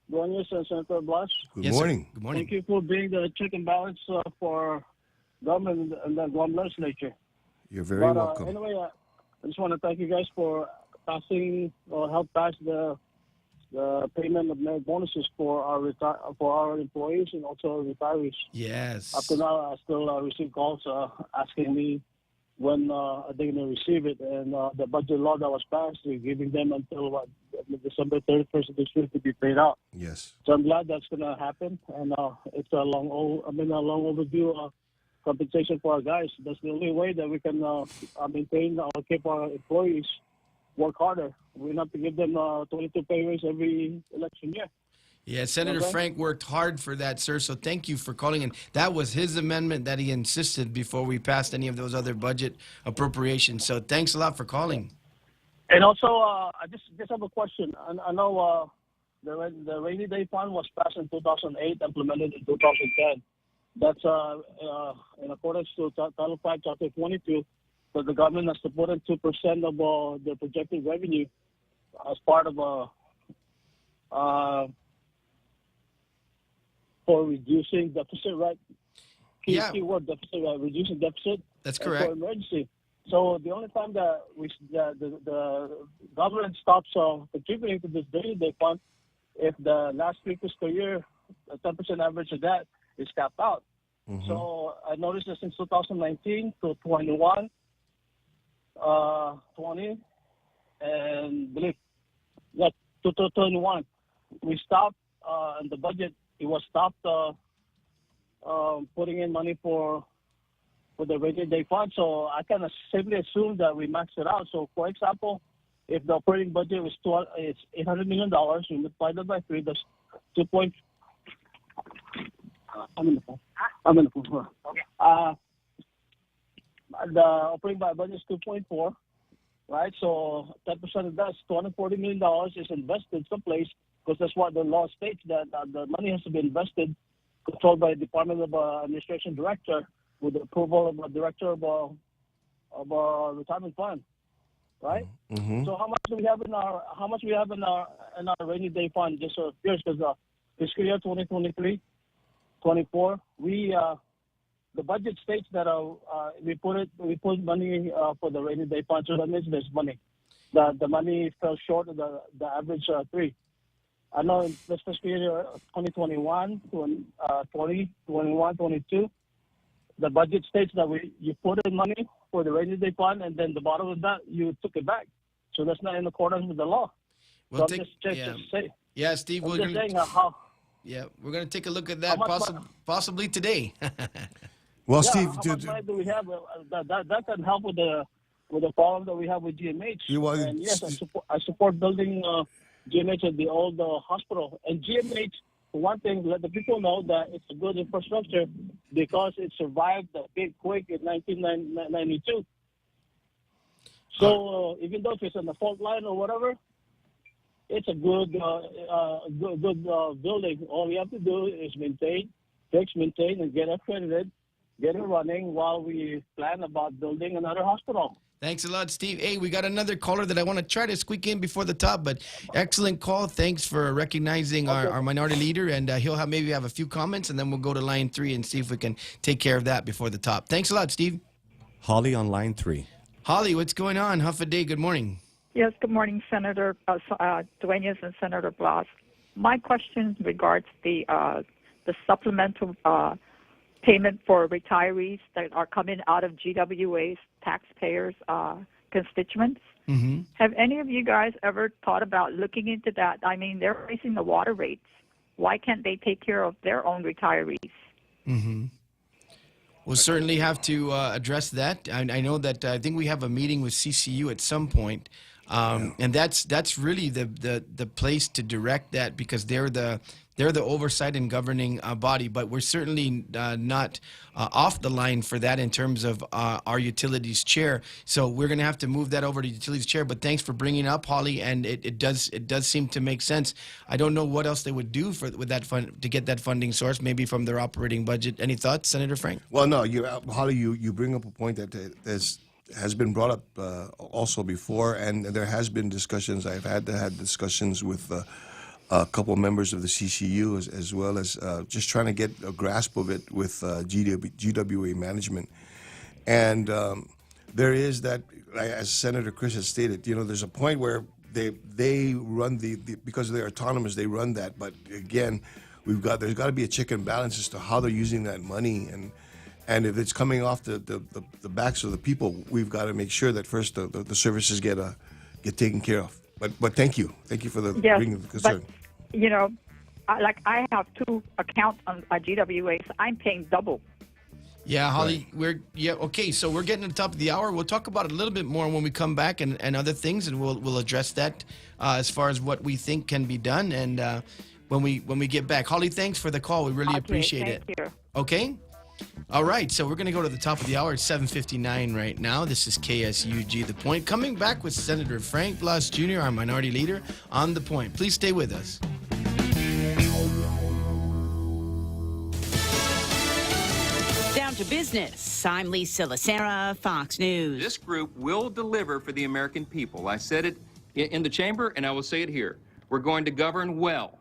Speaker 4: Duenas and Senator Blas.
Speaker 21: Good morning.
Speaker 16: Good morning.
Speaker 4: Thank you for being the check and balance for government and the Guam legislature.
Speaker 21: You're very welcome.
Speaker 4: Anyway, I just want to thank you guys for passing or help pass the payment of merit bonuses for our employees and also retirees.
Speaker 16: Yes.
Speaker 4: Up to now, I still receive calls asking me when are they going to receive it, and the budget law that was passed, we're giving them until December 31st of this year to be paid out.
Speaker 21: Yes.
Speaker 4: So I'm glad that's going to happen, and it's a long overdue compensation for our guys. That's the only way that we can maintain or keep our employees work harder. We have to give them 22 pay raise every election year.
Speaker 16: Yeah, Senator Frank worked hard for that, sir, so thank you for calling in. That was his amendment that he insisted before we passed any of those other budget appropriations, so thanks a lot for calling.
Speaker 4: And also, I just have a question. I know the rainy day fund was passed in 2008, implemented in 2010. That's in accordance to Title 5, Chapter 22, that the government has to put in 2% of their projected revenue as part of for reducing deficit, right? Key word deficit, right? Reducing deficit.
Speaker 16: That's correct.
Speaker 4: For emergency. So the only time that the government stops contributing to this rainy day fund if the last 3 fiscal year, a 10% average of that is capped out.
Speaker 21: Mm-hmm.
Speaker 4: So I noticed that since 2019 to 21, 20, and believe that 2021, we stopped in the budget. It was stopped putting in money for the rainy day fund. So I can safely assume that we maxed it out. So for example, if the operating budget was it's $800 million, we multiply that by 3. That's 2 point. I'm in the phone. Okay. The operating budget is 2.4, right? So 10% of that is $240 million is invested someplace, because that's what the law states, that the money has to be invested, controlled by the Department of Administration Director with the approval of the Director of a retirement fund, right?
Speaker 21: Mm-hmm.
Speaker 4: So how much do we have in our rainy day fund? Just so curious, because fiscal year 2023, 24, the budget states that we put money for the rainy day fund, so that means there's money. The money fell short of the average 3. I know in this fiscal year 2021, 20, 21, 22, the budget states that you put in money for the rainy day fund, and then the bottom of that you took it back. So that's not in accordance with the law.
Speaker 16: We'll
Speaker 4: so
Speaker 16: yeah, Steve, we're going to take a look at that possibly today.
Speaker 21: Well,
Speaker 4: yeah,
Speaker 21: Steve,
Speaker 4: how much money do we have? That can help with the problem that we have with GMH. And yes, I support building GMH at the old hospital. And GMH, for one thing, let the people know that it's a good infrastructure because it survived the big quake in 1992. So even though if it's on the fault line or whatever, it's a good building. All we have to do is maintain, and get accredited, get it running while we plan about building another hospital.
Speaker 16: Thanks a lot, Steve. Hey, we got another caller that I want to try to squeak in before the top, but excellent call. Thanks for recognizing our minority leader, and he'll maybe have a few comments, and then we'll go to line 3 and see if we can take care of that before the top. Thanks a lot, Steve.
Speaker 18: Holly on line 3.
Speaker 16: Holly, what's going on? Huff a day, good morning.
Speaker 10: Yes, good morning, Senator Duenas and Senator Blas. My question regards the supplemental payment for retirees that are coming out of GWA's taxpayers' constituents.
Speaker 16: Mm-hmm.
Speaker 10: Have any of you guys ever thought about looking into that? I mean, they're raising the water rates. Why can't they take care of their own retirees?
Speaker 16: Mm-hmm. We'll certainly have to address that. I know that I think we have a meeting with CCU at some point, and that's really the place to direct that, because they're the oversight and governing body. But we're certainly not off the line for that in terms of our utilities chair. So we're going to have to move that over to utilities chair. But thanks for bringing up, Holly, and it does seem to make sense. I don't know what else they would do with that fund to get that funding source, maybe from their operating budget. Any thoughts, Senator Frank?
Speaker 21: Well, no, Holly, you bring up a point that has been brought up also before, and there has been discussions. I've had discussions with a couple of members of the CCU as well as just trying to get a grasp of it with GWA management. And there is that, as Senator Chris has stated, there's a point where they run because they're autonomous, they run that. But again, there's got to be a check and balance as to how they're using that money, and if it's coming off the backs of the people, we've got to make sure that first the services get taken care of. But thank you for bringing the concern.
Speaker 10: But, I have 2 accounts on GWA, so I'm paying double.
Speaker 16: Yeah, Holly, okay. So we're getting to the top of the hour. We'll talk about it a little bit more when we come back and other things, and we'll address that as far as what we think can be done. And when we get back, Holly, thanks for the call. We really appreciate it.
Speaker 10: Thank you.
Speaker 16: Okay. All right, so we're going to go to the top of the hour. It's 7:59 right now. This is KSUG The Point. Coming back with Senator Frank Blas Jr., our minority leader, on The Point. Please stay with us.
Speaker 11: Down to business. I'm Lisa Lacera, Fox News.
Speaker 12: This group will deliver for the American people. I said it in the chamber, and I will say it here. We're going to govern well.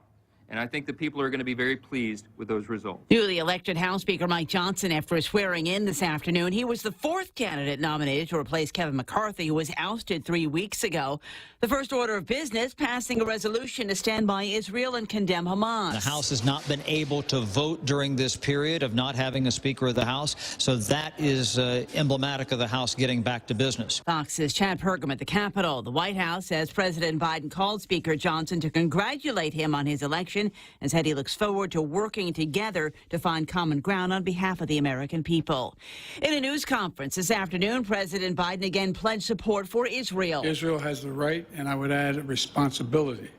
Speaker 12: And I think the people are going to be very pleased with those results.
Speaker 11: Newly elected House Speaker Mike Johnson, after swearing in this afternoon, he was the 4th candidate nominated to replace Kevin McCarthy, who was ousted 3 weeks ago. The first order of business, passing a resolution to stand by Israel and condemn Hamas.
Speaker 23: The House has not been able to vote during this period of not having a Speaker of the House, so that is emblematic of the House getting back to business.
Speaker 11: Fox's Chad Pergam at the Capitol. The White House says President Biden called Speaker Johnson to congratulate him on his election and said he looks forward to working together to find common ground on behalf of the American people. In a news conference this afternoon, President Biden again pledged support for Israel.
Speaker 24: Israel has the right, and I would add a responsibility,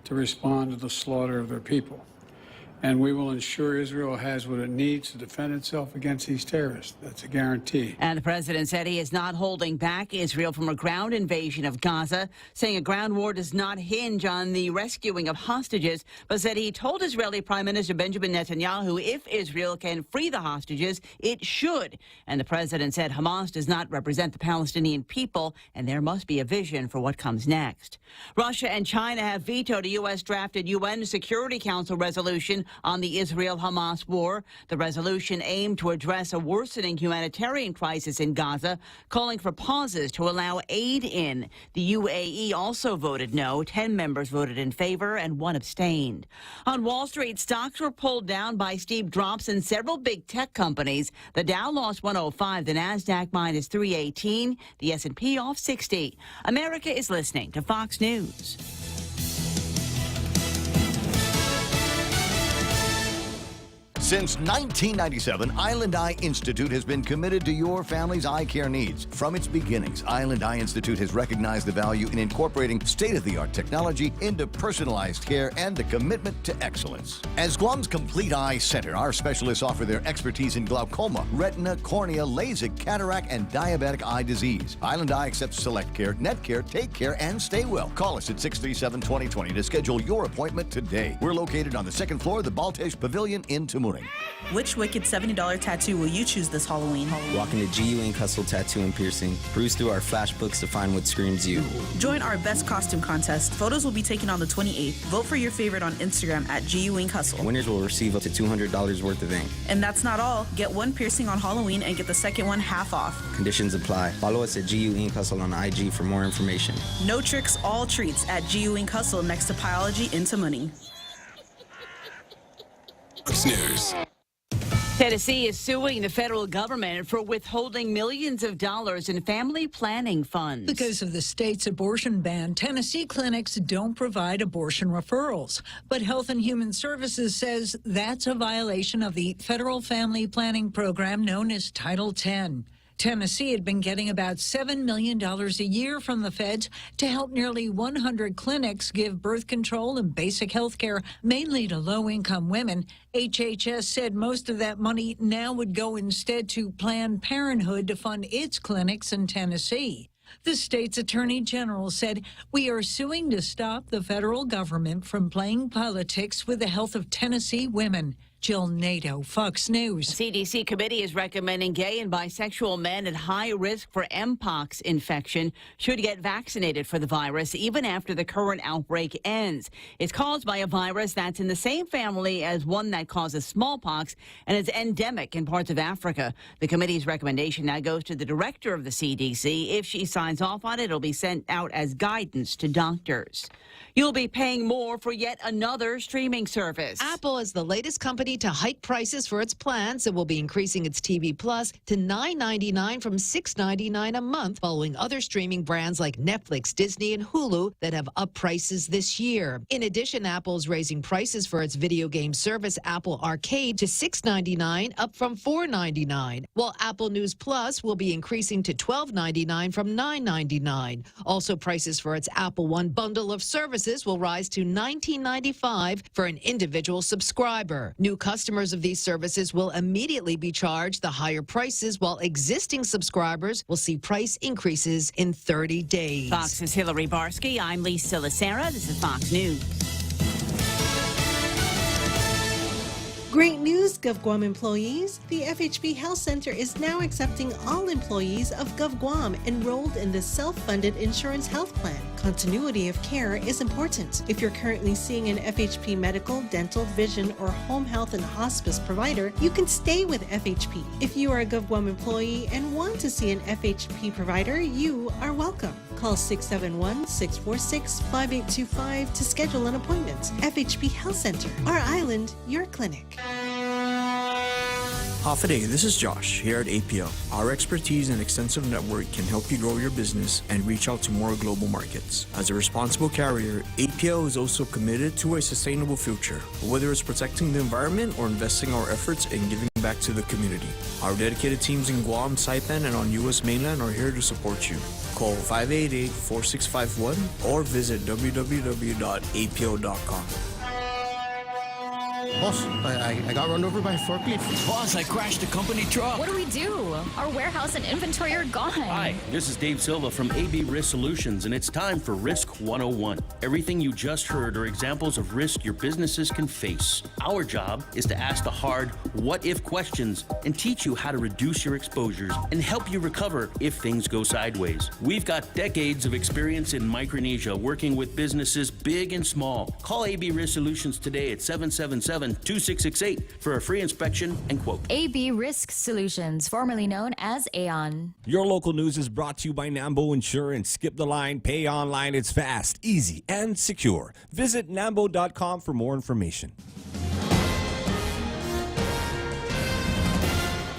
Speaker 24: to respond to the slaughter of their people. And we will ensure Israel has what it needs to defend itself against these terrorists. That's a guarantee.
Speaker 11: And the president said he is not holding back Israel from a ground invasion of Gaza, saying a ground war does not hinge on the rescuing of hostages, but said he told Israeli Prime Minister Benjamin Netanyahu if Israel can free the hostages, it should. And the president said Hamas does not represent the Palestinian people, and there must be a vision for what comes next. Russia and China have vetoed a U.S.-drafted UN Security Council resolution on the Israel-Hamas war. The resolution aimed to address a worsening humanitarian crisis in Gaza, calling for pauses to allow aid in. The UAE also voted no. 10 members voted in favor and 1 abstained. On Wall Street, stocks were pulled down by steep drops in several big tech companies. The Dow lost 105, the Nasdaq minus 318, the S&P off 60. America is listening to Fox News.
Speaker 13: Since 1997, Island Eye Institute has been committed to your family's eye care needs. From its beginnings, Island Eye Institute has recognized the value in incorporating state-of-the-art technology into personalized care and the commitment to excellence. As Guam's complete eye center, our specialists offer their expertise in glaucoma, retina, cornea, LASIK, cataract, and diabetic eye disease. Island Eye accepts Select Care, Net Care, Take Care, and Stay Well. Call us at 637-2020 to schedule your appointment today. We're located on the 2nd floor of the Baltesh Pavilion in Tamuning.
Speaker 25: Which wicked $70 tattoo will you choose this Halloween?
Speaker 26: Walk into GU Ink Hustle Tattoo and Piercing. Peruse through our flash books to find what screams you.
Speaker 25: Join our best costume contest. Photos will be taken on the 28th. Vote for your favorite on Instagram at GU Ink Hustle.
Speaker 26: Winners will receive up to $200 worth of ink.
Speaker 25: And that's not all. Get 1 piercing on Halloween and get the second one half off.
Speaker 26: Conditions apply. Follow us at GU Ink Hustle on IG for more information.
Speaker 25: No tricks, all treats at GU Ink Hustle next to Pyology in Tamuning.
Speaker 22: News.
Speaker 11: Tennessee is suing the federal government for withholding millions of dollars in family planning funds.
Speaker 3: Because of the state's abortion ban, Tennessee clinics don't provide abortion referrals. But Health and Human Services says that's a violation of the federal family planning program known as Title X. Tennessee had been getting about $7 million a year from the feds to help nearly 100 clinics give birth control and basic health care, mainly to low-income women. HHS said most of that money now would go instead to Planned Parenthood to fund its clinics in Tennessee. The state's attorney general said, "We are suing to stop the federal government from playing politics with the health of Tennessee women." Jill Nato, Fox News.
Speaker 11: CDC committee is recommending gay and bisexual men at high risk for Mpox infection should get vaccinated for the virus even after the current outbreak ends. It's caused by a virus that's in the same family as one that causes smallpox and is endemic in parts of Africa. The committee's recommendation now goes to the director of the CDC. If she signs off on it, it'll be sent out as guidance to doctors. You'll be paying more for yet another streaming service.
Speaker 5: Apple is the latest company to hike prices for its plans. It will be increasing its TV Plus to $9.99 from $6.99 a month, following other streaming brands like Netflix, Disney, and Hulu that have upped prices this year. In addition, Apple is raising prices for its video game service, Apple Arcade, to $6.99, up from $4.99, while Apple News Plus will be increasing to $12.99 from $9.99. Also, prices for its Apple One bundle of services will rise to $19.95 for an individual subscriber. New customers of these services will immediately be charged the higher prices, while existing subscribers will see price increases in 30 days.
Speaker 11: Fox's Hillary Barsky. I'm Lisa Lacera. This is Fox News.
Speaker 6: Great news, GovGuam employees. The FHB Health Center is now accepting all employees of GovGuam enrolled in the self-funded insurance health plan. Continuity of care is important. If you're currently seeing an FHP medical, dental, vision, or home health and hospice provider, you can stay with FHP. If you are a GovGuam employee and want to see an FHP provider, you are welcome. Call 671-646-5825 to schedule an appointment. FHP Health Center, our island, your clinic.
Speaker 15: Half a day, this is Josh here at APL. Our expertise and extensive network can help you grow your business and reach out to more global markets. As a responsible carrier, APL is also committed to a sustainable future, whether it's protecting the environment or investing our efforts in giving back to the community. Our dedicated teams in Guam, Saipan, and on U.S. mainland are here to support you. Call 588-4651 or visit www.apl.com.
Speaker 17: Boss, I got run over by a forklift.
Speaker 20: Boss, I crashed a company truck.
Speaker 27: What do we do? Our warehouse and inventory are gone.
Speaker 20: Hi, this is Dave Silva from AB Risk Solutions, and it's time for Risk 101. Everything you just heard are examples of risk your businesses can face. Our job is to ask the hard what-if questions and teach you how to reduce your exposures and help you recover if things go sideways. We've got decades of experience in Micronesia working with businesses big and small. Call AB Risk Solutions today at 777-2668 for a free inspection and quote.
Speaker 27: AB Risk Solutions, formerly known as Aon.
Speaker 18: Your local news is brought to you by Nambo Insurance. Skip the line, pay online. It's fast, easy, and secure. Visit nambo.com for more information.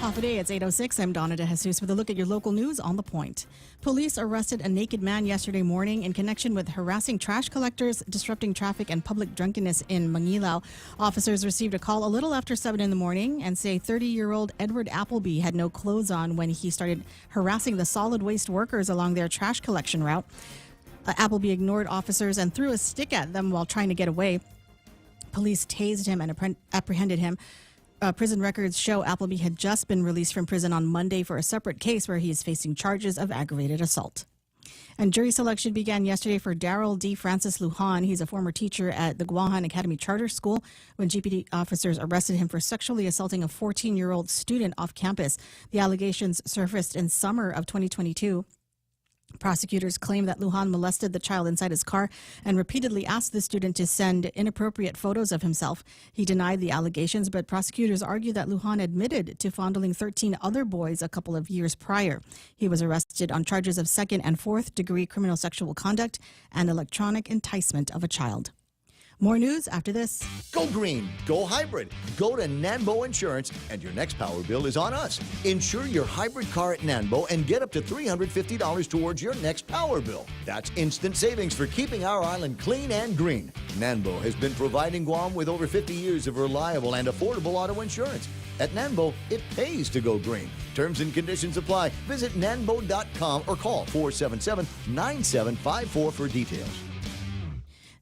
Speaker 14: Half a day, it's 8:06. I'm Donna De Jesus with a look at your local news on The Point. Police arrested a naked man yesterday morning in connection with harassing trash collectors, disrupting traffic, and public drunkenness in Mangilao. Officers received a call a little after 7 in the morning and say 30-year-old Edward Appleby had no clothes on when he started harassing the solid waste workers along their trash collection route. Appleby ignored officers and threw a stick at them while trying to get away. Police tased him and apprehended him. Prison records show Appleby had just been released from prison on Monday for a separate case where he is facing charges of aggravated assault. And jury selection began yesterday for Darrell D. Francis Lujan. He's a former teacher at the Guam Academy Charter School when GPD officers arrested him for sexually assaulting a 14-year-old student off campus. The allegations surfaced in summer of 2022. Prosecutors claim that Lujan molested the child inside his car and repeatedly asked the student to send inappropriate photos of himself. He denied the allegations, but prosecutors argue that Lujan admitted to fondling 13 other boys a couple of years prior. He was arrested on charges of second and fourth degree criminal sexual conduct and electronic enticement of a child. More news after this.
Speaker 13: Go green, go hybrid, go to Nanbo Insurance, and your next power bill is on us. Insure your hybrid car at Nanbo and get up to $350 towards your next power bill. That's instant savings for keeping our island clean and green. Nanbo has been providing Guam with over 50 years of reliable and affordable auto insurance. At Nanbo, it pays to go green. Terms and conditions apply. Visit nanbo.com or call 477-9754 for details.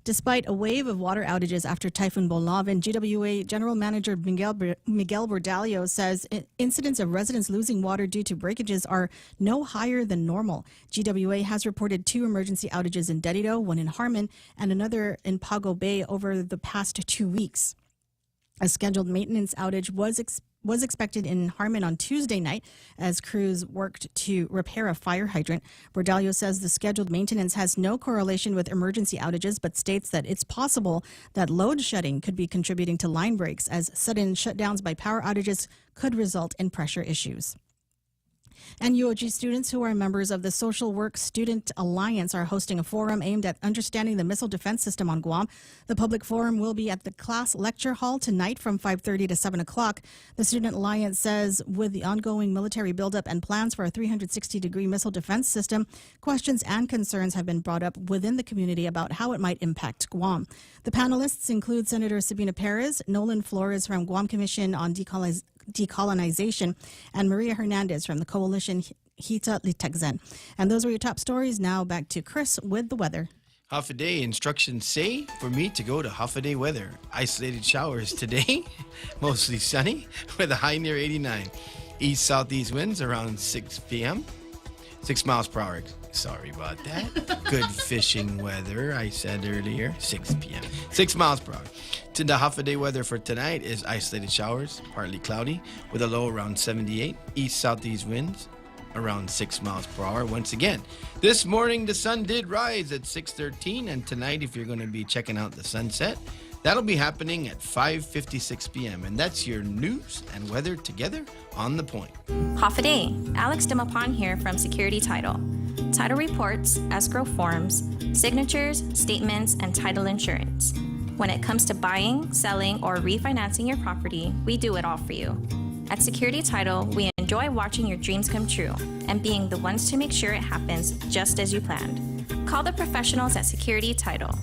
Speaker 14: Despite a wave of water outages after Typhoon Bolavin, GWA General Manager Miguel Bordalio says incidents of residents losing water due to breakages are no higher than normal. GWA has reported 2 emergency outages in Dedido, one in Harmon, and another in Pago Bay over the past 2 weeks. A scheduled maintenance outage was expected in Harmon on Tuesday night as crews worked to repair a fire hydrant. Bordalio says the scheduled maintenance has no correlation with emergency outages, but states that it's possible that load shedding could be contributing to line breaks, as sudden shutdowns by power outages could result in pressure issues. And UOG students who are members of the Social Work Student Alliance are hosting a forum aimed at understanding the missile defense system on Guam. The public forum will be at the class lecture hall tonight from 5:30 to 7 o'clock. The Student Alliance says with the ongoing military buildup and plans for a 360-degree missile defense system, questions and concerns have been brought up within the community about how it might impact Guam. The panelists include Senator Sabina Perez, Nolan Flores from Guam Commission on Decolonization, and Maria Hernandez from the coalition Hita Litegzen. And those were your top stories. Now back to Chris with the weather.
Speaker 16: Half-a-day instructions say for me to go to half-a-day weather. Isolated showers today, mostly sunny, with a high near 89. East-southeast winds around 6 p.m. 6 miles per hour. Sorry about that. Good fishing weather, I said earlier. 6 p.m. 6 miles per hour. To the half-a-day weather for tonight is isolated showers, partly cloudy, with a low around 78. East-southeast winds around 6 miles per hour. Once again, this morning the sun did rise at 6:13, and tonight, if you're going to be checking out the sunset, that'll be happening at 5:56 p.m. And that's your news and weather together on The Point.
Speaker 1: Half a day. Alex Dimapon here from Security Title. Title reports, escrow forms, signatures, statements, and title insurance. When it comes to buying, selling, or refinancing your property, we do it all for you. At Security Title, we enjoy watching your dreams come true and being the ones to make sure it happens just as you planned. Call the professionals at Security Title.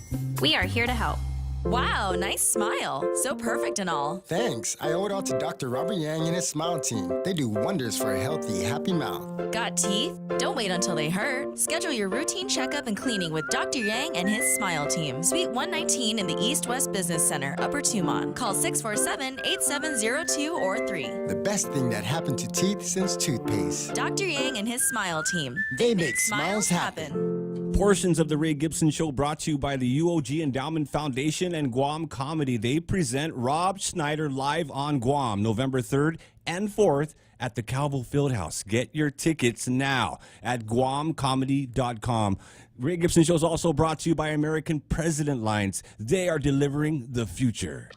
Speaker 1: We are here to help.
Speaker 27: Wow, nice smile. So perfect and all.
Speaker 2: Thanks. I owe it all to Dr. Robert Yang and his smile team. They do wonders for a healthy, happy mouth.
Speaker 27: Got teeth? Don't wait until they hurt. Schedule your routine checkup and cleaning with Dr. Yang and his smile team. Suite 119 in the East-West Business Center, Upper Tumon. Call 647-8702 or 3.
Speaker 2: The best thing that happened to teeth since toothpaste.
Speaker 27: Dr. Yang and his smile team.
Speaker 2: They make smiles happen.
Speaker 18: Portions of the Ray Gibson Show brought to you by the UOG Endowment Foundation and Guam Comedy. They present Rob Schneider live on Guam, November 3rd and 4th at the Calvo Fieldhouse. Get your tickets now at guamcomedy.com. Ray Gibson Show is also brought to you by American President Lines. They are delivering the future.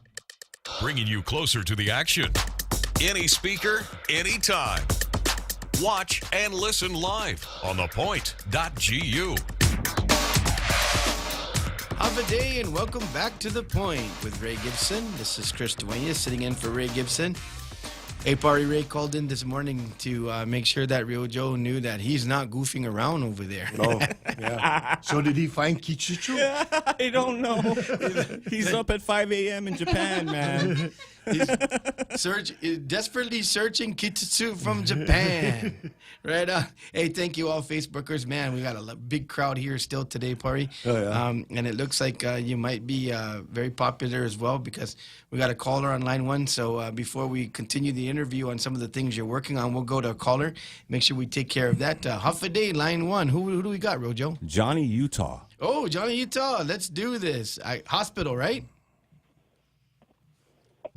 Speaker 22: Bringing you closer to the action. Any speaker, anytime. Watch and listen live on ThePOINT.gu.
Speaker 16: Have a day and welcome back to The Point with Ray Gibson. This is Chris Duenas sitting in for Ray Gibson. Hey, Party Ray called in this morning to make sure that Rio Joe knew that he's not goofing around over there.
Speaker 21: Oh, yeah. So did he find Kichichu?
Speaker 18: I don't know. He's up at 5 a.m. in Japan, man.
Speaker 16: He's desperately searching Kitsu from Japan. Right? Hey, thank you all Facebookers. Man, we got a big crowd here still today, Party.
Speaker 21: Oh, yeah.
Speaker 16: And it looks like you might be very popular as well because we got a caller on line 1. So before we continue the interview on some of the things you're working on, we'll go to a caller. Make sure we take care of that. Half a day, line 1. Who do we got, Rojo?
Speaker 18: Johnny, Utah.
Speaker 16: Oh, Johnny, Utah. Let's do this. Hospital, right?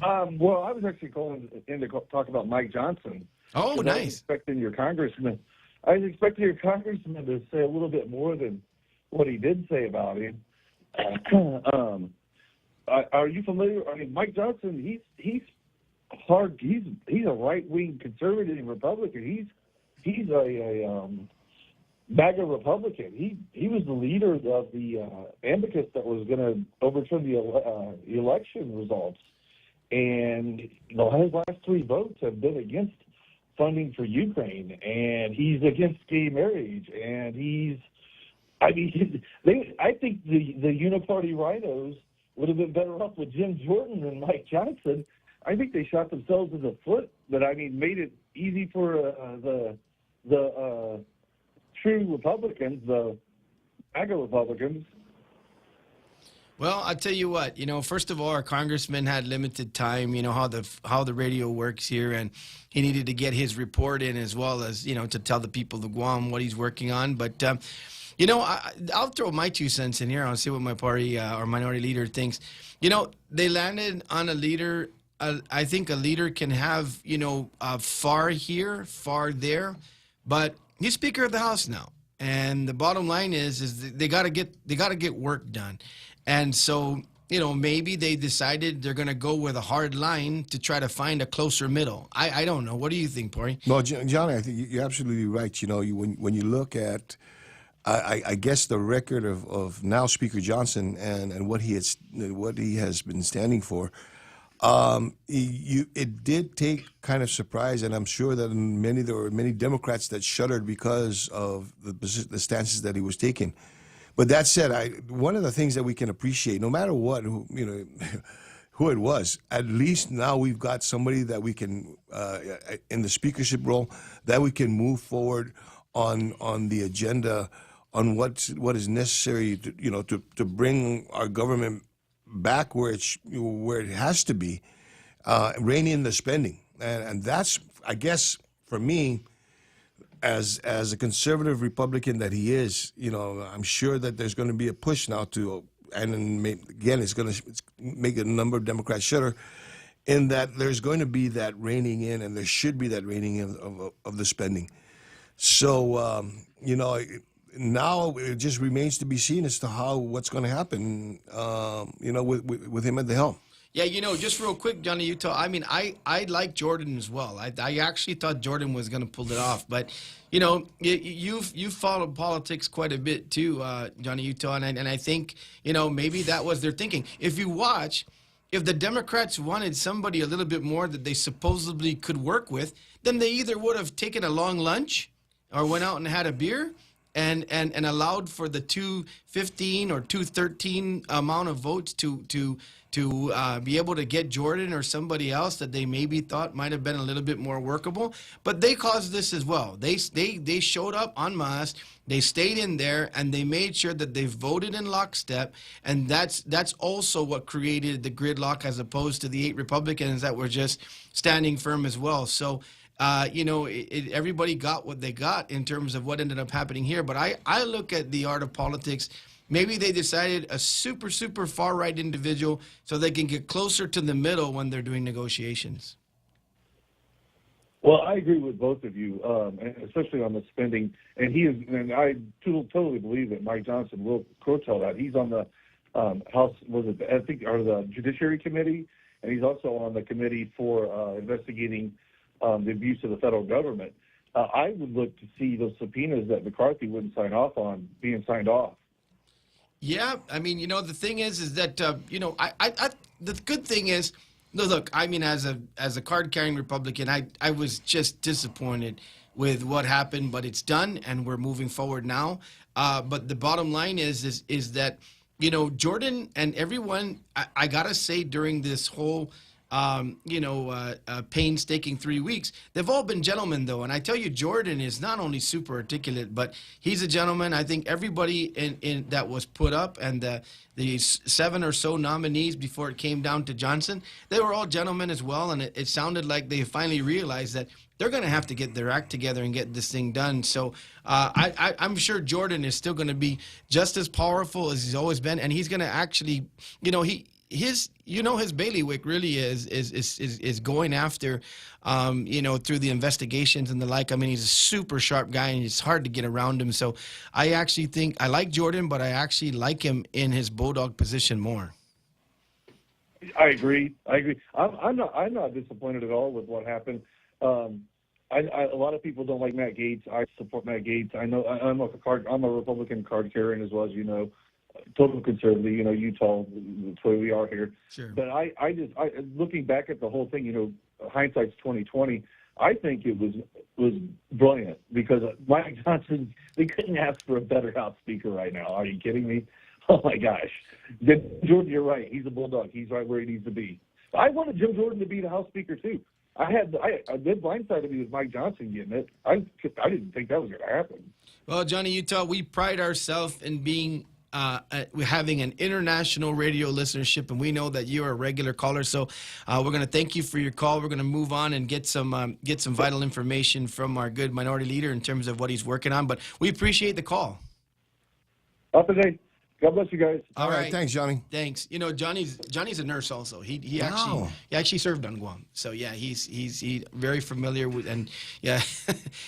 Speaker 4: Well, I was actually calling in to talk about Mike Johnson.
Speaker 16: Oh, nice.
Speaker 4: I was expecting your congressman to say a little bit more than what he did say about him. Are you familiar? I mean, Mike Johnson, he's hard. He's a right-wing conservative Republican. He's MAGA Republican. He was the leader of the amicus that was going to overturn the election results. And his last 3 votes have been against funding for Ukraine, and he's against gay marriage, and I think the uniparty rhinos would have been better off with Jim Jordan than Mike Johnson. I think they shot themselves in the foot, but made it easy for the true Republicans, the MAGA Republicans.
Speaker 16: Well, I'll tell you what, first of all, our congressman had limited time, how the radio works here, and he needed to get his report in as well as, to tell the people of Guam what he's working on. But, I'll throw my 2 cents in here. I'll see what my party or minority leader thinks. They landed on a leader. I think a leader can have, far here, far there, but he's Speaker of the House now. And the bottom line is they got to get work done. And so, maybe they decided they're going to go with a hard line to try to find a closer middle. I don't know. What do you think, Pori?
Speaker 21: No, Johnny, I think you're absolutely right. When you look at, I guess, the record of now Speaker Johnson and what he has been standing for, it did take kind of surprise, and I'm sure that there were many Democrats that shuddered because of the stances that he was taking. But that said, one of the things that we can appreciate, no matter what, who it was, at least now we've got somebody that we can, in the speakership role, that we can move forward on the agenda, on what is necessary to bring our government back where it has to be, rein in the spending, and that's, I guess, for me, as a conservative Republican that he is, I'm sure that there's going to be a push now again, it's going to make a number of Democrats shudder, in that there's going to be that reining in, and there should be that reining in of the spending. So, now it just remains to be seen as to what's going to happen, with him at the helm.
Speaker 16: Yeah, just real quick, Johnny Utah. I like Jordan as well. I actually thought Jordan was going to pull it off, but you've followed politics quite a bit too, Johnny Utah, and I think maybe that was their thinking. If you watch, if the Democrats wanted somebody a little bit more that they supposedly could work with, then they either would have taken a long lunch or went out and had a beer, and allowed for the 215 or 213 amount of votes to be able to get Jordan or somebody else that they maybe thought might have been a little bit more workable. But they caused this as well. They showed up en masse. They stayed in there, and they made sure that they voted in lockstep. And that's also what created the gridlock, as opposed to the 8 Republicans that were just standing firm as well. So, everybody got what they got in terms of what ended up happening here. But I look at the art of politics. Maybe they decided a super, super far-right individual so they can get closer to the middle when they're doing negotiations.
Speaker 4: Well, I agree with both of you, and especially on the spending. And I totally believe that Mike Johnson will curtail that. He's on the House, or the Judiciary Committee, and he's also on the committee for investigating the abuse of the federal government. I would look to see those subpoenas that McCarthy wouldn't sign off on being signed off.
Speaker 16: Yeah, the thing is that the good thing is, look, as a card-carrying Republican, I was just disappointed with what happened, but it's done, and we're moving forward now. But the bottom line is that Jordan and everyone, I gotta say, during this whole painstaking 3 weeks, they've all been gentlemen, though. And I tell you, Jordan is not only super articulate, but he's a gentleman. I think everybody in that was put up, and the 7 or so nominees before it came down to Johnson, they were all gentlemen as well. And it sounded like they finally realized that they're going to have to get their act together and get this thing done. So I'm sure Jordan is still going to be just as powerful as he's always been, and he's going to actually, his bailiwick really is going after, through the investigations and the like. He's a super sharp guy, and it's hard to get around him. So I actually think I like Jordan, but I actually like him in his bulldog position more.
Speaker 4: I agree. I'm not disappointed at all with what happened. A lot of people don't like Matt Gaetz. I support Matt Gaetz. I know I'm a Republican card carrying as well, as you know, total conservative. You know, Utah, that's where we are here.
Speaker 16: Sure.
Speaker 4: But I looking back at the whole thing, you know, hindsight's 2020. I think it was brilliant because Mike Johnson, they couldn't ask for a better House Speaker right now. Are you kidding me? Oh my gosh, Jim Jordan, you're right. He's a bulldog. He's right where he needs to be. I wanted Jim Jordan to be the House Speaker too. I did blindsided me with Mike Johnson getting it. I didn't think that was going to happen.
Speaker 16: Well, Johnny Utah, we pride ourselves in being having an international radio listenership, and we know that you're a regular caller. So we're going to thank you for your call. We're going to move on and get some vital information from our good minority leader in terms of what he's working on. But we appreciate the call.
Speaker 4: Up to date. God bless you guys.
Speaker 21: All right, thanks, Johnny.
Speaker 16: Thanks. You know, Johnny's a nurse also. He actually served on Guam. So yeah, he's very familiar with, and yeah,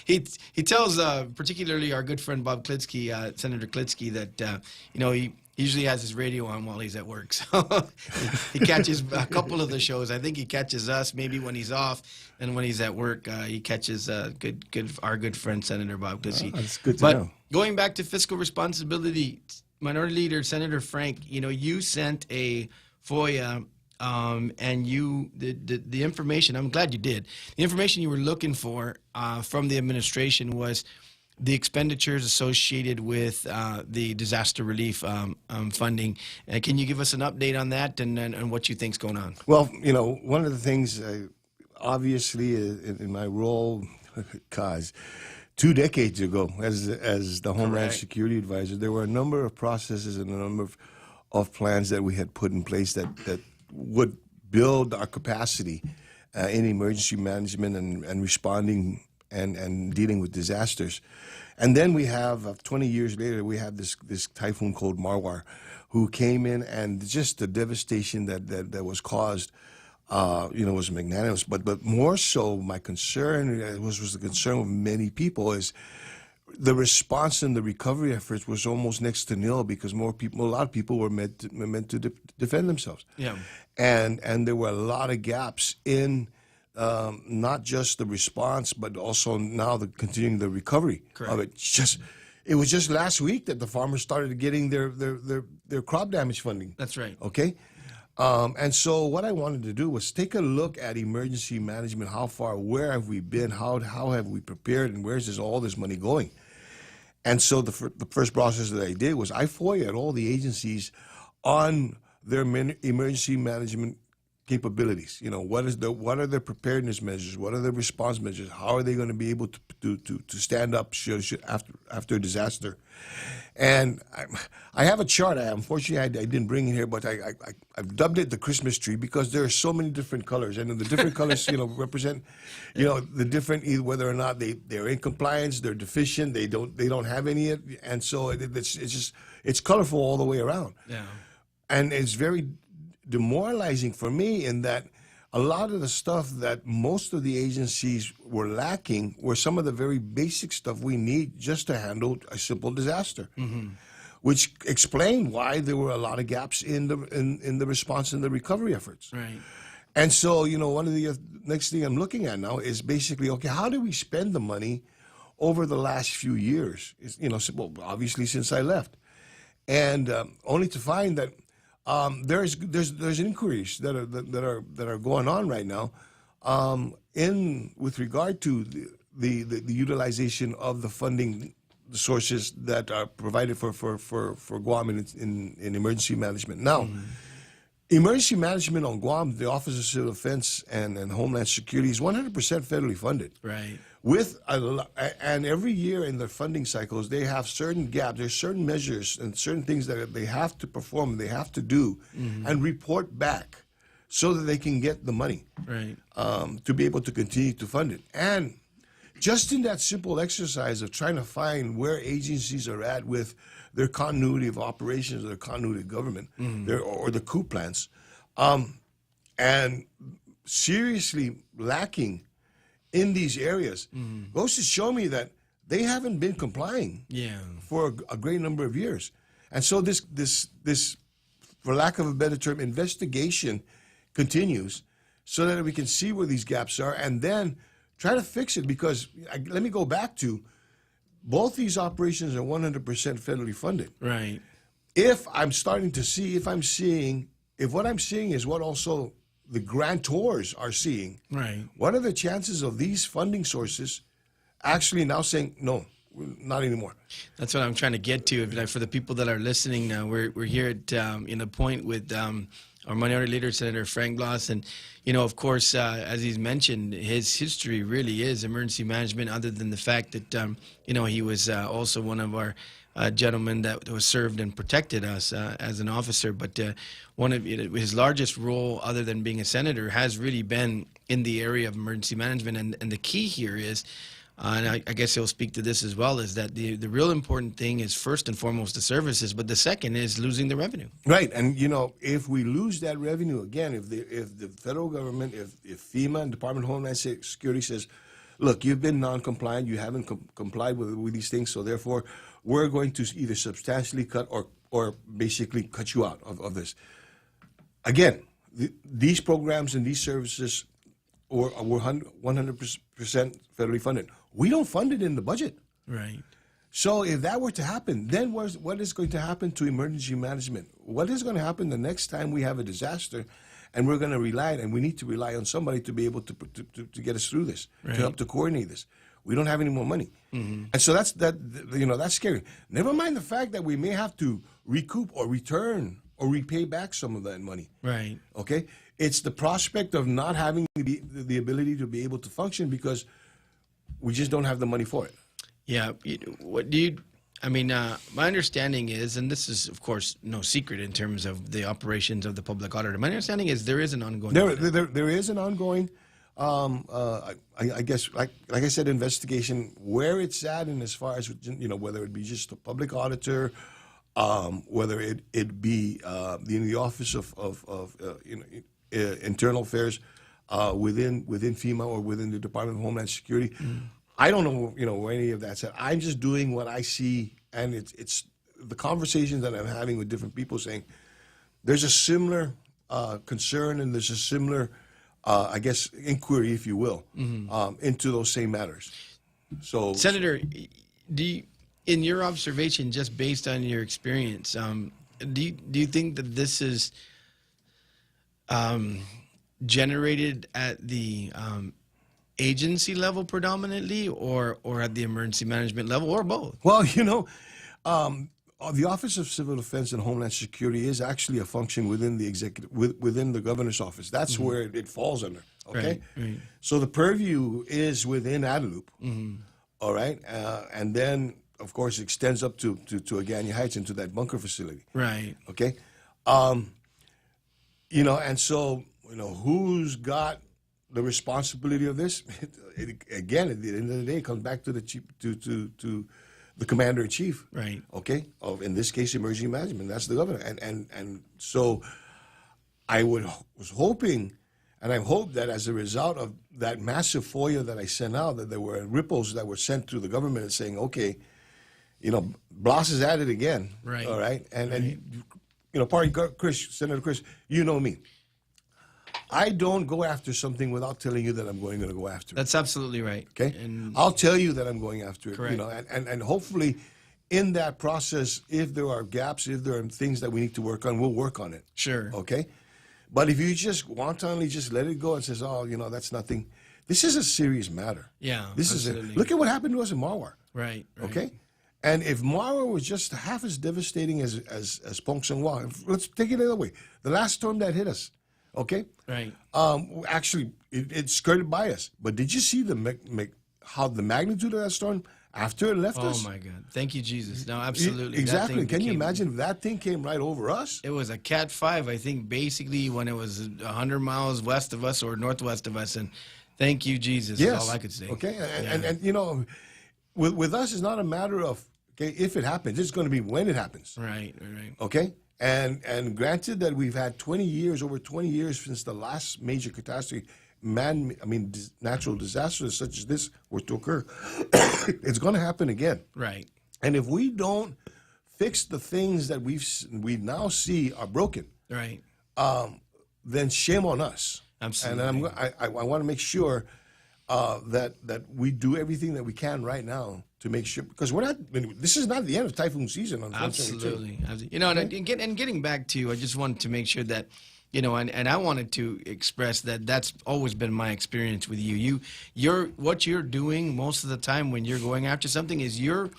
Speaker 16: he tells particularly our good friend Bob Klitsky, Senator Klitsky, that you know, he usually has his radio on while he's at work. So he catches a couple of the shows. I think he catches us maybe when he's off, and when he's at work, he catches our good friend Senator Bob Klitsky.
Speaker 21: Oh, that's good to know.
Speaker 16: Going back to fiscal responsibility, Minority Leader Senator Frank, you know, you sent a FOIA, and the information. I'm glad you did. The information you were looking for from the administration was the expenditures associated with the disaster relief funding. Can you give us an update on that and what you think's going on?
Speaker 21: Well, you know, one of the things, obviously, in my role, cause 2 decades ago, as the Homeland Security Advisor, there were a number of processes and a number of plans that we had put in place that would build our capacity in emergency management and responding and dealing with disasters. And then we have, 20 years later, we have this typhoon called Marwar, who came in, and just the devastation that was caused, you know, was magnanimous. But more so, my concern was the concern of many people is the response and the recovery efforts was almost next to nil because a lot of people were meant to defend themselves. Yeah, and there were a lot of gaps in not just the response, but also now continuing the recovery of it. It was just last week that the farmers started getting their crop damage funding.
Speaker 16: That's right.
Speaker 21: Okay. And so what I wanted to do was take a look at emergency management. Where have we been? How have we prepared? And where's all this money going? And so the first process that I did was I FOIA'd all the agencies on their emergency management capabilities. You know, what are their preparedness measures? What are their response measures? How are they going to be able to stand up after a disaster? And I have a chart. Unfortunately, I didn't bring it here, but I've dubbed it the Christmas tree because there are so many different colors, and the different colors, you know, represent, you know, the different either whether or not they're in compliance, they're deficient, they don't have any, and so it's colorful all the way around. Yeah, and it's very demoralizing for me in that a lot of the stuff that most of the agencies were lacking were some of the very basic stuff we need just to handle a simple disaster, which explained why there were a lot of gaps in the response and the recovery efforts. Right. And so, you know, one of the next thing I'm looking at now is basically, okay, how do we spend the money over the last few years? You know, well, obviously since I left, and only to find that there's inquiries that are going on right now with regard to the utilization of the funding sources that are provided for Guam in emergency management. Now, emergency management on Guam, the Office of Civil Defense and Homeland Security is 100% federally funded. Right. And every year in their funding cycles, they have certain gaps. There's certain measures and certain things that they have to perform, they have to do, and report back so that they can get the money to be able to continue to fund it. And just in that simple exercise of trying to find where agencies are at with their continuity of operations, or their continuity of government, or the coup plans, and seriously lacking in these areas, goes to show me that they haven't been complying for a great number of years. And so this, for lack of a better term, investigation continues so that we can see where these gaps are and then Try to fix it, because let me go back to both these operations are 100% federally funded.
Speaker 16: Right.
Speaker 21: If I'm starting to see, if what I'm seeing is what also the grantors are seeing,
Speaker 16: right?
Speaker 21: What are the chances of these funding sources actually now saying, no, not anymore?
Speaker 16: That's what I'm trying to get to. Like, for the people that are listening now, we're here at in the point with our Minority Leader, Senator Frank Blas, and of course, as he's mentioned, his history really is emergency management. Other than the fact that he was also one of our gentlemen that was served and protected us as an officer, but one of his largest role, other than being a senator, has really been in the area of emergency management. And the key here is, and I guess he'll speak to this as well, is that the real important thing is first and foremost the services, but the second is losing the revenue.
Speaker 21: Right, and if we lose that revenue again, if the federal government, if FEMA and Department of Homeland Security says, look, you've been non-compliant, you haven't complied with these things, so therefore we're going to either substantially cut or basically cut you out of this. Again, these programs and these services were 100% federally funded. We don't fund it in the budget.
Speaker 16: Right.
Speaker 21: So if that were to happen, then what is going to happen to emergency management? What is going to happen the next time we have a disaster, and we're going to rely, and we need to rely on somebody to be able to get us through this,
Speaker 16: right,
Speaker 21: to help to coordinate this. We don't have any more money.
Speaker 16: Mm-hmm.
Speaker 21: And so that's scary. Never mind the fact that we may have to recoup or return or repay back some of that money.
Speaker 16: Right.
Speaker 21: Okay? It's the prospect of not having the ability to be able to function because we just don't have the money for it.
Speaker 16: Yeah. My understanding is, and this is, of course, no secret in terms of the operations of the public auditor, my understanding is there is an ongoing...
Speaker 21: There is an ongoing, I guess, like I said, investigation, where it's at, and as far as, whether it be just a public auditor, whether it be the Office of Internal Affairs within FEMA or within the Department of Homeland Security. I don't know, where any of that's at. I'm just doing what I see, and it's the conversations that I'm having with different people saying there's a similar concern and there's a similar, I guess, inquiry, if you will, into those same matters. So,
Speaker 16: Senator, in your observation, just based on your experience, do you think that this is generated at the agency level predominantly, or at the emergency management level, or both?
Speaker 21: Well, the Office of Civil Defense and Homeland Security is actually a function within the executive, within the governor's office. That's where it falls under. Okay,
Speaker 16: right.
Speaker 21: So the purview is within Adelup. All right, and then of course it extends up to Agania Heights into that bunker facility.
Speaker 16: Right.
Speaker 21: Okay, and so who's got the responsibility of this? Again, at the end of the day, it comes back to the chief, to the commander in chief.
Speaker 16: Right.
Speaker 21: Okay. Of, in this case, emergency management. That's the governor. And so I was hoping, and I hope that as a result of that massive FOIA that I sent out, that there were ripples that were sent to the government and saying, okay, Blas is at it again.
Speaker 16: Right.
Speaker 21: All right. And Senator Chris, you know me. I don't go after something without telling you that I'm going to go after it.
Speaker 16: That's absolutely right.
Speaker 21: Okay?
Speaker 16: And
Speaker 21: I'll tell you that I'm going after it.
Speaker 16: Correct.
Speaker 21: And hopefully in that process, if there are gaps, if there are things that we need to work on, we'll work on it.
Speaker 16: Sure.
Speaker 21: Okay? But if you just wantonly just let it go and says, oh, that's nothing, this is a serious matter.
Speaker 16: Yeah,
Speaker 21: This
Speaker 16: absolutely.
Speaker 21: look at what happened to us in Marwar.
Speaker 16: Right.
Speaker 21: Okay? And if Marwar was just half as devastating as Pong Sang Hwa, let's take it the other way. The last storm that hit us, okay?
Speaker 16: Right.
Speaker 21: Actually, it skirted by us. But did you see how the magnitude of that storm after it left us?
Speaker 16: Oh, my God. Thank you, Jesus. No, absolutely.
Speaker 21: Exactly. Can you imagine if that thing came right over us?
Speaker 16: It was a Cat 5, I think, basically when it was 100 miles west of us or northwest of us. And thank you, Jesus, is all I could say.
Speaker 21: Okay. And with us, it's not a matter of, okay, if it happens. It's going to be when it happens.
Speaker 16: Right.
Speaker 21: Okay? And granted that we've had over 20 years since the last major catastrophe, natural disasters such as this were to occur, it's going to happen again.
Speaker 16: Right.
Speaker 21: And if we don't fix the things that we now see are broken,
Speaker 16: right,
Speaker 21: then shame on us.
Speaker 16: Absolutely.
Speaker 21: And I want to make sure that we do everything that we can right now to make sure, because we're not. This is not the end of typhoon season.
Speaker 16: Absolutely. You know, and getting back to, I just wanted to make sure that, you know, and I wanted to express that that's always been my experience with you. What you're doing most of the time when you're going after something is you're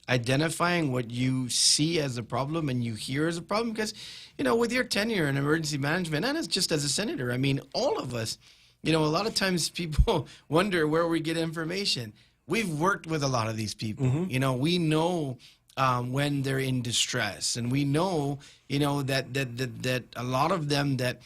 Speaker 16: identifying what you see as a problem and you hear as a problem, because, you know, with your tenure in emergency management, and it's just as a senator, I mean, all of us, you know, a lot of times people wonder where we get information. We've worked with a lot of these people. You know, we know when they're in distress, and we know, you know, that a lot of them that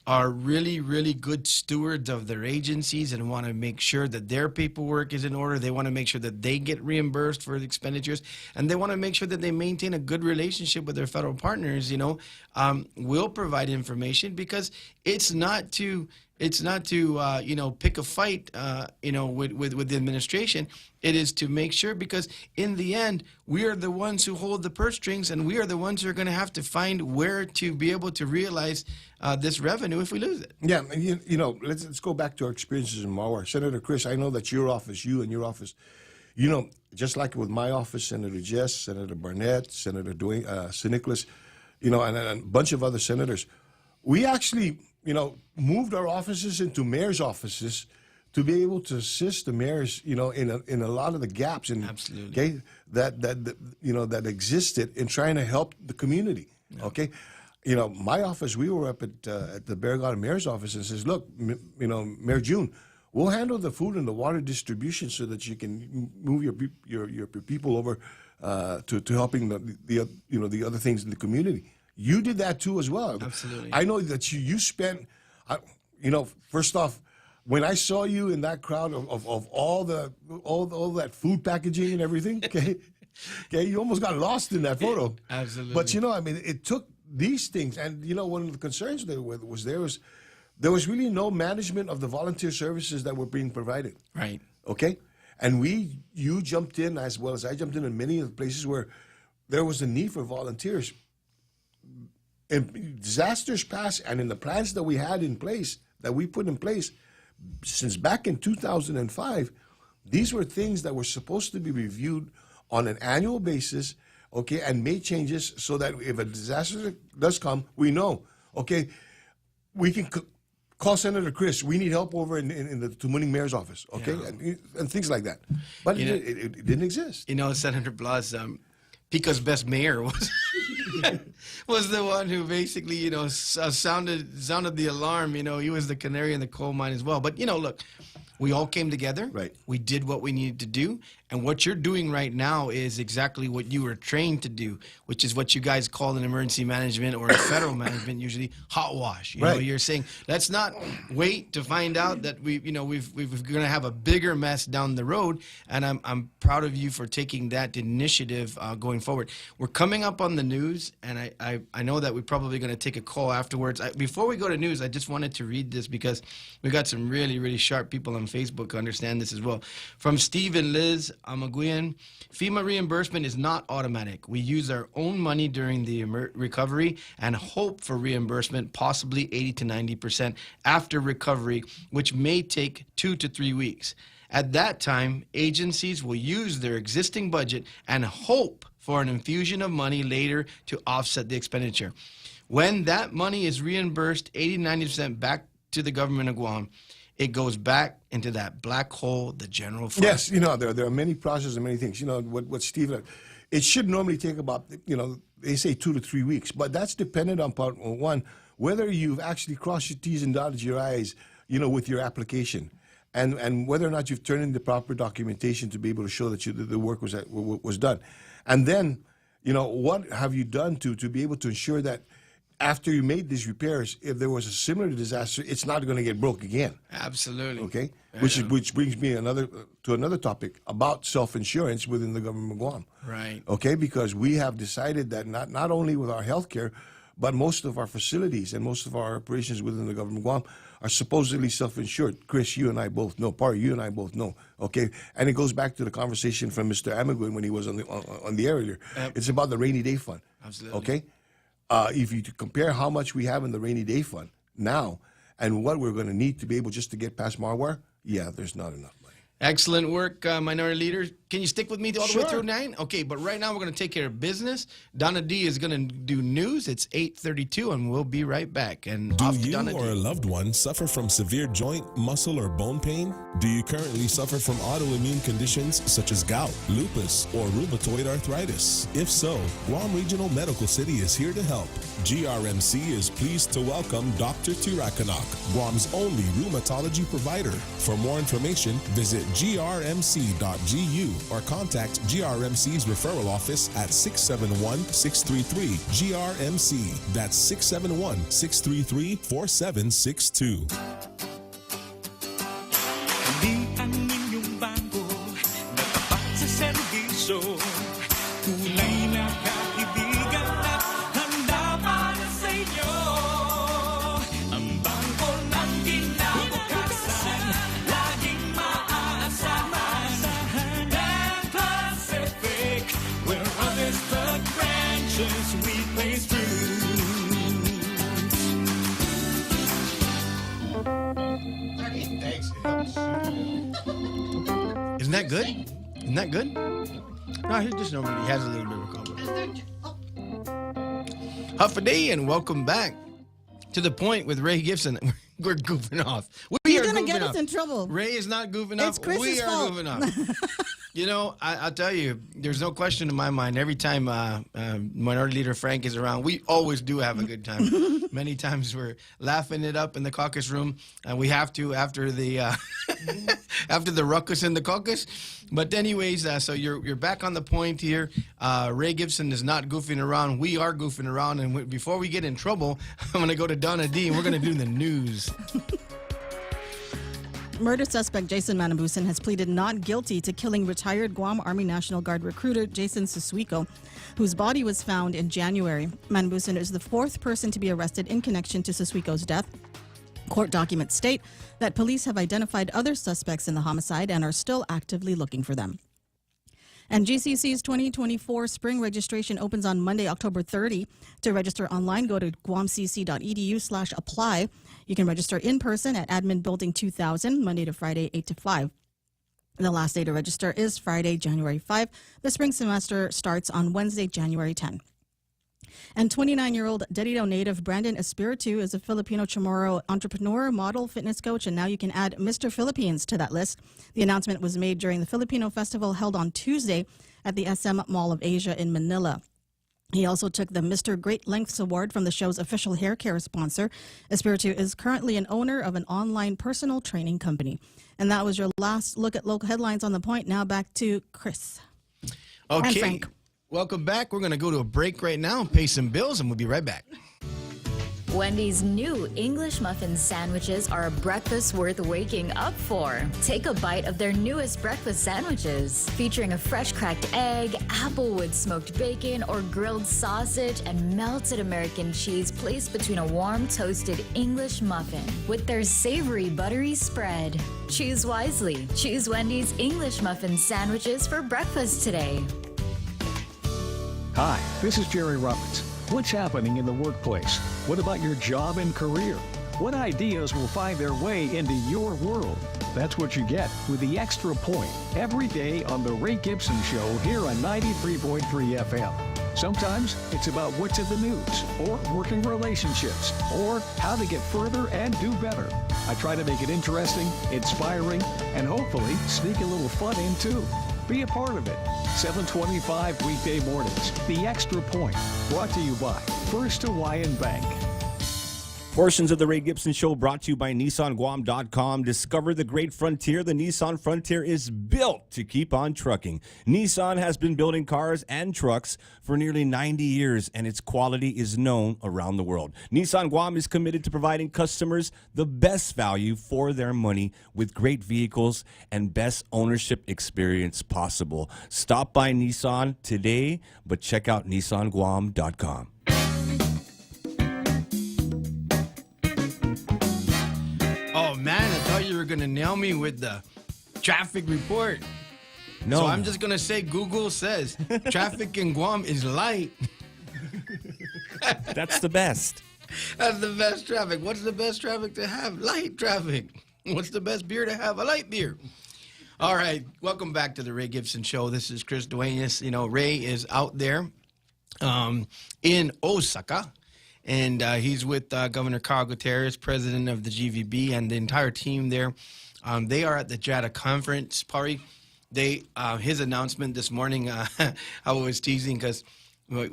Speaker 16: are really, really good stewards of their agencies and want to make sure that their paperwork is in order. They want to make sure that they get reimbursed for the expenditures, and they want to make sure that they maintain a good relationship with their federal partners. You know, will provide information, because it's not to you know, pick a fight, you know, with the administration. It is to make sure, because in the end, we are the ones who hold the purse strings, and we are the ones who are going to have to find where to be able to realize this revenue if we lose it.
Speaker 21: Yeah, you know, let's go back to our experiences in Mauer. Senator Chris, I know that you and your office, you know, just like with my office, Senator Jess, Senator Barnett, Senator Dwayne, Sir Nicholas, you know, and a bunch of other senators, we actually, you know, moved our offices into mayor's offices to be able to assist the mayors, you know, in a lot of the gaps, and okay, that you know, that existed in trying to help the community. Yeah. Okay, you know, my office, we were up at the Barragata mayor's office and says, look, you know, Mayor June, we'll handle the food and the water distribution so that you can move your people over to helping the you know, the other things in the community. You did that too as well.
Speaker 16: Absolutely.
Speaker 21: I know that you spent, you know, first off, when I saw you in that crowd of all that food packaging and everything, okay, you almost got lost in that photo.
Speaker 16: Absolutely.
Speaker 21: But you know, I mean, it took these things, and you know, one of the concerns there was there was really no management of the volunteer services that were being provided.
Speaker 16: Right.
Speaker 21: Okay, and you jumped in as well as I jumped in many of the places where there was a need for volunteers. In disasters past, and in the plans that we had in place, that we put in place since back in 2005, these were things that were supposed to be reviewed on an annual basis, okay, and made changes so that if a disaster does come, we know, okay, we can call Senator Chris. We need help over in the Tumuning Mayor's office, okay, and things like that. But it didn't exist.
Speaker 16: You know, Senator Blas, Pico's best mayor was the one who basically, you know, sounded the alarm. You know, he was the canary in the coal mine as well. But, you know, look, we all came together.
Speaker 21: Right.
Speaker 16: We did what we needed to do. And what you're doing right now is exactly what you were trained to do, which is what you guys call in emergency management, or in federal management usually, hot wash. You know, you're saying, let's not wait to find out that we're going to have a bigger mess down the road. And I'm proud of you for taking that initiative going forward. We're coming up on the news, and I know that we're probably going to take a call afterwards. Before we go to news, I just wanted to read this because we got some really, really sharp people on Facebook who understand this as well. From Steve and Liz Amaguian, FEMA reimbursement is not automatic. We use our own money during the recovery and hope for reimbursement, possibly 80 to 90% after recovery, which may take 2 to 3 weeks. At that time, agencies will use their existing budget and hope for an infusion of money later to offset the expenditure. When that money is reimbursed 80-90% back to the government of Guam, it goes back into that black hole, the general fund.
Speaker 21: Yes, you know, there are many processes and many things. You know, what Steve, it should normally take about, you know, they say 2 to 3 weeks, but that's dependent on part one, whether you've actually crossed your T's and dotted your I's, you know, with your application, and whether or not you've turned in the proper documentation to be able to show that the work was done. And then, you know, what have you done to be able to ensure that after you made these repairs, if there was a similar disaster, it's not going to get broke again.
Speaker 16: Absolutely.
Speaker 21: Okay. Which brings me to another topic about self-insurance within the government of Guam.
Speaker 16: Right.
Speaker 21: Okay, because we have decided that not only with our healthcare, but most of our facilities and most of our operations within the government of Guam are supposedly self-insured. Chris, you and I both know. Pari, you and I both know. Okay, and it goes back to the conversation from Mr. Amaguin when he was on the air earlier. It's about the rainy day fund.
Speaker 16: Absolutely.
Speaker 21: Okay. If you compare how much we have in the rainy day fund now and what we're going to need to be able just to get past Marwar, yeah, there's not enough money.
Speaker 16: Excellent work, Minority Leader. Can you stick with me all the way
Speaker 21: Sure.
Speaker 16: through 9? Okay, but right now we're going to take care of business. Donna D is going to do news. It's 8:32, and we'll be right back. And
Speaker 7: Do
Speaker 16: off to
Speaker 7: you
Speaker 16: Donna
Speaker 7: or a
Speaker 16: D.
Speaker 7: loved one suffer from severe joint, muscle, or bone pain? Do you currently suffer from autoimmune conditions such as gout, lupus, or rheumatoid arthritis? If so, Guam Regional Medical City is here to help. GRMC is pleased to welcome Dr. Tirakanak, Guam's only rheumatology provider. For more information, visit grmc.gu or contact GRMC's referral office at 671-633-GRMC. That's 671-633-4762.
Speaker 8: Hindi ang inyong bangko na tapat sa serbisyo. Tunay na kaibigan at handa para sa inyo. Ang bangko ng kinabukasan, laging maaasahan. And Pacific, where others put branches, we place
Speaker 16: Isn't that good? Isn't that good? No, he just normally has a little bit of coffee. Huff a day, and welcome back to The Point with Ray Gibson. We're goofing off.
Speaker 14: You're going to get us in trouble.
Speaker 16: Ray is not goofing off.
Speaker 14: It's Chris's
Speaker 16: We are
Speaker 14: fault.
Speaker 16: goofing off. You know, I'll tell you, there's no question in my mind. Every time Minority Leader Frank is around, we always do have a good time. Many times we're laughing it up in the caucus room, and we have to after the after the ruckus in the caucus. But anyways, so you're back on the point here. Ray Gibson is not goofing around. We are goofing around, and before we get in trouble, I'm going to go to Donna D, and we're going to do the news.
Speaker 14: Murder suspect Jason Manambusan has pleaded not guilty to killing retired Guam Army National Guard recruiter Jason Susuiko, whose body was found in January. Manambusan is the fourth person to be arrested in connection to Susuiko's death. Court documents state that police have identified other suspects in the homicide and are still actively looking for them. And GCC's 2024 spring registration opens on Monday, October 30. To register online, go to guamcc.edu/apply. You can register in person at Admin Building 2000, Monday to Friday, 8 to 5. The last day to register is Friday, January 5. The spring semester starts on Wednesday, January 10. And 29-year-old Derrida native Brandon Espiritu is a Filipino Chamorro entrepreneur, model, fitness coach, and now you can add Mr. Philippines to that list. The announcement was made during the Filipino Festival held on Tuesday at the SM Mall of Asia in Manila. He also took the Mr. Great Lengths Award from the show's official hair care sponsor. Espiritu is currently an owner of an online personal training company. And that was your last look at local headlines on The Point. Now back to Chris.
Speaker 16: Okay.
Speaker 14: And Frank.
Speaker 16: Welcome back. We're going to go to a break right now and pay some bills, and we'll be right back.
Speaker 9: Wendy's new English muffin sandwiches are a breakfast worth waking up for. Take a bite of their newest breakfast sandwiches, featuring a fresh cracked egg, applewood smoked bacon, or grilled sausage and melted American cheese placed between a warm toasted English muffin with their savory buttery spread. Choose wisely. Choose Wendy's English muffin sandwiches for breakfast today.
Speaker 10: Hi, this is Jerry Roberts. What's happening in the workplace? What about your job and career? What ideas will find their way into your world? That's what you get with The Extra Point every day on The Ray Gibson Show here on 93.3 FM. Sometimes it's about what's in the news, or working relationships, or how to get further and do better. I try to make it interesting, inspiring, and hopefully sneak a little fun in too. Be a part of it. 7:25 weekday mornings. The Extra Point. Brought to you by First Hawaiian Bank.
Speaker 18: Portions of the Ray Gibson Show brought to you by NissanGuam.com. Discover the great frontier. The Nissan Frontier is built to keep on trucking. Nissan has been building cars and trucks for nearly 90 years, and its quality is known around the world. Nissan Guam is committed to providing customers the best value for their money with great vehicles and best ownership experience possible. Stop by Nissan today, but check out NissanGuam.com.
Speaker 16: Oh, man, I thought you were going to nail me with the traffic report.
Speaker 18: No.
Speaker 16: So I'm just going to say Google says traffic in Guam is light.
Speaker 18: That's the best.
Speaker 16: That's the best traffic. What's the best traffic to have? Light traffic. What's the best beer to have? A light beer. All right, welcome back to the Ray Gibson Show. This is Chris Duenas. You know, Ray is out there in Osaka, and he's with Governor Carl Gutierrez, president of the GVB, and the entire team there. They are at the JADA conference party. His announcement this morning, I was teasing because I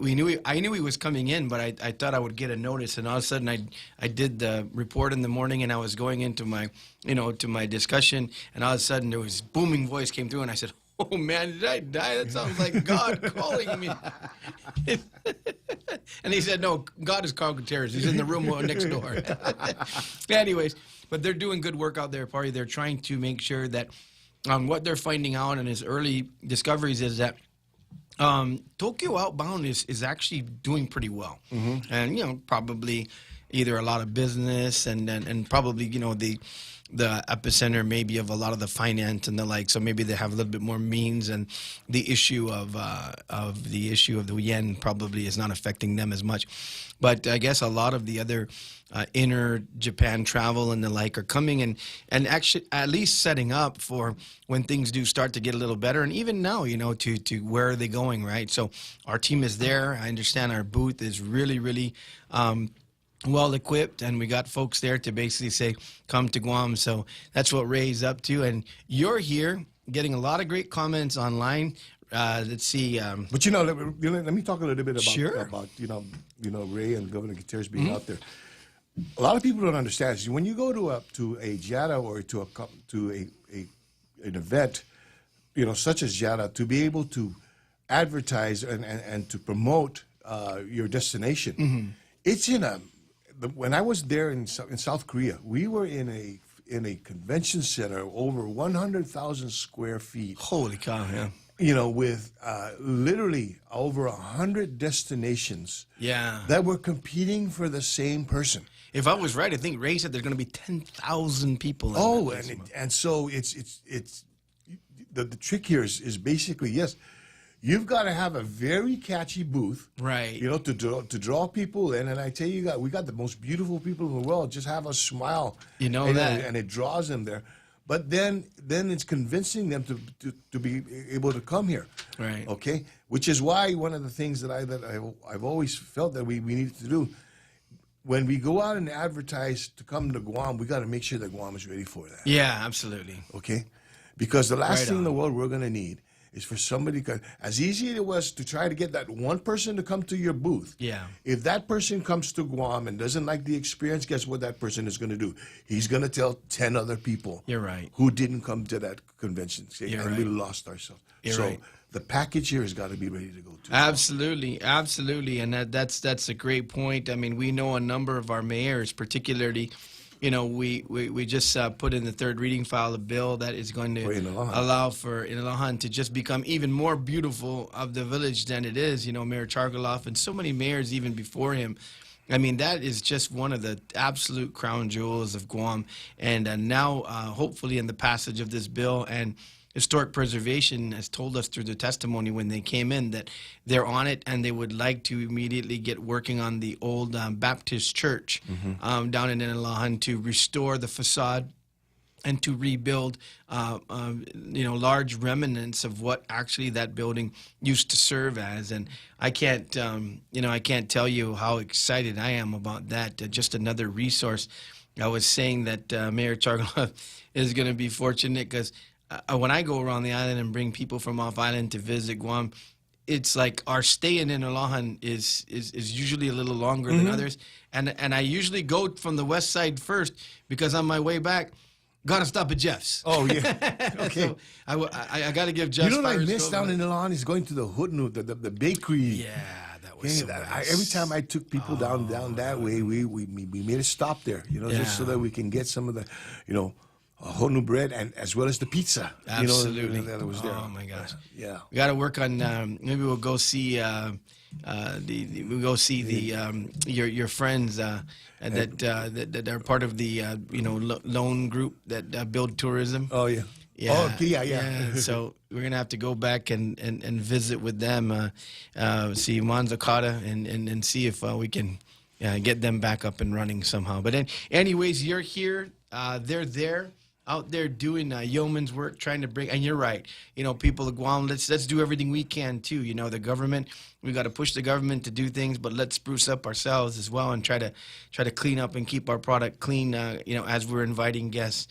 Speaker 16: knew he was coming in, but I thought I would get a notice, and all of a sudden I did the report in the morning, and I was going into my to my discussion, and all of a sudden there was booming voice came through, and I said, "Oh man, did I die? That sounds like God calling me." And he said, "No, God is Carl Gutierrez. He's in the room next door." Anyways, but they're doing good work out there, party. They're trying to make sure that what they're finding out in his early discoveries is that Tokyo outbound is actually doing pretty well, and probably either a lot of business and probably the epicenter maybe of a lot of the finance and the like. So maybe they have a little bit more means, and the issue of the yen probably is not affecting them as much. But I guess a lot of the other inner Japan travel and the like are coming and actually at least setting up for when things do start to get a little better. And even now, to where are they going, right? So our team is there. I understand our booth is really, really well equipped, and we got folks there to basically say, come to Guam. So that's what Ray's up to. And you're here getting a lot of great comments online. Let's see.
Speaker 21: But let me talk a little bit about
Speaker 16: Sure.
Speaker 21: Ray and Governor Gutierrez being out there. A lot of people don't understand. See, when you go to a JADA or to an event, such as JADA, to be able to advertise and to promote your destination, it's when I was there in South Korea, we were in a convention center over 100,000 square feet.
Speaker 16: Holy cow! Yeah.
Speaker 21: With literally over 100 destinations.
Speaker 16: Yeah.
Speaker 21: That were competing for the same person.
Speaker 16: If I was right, I think Ray said there's going to be 10,000 people.
Speaker 21: And so it's the trick here is basically, yes, you've got to have a very catchy booth,
Speaker 16: right?
Speaker 21: To draw people in. And I tell you, we got the most beautiful people in the world. Just have a smile, and it draws them there. But then it's convincing them to be able to come here,
Speaker 16: right?
Speaker 21: Okay, which is why one of the things that I've always felt that we needed to do when we go out and advertise to come to Guam, we got to make sure that Guam is ready for that.
Speaker 16: Yeah, absolutely.
Speaker 21: Okay, because the last thing in the world we're going to need is for somebody, as easy as it was to try to get that one person to come to your booth.
Speaker 16: Yeah.
Speaker 21: If that person comes to Guam and doesn't like the experience, guess what that person is going to do? He's going to tell 10 other people.
Speaker 16: You're right.
Speaker 21: Who didn't come to that convention.
Speaker 16: You're
Speaker 21: and
Speaker 16: right.
Speaker 21: we lost ourselves.
Speaker 16: You're right.
Speaker 21: The package here has got to be ready to go to.
Speaker 16: Absolutely, and that's a great point. I mean, we know a number of our mayors, particularly, we just put in the third reading file a bill that is going to allow for Inalahan to just become even more beautiful of the village than it is. Mayor Chargaloff and so many mayors even before him. I mean, that is just one of the absolute crown jewels of Guam. And now, hopefully, in the passage of this bill, and Historic Preservation has told us through the testimony when they came in that they're on it and they would like to immediately get working on the old Baptist church down in Inalahan to restore the facade and to rebuild, large remnants of what actually that building used to serve as. And I can't tell you how excited I am about that. Just another resource. I was saying that Mayor Chargaloff is going to be fortunate because when I go around the island and bring people from off island to visit Guam, it's like our stay in Inalahan is usually a little longer than others. And I usually go from the west side first because on my way back, got to stop at Jeff's.
Speaker 21: Oh, yeah. Okay.
Speaker 16: So I got to give Jeff's.
Speaker 21: What I missed down in Inalahan is going to the Hutnu, the bakery.
Speaker 16: Yeah, that was so nice.
Speaker 21: Every time I took people down that way, we made a stop there, just so that we can get some of the, Honu bread and as well as the pizza.
Speaker 16: Absolutely.
Speaker 21: That was there.
Speaker 16: Oh my gosh.
Speaker 21: Yeah.
Speaker 16: We got to work on. Maybe we'll go see. We'll go see your friends that are part of the loan group that build tourism.
Speaker 21: Oh yeah.
Speaker 16: Yeah.
Speaker 21: Oh, okay, yeah.
Speaker 16: So we're gonna have to go back and visit with them, see Manzakata and see if we can Yeah, get them back up and running somehow. But anyways, you're here. They're there, out there doing yeoman's work, trying to bring. And you're right. People of Guam, let's do everything we can too. The government, we got to push the government to do things, but let's spruce up ourselves as well and try to clean up and keep our product clean. As we're inviting guests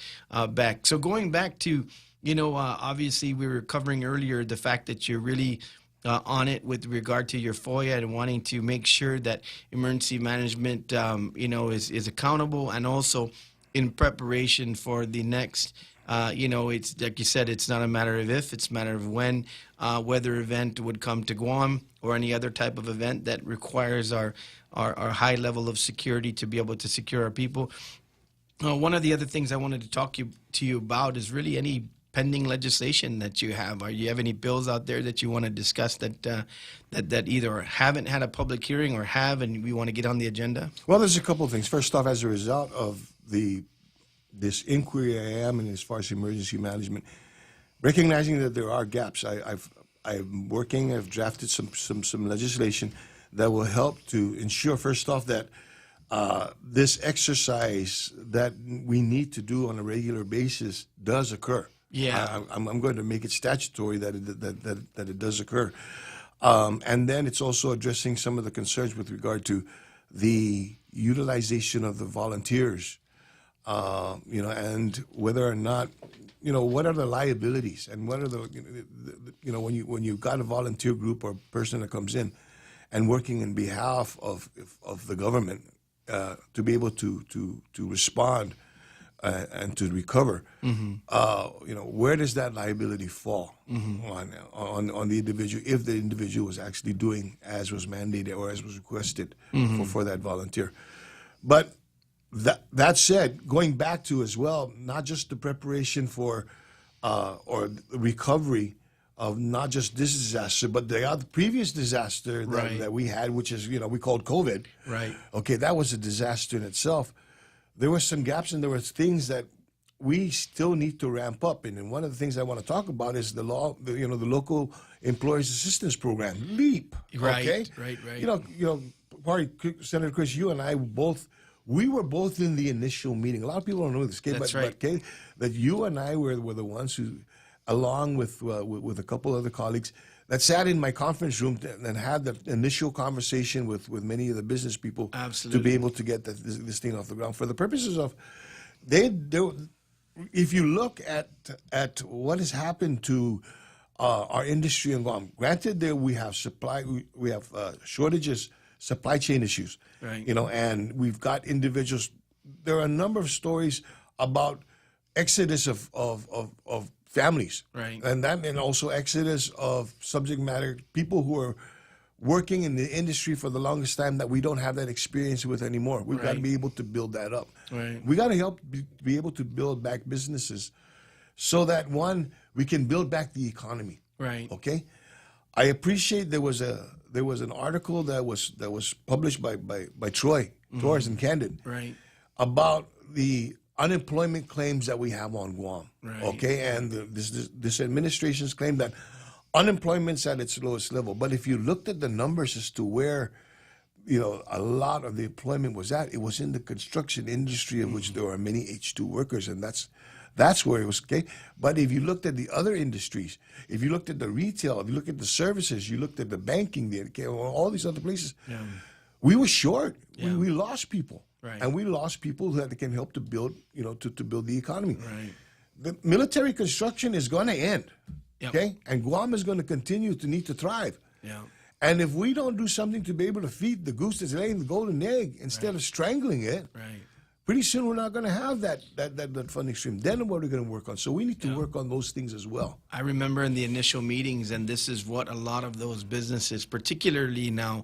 Speaker 16: back. So going back to, obviously we were covering earlier the fact that you're really on it with regard to your FOIA and wanting to make sure that emergency management, is accountable, and also in preparation for the next, it's like you said, it's not a matter of if, it's a matter of when weather event would come to Guam or any other type of event that requires our high level of security to be able to secure our people. One of the other things I wanted to talk to you about is really any pending legislation that you have. Or you have any bills out there that you want to discuss that either haven't had a public hearing or have, and we want to get on the agenda?
Speaker 21: Well, there's a couple of things. First off, as a result of this inquiry I am in as far as emergency management, recognizing that there are gaps, I'm working. I've drafted some legislation that will help to ensure, first off, that this exercise that we need to do on a regular basis does occur.
Speaker 16: Yeah,
Speaker 21: I'm going to make it statutory that it does occur, and then it's also addressing some of the concerns with regard to the utilization of the volunteers, and whether or not, what are the liabilities, and what are when you've got a volunteer group or person that comes in and working in behalf of the government to be able to respond. And to recover, where does that liability fall on the individual if the individual was actually doing as was mandated or as was requested for that volunteer? But that said, going back to as well, not just the preparation for or the recovery of not just this disaster, but the other previous disaster that we had, which is we called COVID.
Speaker 16: Right.
Speaker 21: Okay, that was a disaster in itself. There were some gaps, and there were things that we still need to ramp up. And one of the things I want to talk about is the Local Employees Assistance Program, LEAP.
Speaker 16: Right,
Speaker 21: okay?
Speaker 16: right.
Speaker 21: Senator Chris, you and I we were both in the initial meeting. A lot of people don't know this, okay?
Speaker 16: That's right.
Speaker 21: But that you and I were the ones who, along with a couple other colleagues, that sat in my conference room and had the initial conversation with many of the business people.
Speaker 16: Absolutely.
Speaker 21: To be able to get this thing off the ground for the purposes of if you look at what has happened to our industry in Guam, granted that we have shortages, supply chain issues,
Speaker 16: right?
Speaker 21: And we've got individuals. There are a number of stories about exodus of families,
Speaker 16: right?
Speaker 21: And also exodus of subject matter people who are working in the industry for the longest time that we don't have that experience with anymore. We've got to be able to build that up.
Speaker 16: Right.
Speaker 21: We got to help be able to build back businesses so that, one, we can build back the economy.
Speaker 16: Right.
Speaker 21: Okay. I appreciate there was an article that was published by Troy Torres and Candid,
Speaker 16: right,
Speaker 21: about the unemployment claims that we have on Guam.
Speaker 16: Right.
Speaker 21: Okay, and this administration's claim that unemployment's at its lowest level. But if you looked at the numbers as to where, a lot of the employment was at, it was in the construction industry, of which there are many H2 workers, and that's where it was. Okay, but if you looked at the other industries, if you looked at the retail, if you looked at the services, you looked at the banking, all these other places, we were short.
Speaker 16: Yeah.
Speaker 21: We lost people.
Speaker 16: Right.
Speaker 21: And we lost people that can help to build, to build the economy.
Speaker 16: Right.
Speaker 21: The military construction is going to end,
Speaker 16: Yep.
Speaker 21: okay? And Guam is going to continue to need to thrive.
Speaker 16: Yeah.
Speaker 21: And if we don't do something to be able to feed the goose that's laying the golden egg instead of strangling it,
Speaker 16: right,
Speaker 21: pretty soon we're not going to have that funding stream. Then what are we going to work on? So we need to work on those things as well.
Speaker 16: I remember in the initial meetings, and this is what a lot of those businesses, particularly now,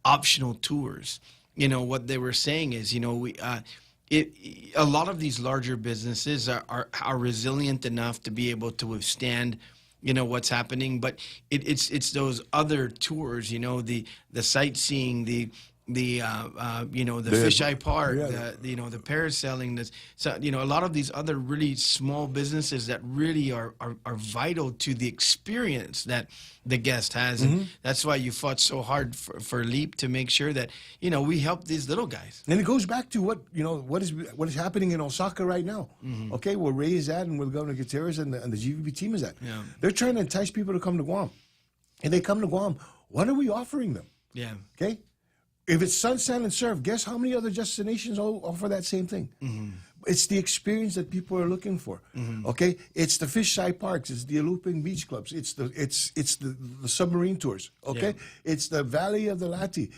Speaker 16: optional tours, what they were saying is, a lot of these larger businesses are resilient enough to be able to withstand, what's happening, but it's those other tours, the sightseeing, the the fisheye park, the parasailing, so a lot of these other really small businesses that really are vital to the experience that the guest has, and that's why you fought so hard for LEAP to make sure that we help these little guys.
Speaker 21: And it goes back to what is happening in Osaka right now. Okay, where Ray is at, and where Governor Gutierrez and the GVB team is at.
Speaker 16: Yeah.
Speaker 21: They're trying to entice people to come to Guam, and they come to Guam. What are we offering them?
Speaker 16: Yeah.
Speaker 21: Okay. If it's Sun, Sand, and Surf, guess how many other destinations offer that same thing? It's the experience that people are looking for. Okay, it's the fisheye parks, it's the Aluping beach clubs, it's the submarine tours. Okay, it's the Valley of the Lati,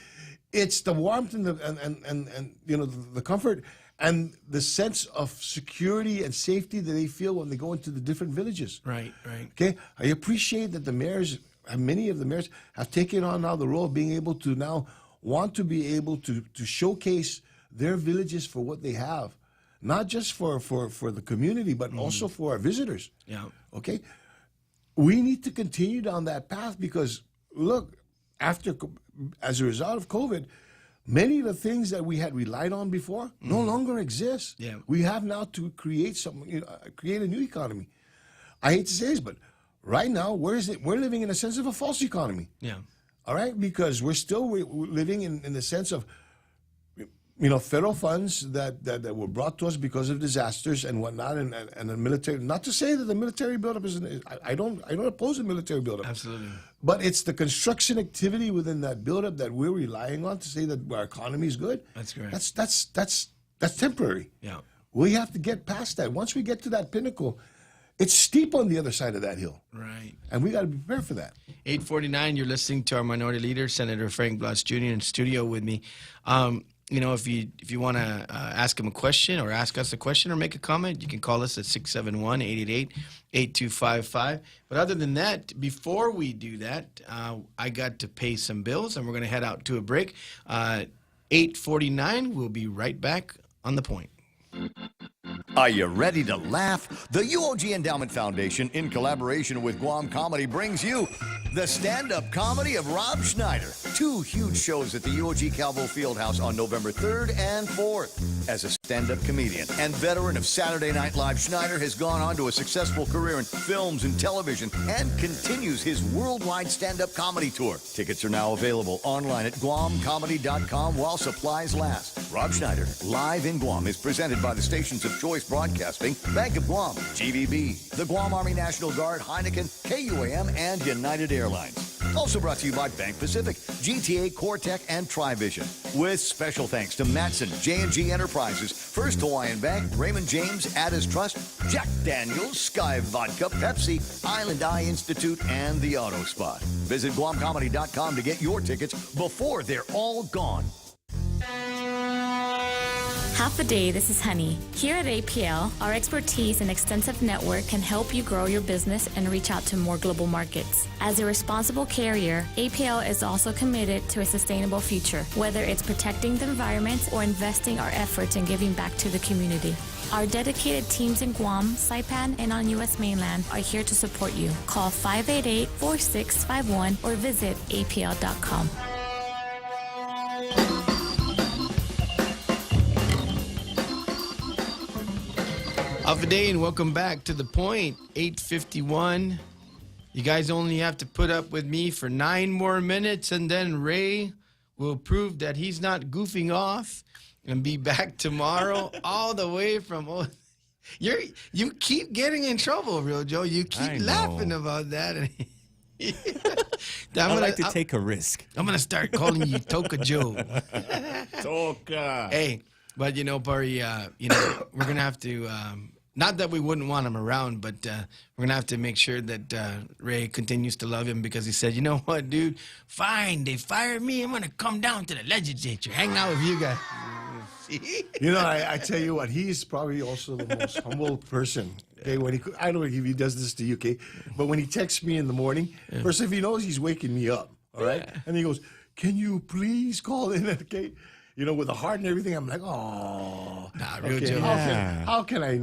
Speaker 21: it's the warmth and the comfort and the sense of security and safety that they feel when they go into the different villages.
Speaker 16: Right.
Speaker 21: Okay, I appreciate that the mayors, many of the mayors, have taken on now the role of being able to now want to be able to showcase their villages for what they have, not just for the community, but also for our visitors.
Speaker 16: Yeah.
Speaker 21: Okay? We need to continue down that path because, look, as a result of COVID, many of the things that we had relied on before no longer exist.
Speaker 16: Yeah.
Speaker 21: We have now to create create a new economy. I hate to say this, but right now, we're living in a sense of a false economy.
Speaker 16: Yeah.
Speaker 21: All right, because we're still living in the sense of, federal funds that were brought to us because of disasters and whatnot, and the military. Not to say that the military buildup isn't. I don't oppose the military buildup.
Speaker 16: Absolutely.
Speaker 21: But it's the construction activity within that buildup that we're relying on to say that our economy is good.
Speaker 16: That's correct.
Speaker 21: That's temporary.
Speaker 16: Yeah.
Speaker 21: We have to get past that. Once we get to that pinnacle, it's steep on the other side of that hill.
Speaker 16: Right.
Speaker 21: And we got to be prepared for that.
Speaker 16: 8:49, you're listening to our minority leader, Senator Frank Blas Jr. in studio with me. If you want to ask him a question or ask us a question or make a comment, you can call us at 671-888-8255. But other than that, before we do that, I got to pay some bills, and we're going to head out to a break. 8:49, we'll be right back on The Point.
Speaker 13: Are you ready to laugh? The UOG Endowment Foundation, in collaboration with Guam Comedy, brings you the stand-up comedy of Rob Schneider. 2 huge shows at the UOG Calvo Fieldhouse on November 3rd and 4th. As a stand-up comedian and veteran of Saturday Night Live, Schneider has gone on to a successful career in films and television and continues his worldwide stand-up comedy tour. Tickets are now available online at guamcomedy.com while supplies last. Rob Schneider, live in Guam, is presented by the stations of Choice Broadcasting, Bank of Guam, GVB, the Guam Army National Guard, Heineken, KUAM, and United Airlines. Also brought to you by Bank Pacific, GTA, Cortec, and Trivision. With special thanks to Matson, J&G Enterprises, First Hawaiian Bank, Raymond James, Addis Trust, Jack Daniels, Sky Vodka, Pepsi, Island Eye Institute, and the Auto Spot. Visit guamcomedy.com to get your tickets before they're all gone.
Speaker 3: Half a day, this is Honey. Here at APL, our expertise and extensive network can help you grow your business and reach out to more global markets. As a responsible carrier, APL is also committed to a sustainable future, whether it's protecting the environment or investing our efforts in giving back to the community. Our dedicated teams in Guam, Saipan, and on U.S. mainland are here to support you. Call 588-4651 or visit apl.com.
Speaker 16: Alpha Day, and welcome back to The Point. 8:51. You guys only have to put up with me for 9 more minutes, and then Ray will prove that he's not goofing off and be back tomorrow all the way from... You keep getting in trouble, Real Joe. You keep laughing about that.
Speaker 18: I like to take a risk.
Speaker 16: I'm going to start calling you Toka Joe.
Speaker 18: Toka.
Speaker 16: Hey, but Pari, we're going to have to... not that we wouldn't want him around, but we're going to have to make sure that Ray continues to love him, because he said, you know what, dude? Fine, they fired me. I'm going to come down to the legislature, hang out with you guys.
Speaker 21: I tell you what, he's probably also the most humble person. Okay, I don't know if he does this to you, okay, but when he texts me in the morning, first, if he knows he's waking me up, all right, and he goes, "Can you please call in?" Okay. With a heart and everything, I'm like, oh.
Speaker 16: Nah, Real
Speaker 21: okay,
Speaker 16: Joe.
Speaker 21: How can I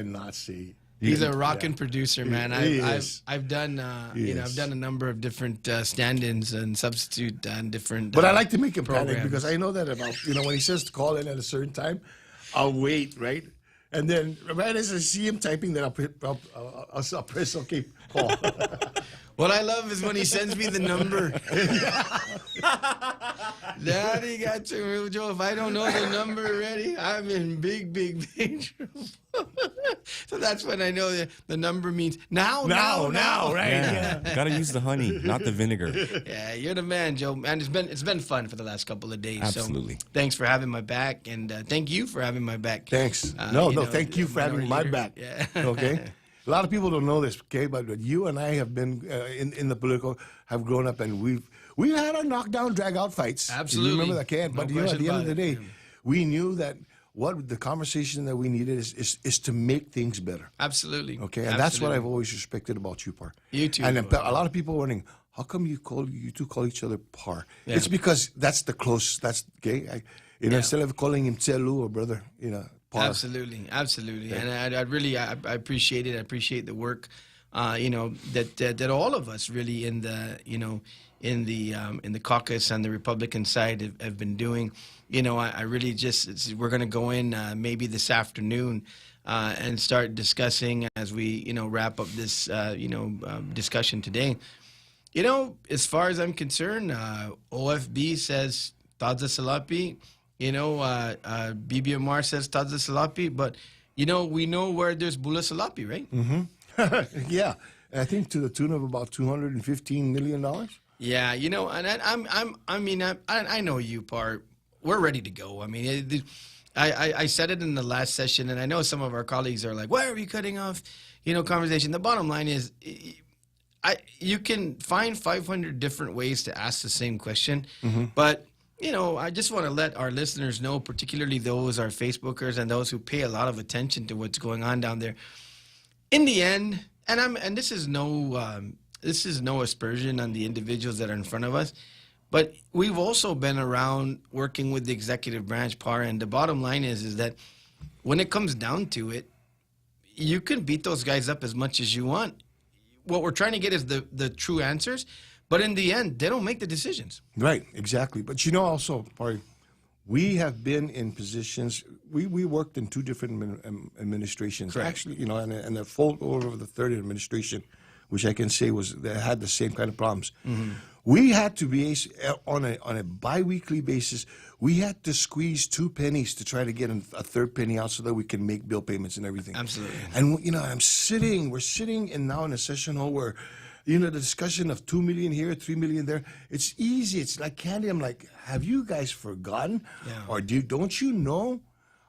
Speaker 21: not say?
Speaker 16: He's a rockin' producer, man. I've done
Speaker 21: Yes.
Speaker 16: I've done a number of different stand-ins and substitute and different.
Speaker 21: But I like to make him panic
Speaker 16: programs.
Speaker 21: because I know that about, when he says to call in at a certain time, I'll wait, right? And then right as I see him typing, then I'll press OK, call.
Speaker 16: What I love is when he sends me the number. Daddy got to Joe. If I don't know the number already, I'm in big trouble. So that's when I know the number means now, right?
Speaker 18: Yeah. Gotta use the honey, not the vinegar.
Speaker 16: Yeah, you're the man, Joe. And it's been fun for the last couple of days.
Speaker 18: Absolutely.
Speaker 16: So thanks for having my back, and thank you for having my back.
Speaker 21: Thanks. Thank you for having my back.
Speaker 16: Yeah.
Speaker 21: Okay. A lot of people don't know this, okay, but you and I have been in the political, have grown up, and we've had our knockdown, drag out fights.
Speaker 16: Absolutely.
Speaker 21: You remember that, Ken? But
Speaker 16: No
Speaker 21: at the end of the day,
Speaker 16: question
Speaker 21: we knew that what the conversation that we needed is to make things better.
Speaker 16: Absolutely.
Speaker 21: Okay, and that's what I've always respected about you, Par.
Speaker 16: You too.
Speaker 21: And a lot of people wondering, how come you two call each other Par?
Speaker 16: Yeah.
Speaker 21: It's because that's the close. That's okay. Instead of calling him Tselu or brother, Par.
Speaker 16: Absolutely. And I really appreciate it. I appreciate the work, that all of us really in the caucus and the Republican side have been doing. I really we're going to go in maybe this afternoon and start discussing as we wrap up this discussion today. As far as I'm concerned, OFB says Tadza Salapi. BBMR says Tadza Salapi, but we know where there's Bula Salapi, right?
Speaker 21: Mm-hmm. Yeah, I think to the tune of about $215 million.
Speaker 16: Yeah, and I know you, Par. We're ready to go. I mean, I said it in the last session, and I know some of our colleagues are like, "Why are we cutting off?" Conversation. The bottom line is, you can find 500 different ways to ask the same question, but. I just want to let our listeners know, particularly those our Facebookers and those who pay a lot of attention to what's going on down there. In the end, and this is no aspersion on the individuals that are in front of us, but we've also been around working with the executive branch, Par, and the bottom line is that when it comes down to it, you can beat those guys up as much as you want. What we're trying to get is the true answers. But in the end, they don't make the decisions.
Speaker 21: Right, exactly. But also, Par, we have been in positions. We worked in two different administrations.
Speaker 16: Correct.
Speaker 21: Actually, and the full over of the third administration, which I can say had the same kind of problems.
Speaker 16: Mm-hmm.
Speaker 21: We had to be on a biweekly basis. We had to squeeze 2 pennies to try to get a third penny out so that we can make bill payments and everything.
Speaker 16: Absolutely.
Speaker 21: And we're sitting now in a session hall where. The discussion of 2 million here, 3 million there. It's easy. It's like candy. I'm like, have you guys forgotten?
Speaker 16: Yeah.
Speaker 21: Or don't you know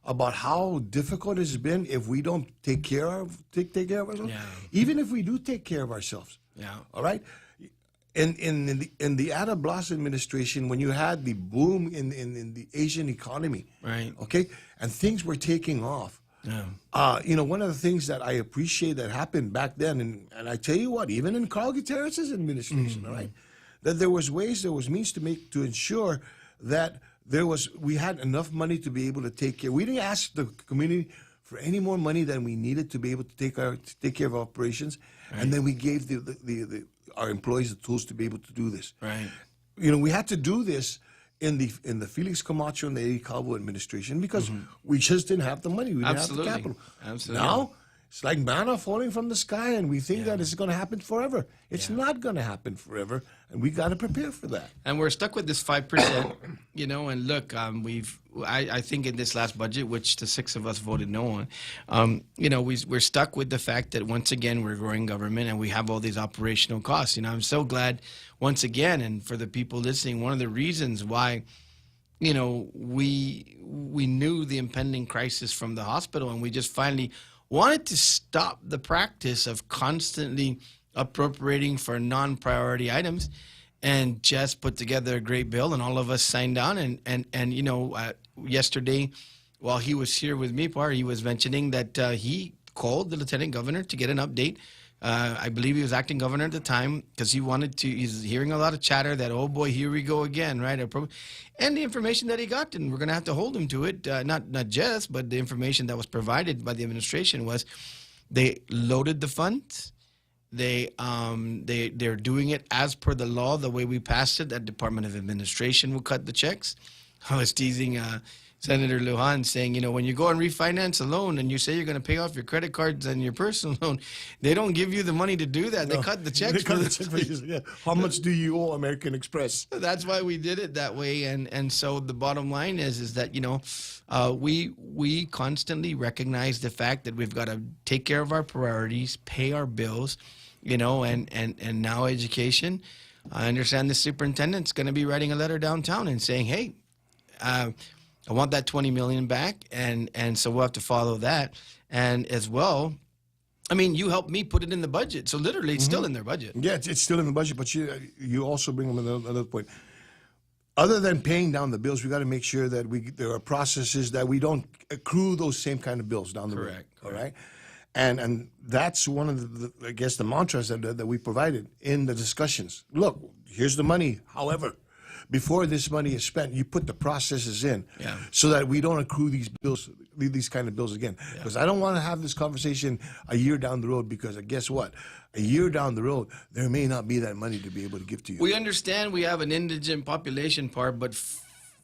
Speaker 21: about how difficult it's been if we don't take care of ourselves?
Speaker 16: Yeah.
Speaker 21: Even if we do take care of ourselves.
Speaker 16: Yeah.
Speaker 21: All right. In the Ada Blas administration, when you had the boom in the Asian economy,
Speaker 16: right?
Speaker 21: Okay, and things were taking off.
Speaker 16: Yeah.
Speaker 21: One of the things that I appreciate that happened back then, and I tell you what, even in Carl Gutierrez's administration, all right, that there was means to ensure that we had enough money to be able to take care. We didn't ask the community for any more money than we needed to be able to take care of operations, and then we gave our employees the tools to be able to do this.
Speaker 16: Right.
Speaker 21: We had to do this in the Felix Camacho and the Eddie Calvo administration because we just didn't have the money. We didn't have the capital.
Speaker 16: Absolutely.
Speaker 21: Now, it's like manna falling from the sky, and we think that it's going to happen forever. It's not going to happen forever, and we got to prepare for that.
Speaker 16: And we're stuck with this 5%, and look, I think in this last budget, which the 6 of us voted no on, we're stuck with the fact that once again, we're growing government and we have all these operational costs. I'm so glad once again, and for the people listening, one of the reasons why, we knew the impending crisis from the hospital and we just finally wanted to stop the practice of constantly appropriating for non-priority items and just put together a great bill, and all of us signed on. And yesterday, while he was here with me, Par, he was mentioning that he called the lieutenant governor to get an update. I believe he was acting governor at the time because he's hearing a lot of chatter that, oh boy, here we go again, right? And the information that he got, and we're going to have to hold him to it, not just, but the information that was provided by the administration was They loaded the funds. They're doing it as per the law, the way we passed it. That Department of Administration will cut the checks. I was teasing Senator Lujan, saying, when you go and refinance a loan and you say you're going to pay off your credit cards and your personal loan, they don't give you the money to do that. They cut the checks.
Speaker 21: They cut the check for you. Yeah. How much do you owe American Express?
Speaker 16: That's why we did it that way. And so the bottom line is that, we constantly recognize the fact that we've got to take care of our priorities, pay our bills, and now education. I understand the superintendent's going to be writing a letter downtown and saying, hey, I want that $20 million back, and so we'll have to follow that. And as well, you helped me put it in the budget, so literally it's still in their budget.
Speaker 21: Yeah, it's still in the budget, but you also bring them another point. Other than paying down the bills, we got to make sure that there are processes that we don't accrue those same kind of bills down the road.
Speaker 16: Correct.
Speaker 21: All right, and that's one of the mantras that we provided in the discussions. Look, here's the money. However, before this money is spent, you put the processes in so that we don't accrue these bills, these kind of bills again. Because I don't want to have this conversation a year down the road, because guess what? A year down the road, there may not be that money to be able to give to you.
Speaker 16: We understand we have an indigent population part, but,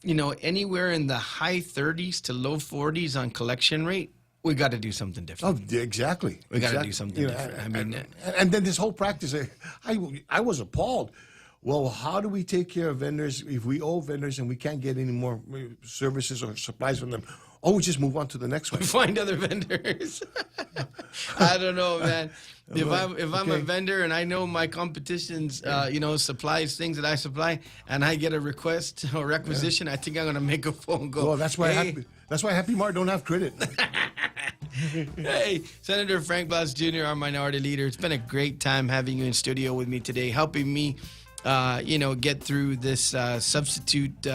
Speaker 16: anywhere in the high 30s to low 40s on collection rate, we got to do something different.
Speaker 21: Oh, exactly.
Speaker 16: We got to do something different.
Speaker 21: And then this whole practice, I was appalled. Well, how do we take care of vendors if we owe vendors and we can't get any more services or supplies from them? Oh, we just move on to the next one.
Speaker 16: Find other vendors. I don't know, man. If I'm a vendor and I know my competition's, supplies things that I supply, and I get a request or requisition, I think I'm gonna make a phone call.
Speaker 21: Well, that's why Happy Mart don't have credit.
Speaker 16: Hey, Senator Frank Blas Jr., our minority leader. It's been a great time having you in studio with me today, helping me, get through this substitute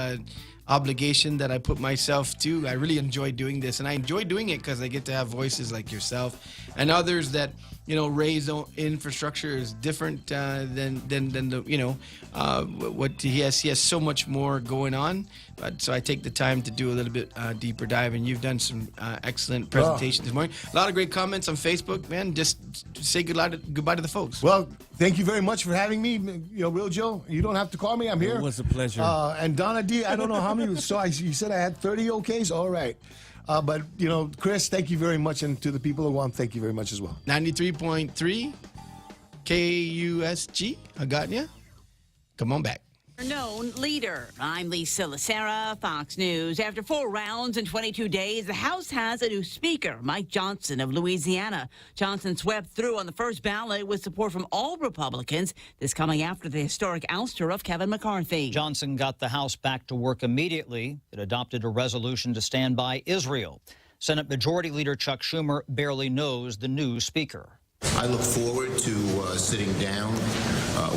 Speaker 16: obligation that I put myself to. I really enjoy doing this, and I enjoy doing it because I get to have voices like yourself and others that Ray's infrastructure is different than the what he has. He has so much more going on, so I take the time to do a little bit deeper dive. And you've done some excellent presentations this morning. A lot of great comments on Facebook, man. Just say goodbye to the folks.
Speaker 21: Well, thank you very much for having me. Real Joe, you don't have to call me. I'm here.
Speaker 18: It was a pleasure.
Speaker 21: And Donna D, I don't know how many. So you said I had 30 okays. All right. But, Chris, thank you very much. And to the people of Guam, thank you very much as well.
Speaker 16: 93.3 KUSG. I got ya. Come on back.
Speaker 11: Known leader. I'm Lisa Lacera, Fox News. After 4 rounds in 22 days, the House has a new speaker, Mike Johnson of Louisiana. Johnson swept through on the first ballot with support from all Republicans, this coming after the historic ouster of Kevin McCarthy.
Speaker 5: Johnson got the House back to work immediately. It adopted a resolution to stand by Israel. Senate Majority Leader Chuck Schumer barely knows the new speaker.
Speaker 12: I look forward to sitting down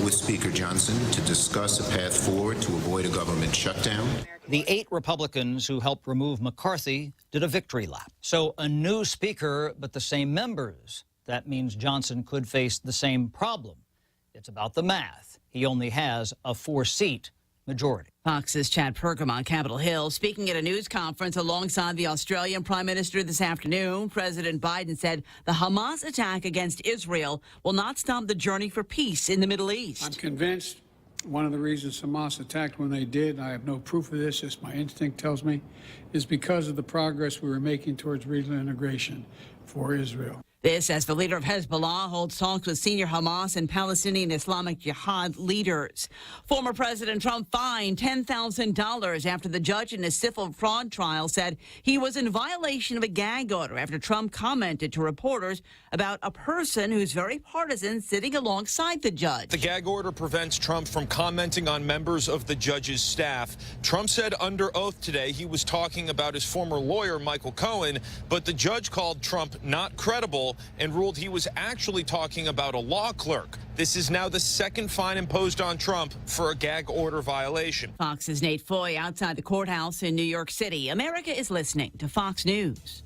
Speaker 12: with Speaker Johnson to discuss a path forward to avoid a government shutdown.
Speaker 5: The 8 Republicans who helped remove McCarthy did a victory lap. So a new speaker, but the same members. That means Johnson could face the same problem. It's about the math. He only has a 4-seat majority.
Speaker 11: Fox's Chad Perkham on Capitol Hill speaking at a news conference alongside the Australian Prime Minister this afternoon. President Biden said the Hamas attack against Israel will not stop the journey for peace in the Middle East.
Speaker 19: I'm convinced one of the reasons Hamas attacked when they did, I have no proof of this, just my instinct tells me, is because of the progress we were making towards regional integration for Israel.
Speaker 11: This as the leader of Hezbollah holds talks with senior Hamas and Palestinian Islamic Jihad leaders. Former President Trump fined $10,000 after the judge in a civil fraud trial said he was in violation of a gag order after Trump commented to reporters about a person who's very partisan sitting alongside the judge.
Speaker 23: The gag order prevents Trump from commenting on members of the judge's staff. Trump said under oath today he was talking about his former lawyer, Michael Cohen, but the judge called Trump not credible and ruled he was actually talking about a law clerk. This is now the second fine imposed on Trump for a gag order violation.
Speaker 11: Fox's Nate Foy outside the courthouse in New York City. America is listening to Fox News.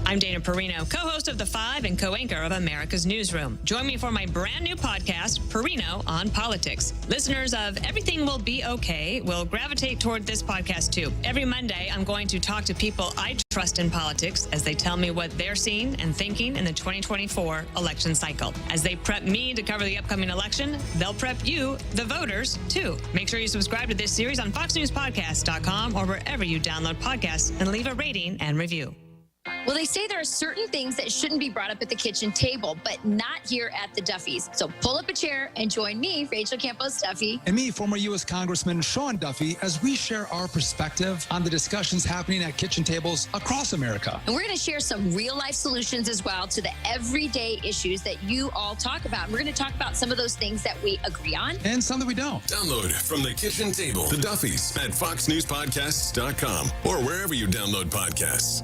Speaker 6: I'm Dana Perino, co-host of The Five and co-anchor of America's Newsroom. Join me for my brand new podcast, Perino on Politics. Listeners of Everything Will Be Okay will gravitate toward this podcast too. Every Monday, I'm going to talk to people I trust in politics as they tell me what they're seeing and thinking in the 2024 election cycle. As they prep me to cover the upcoming election, they'll prep you, the voters, too. Make sure you subscribe to this series on FoxNewsPodcast.com or wherever you download podcasts and leave a rating and review.
Speaker 15: Well, they say there are certain things that shouldn't be brought up at the kitchen table, but not here at the Duffys. So pull up a chair and join me, Rachel Campos Duffy.
Speaker 17: And me, former U.S. Congressman Sean Duffy, as we share our perspective on the discussions happening at kitchen tables across America.
Speaker 15: And we're going to share some real-life solutions as well to the everyday issues that you all talk about. We're going to talk about some of those things that we agree on.
Speaker 17: And some that we don't.
Speaker 20: Download from the kitchen table, the Duffys at FoxNewsPodcasts.com or wherever you download podcasts.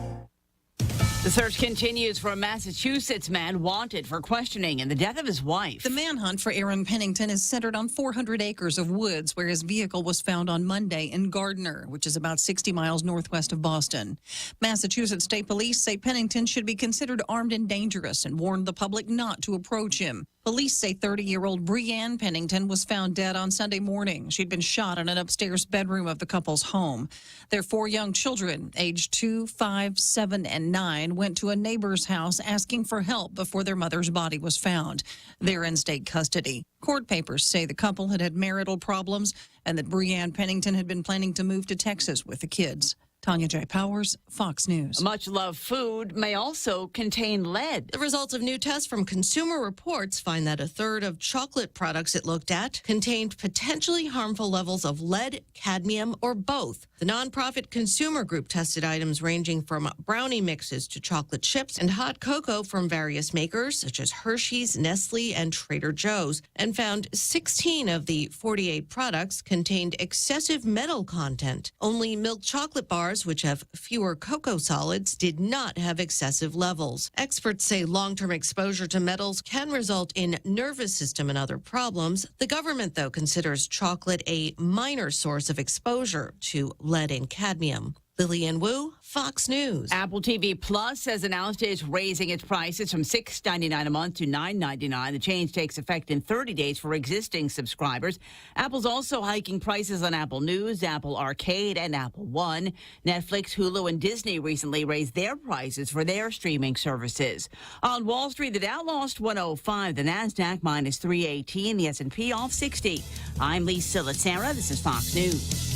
Speaker 11: The search continues for a Massachusetts man wanted for questioning in the death of his wife.
Speaker 24: The manhunt for Aaron Pennington is centered on 400 acres of woods where his vehicle was found on Monday in Gardner, which is about 60 miles northwest of Boston. Massachusetts State Police say Pennington should be considered armed and dangerous and warned the public not to approach him. Police say 30-year-old Breanne Pennington was found dead on Sunday morning. She'd been shot in an upstairs bedroom of the couple's home. Their 4 young children, aged 2, 5, 7, and 9, went to a neighbor's house asking for help before their mother's body was found. They're in state custody. Court papers say the couple had had marital problems and that Breanne Pennington had been planning to move to Texas with the kids. Tanya J. Powers, Fox News.
Speaker 11: Much-loved food may also contain lead.
Speaker 25: The results of new tests from Consumer Reports find that a third of chocolate products it looked at contained potentially harmful levels of lead, cadmium, or both. The nonprofit consumer group tested items ranging from brownie mixes to chocolate chips and hot cocoa from various makers, such as Hershey's, Nestle, and Trader Joe's, and found 16 of the 48 products contained excessive metal content. Only milk chocolate bars, which have fewer cocoa solids, did not have excessive levels. Experts say long-term exposure to metals can result in nervous system and other problems. The government, though, considers chocolate a minor source of exposure to lead and cadmium. Lillian Wu, Fox News.
Speaker 11: Apple TV Plus has announced it is raising its prices from $6.99 a month to $9.99. The change takes effect in 30 days for existing subscribers. Apple's also hiking prices on Apple News, Apple Arcade, and Apple One. Netflix, Hulu, and Disney recently raised their prices for their streaming services. On Wall Street, the Dow lost 105, the Nasdaq minus 318, the S&P off 60. I'm Lisa Lacera. This is Fox News.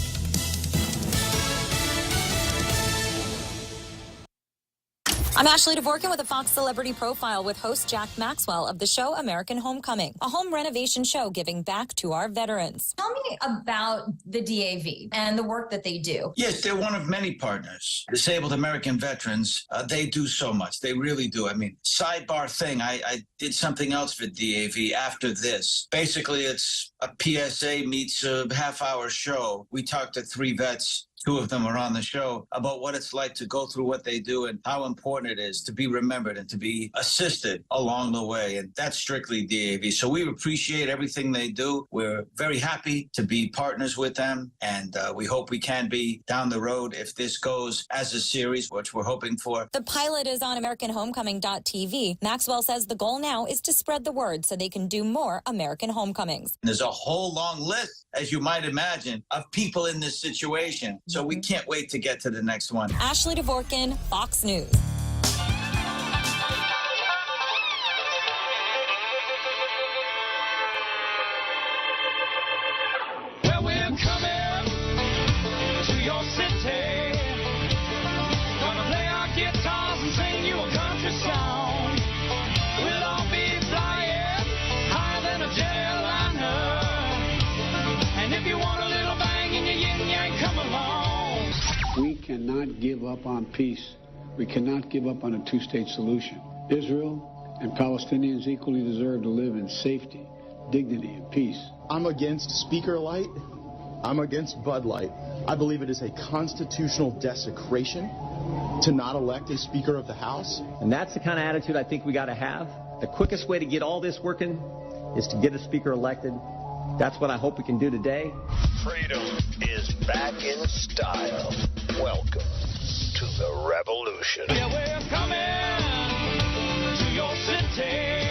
Speaker 27: I'm Ashley Dvorkin with a Fox Celebrity Profile with host Jack Maxwell of the show American Homecoming, a home renovation show giving back to our veterans. Tell me about the DAV and the work that they do.
Speaker 26: Yes, they're one of many partners. Disabled American veterans, they do so much. They really do. I mean, sidebar thing, I did something else for DAV after this. Basically, it's a PSA meets a half-hour show. We talked to 3 vets. 2 of them are on the show about what it's like to go through what they do and how important it is to be remembered and to be assisted along the way. And that's strictly DAV. So we appreciate everything they do. We're very happy to be partners with them. And we hope we can be down the road if this goes as a series, which we're hoping for.
Speaker 27: The pilot is on AmericanHomecoming.tv. Maxwell says the goal now is to spread the word so they can do more American Homecomings.
Speaker 26: There's a whole long list, as you might imagine, of people in this situation. So we can't wait to get to the next one.
Speaker 27: Ashley Dvorkin, Fox News.
Speaker 8: Well, we're coming to your city. Gonna play our guitars and sing you a country song. We'll all be flying higher than a jetliner. And if you want a little bang in your yin-yang, come along.
Speaker 19: We cannot give up on peace. We cannot give up on a 2-state solution. Israel and Palestinians equally deserve to live in safety, dignity, and peace.
Speaker 28: I'm against Speaker Light. I'm against Bud Light. I believe it is a constitutional desecration to not elect a Speaker of the House.
Speaker 29: And that's the kind of attitude I think we got to have. The quickest way to get all this working is to get a Speaker elected. That's what I hope we can do today.
Speaker 30: Freedom is back in style. Welcome to the revolution.
Speaker 8: Yeah, we're coming city.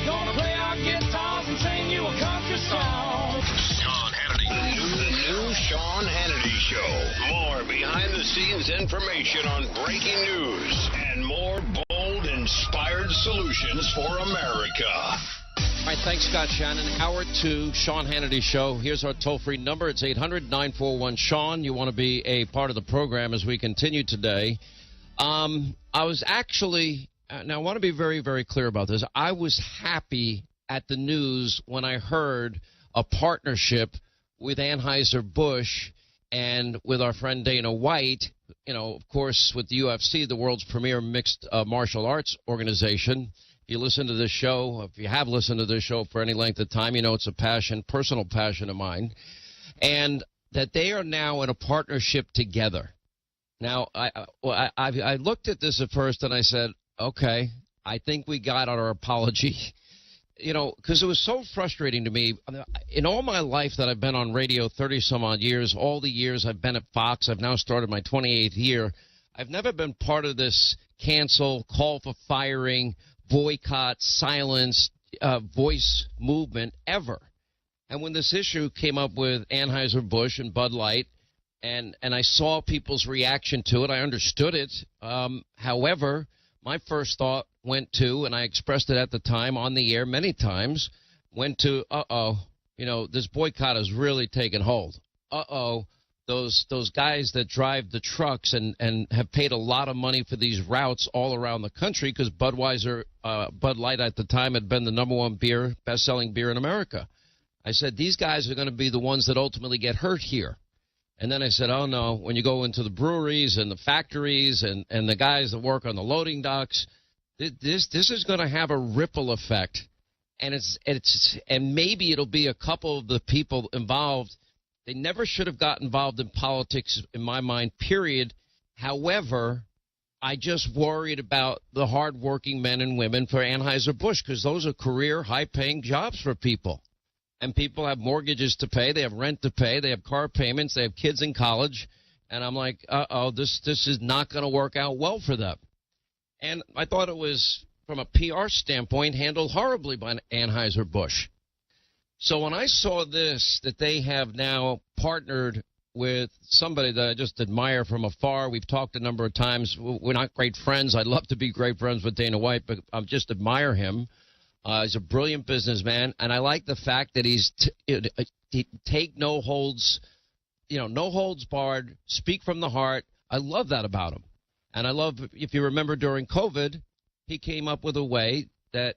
Speaker 8: Gonna play our guitars and sing you a country song.
Speaker 30: Sean Hannity. The new Sean Hannity Show. More behind-the-scenes information on breaking news and more bold, inspired solutions for America.
Speaker 1: All right, thanks, Scott Shannon. Hour 2, Sean Hannity Show. Here's our toll-free number. It's 800-941-SEAN. You want to be a part of the program as we continue today. I was actually, now I want to be very, very clear about this. I was happy at the news when I heard a partnership with Anheuser-Busch and with our friend Dana White, of course, with the UFC, the world's premier mixed martial arts organization. If you listen to this show, if you have listened to this show for any length of time, it's a personal passion of mine. And that they are now in a partnership together. Now, I looked at this at first and I said, okay, I think we got our apology. Because it was so frustrating to me. In all my life that I've been on radio, 30-some-odd years, all the years I've been at Fox, I've now started my 28th year, I've never been part of this cancel, call for firing, boycott, silence, voice movement ever. And when this issue came up with Anheuser-Busch and Bud Light, and I saw people's reaction to it, I understood it. However, my first thought went to, and I expressed it at the time on the air many times, went to, this boycott has really taken hold. Those guys that drive the trucks and have paid a lot of money for these routes all around the country, because Bud Light at the time had been the number one best-selling beer in America. I said, these guys are going to be the ones that ultimately get hurt here. And then I said, oh, no, when you go into the breweries and the factories and the guys that work on the loading docks, this is going to have a ripple effect. And and maybe it'll be a couple of the people involved. They never should have got involved in politics, in my mind, period. However, I just worried about the hardworking men and women for Anheuser-Busch, because those are career, high-paying jobs for people. And people have mortgages to pay, they have rent to pay, they have car payments, they have kids in college. And I'm like, this is not going to work out well for them. And I thought it was, from a PR standpoint, handled horribly by Anheuser-Busch. So when I saw this, that they have now partnered with somebody that I just admire from afar, we've talked a number of times. We're not great friends. I'd love to be great friends with Dana White, but I just admire him. He's a brilliant businessman, and I like the fact that he take no holds, no holds barred, speak from the heart. I love that about him. And I love, if you remember during COVID, he came up with a way that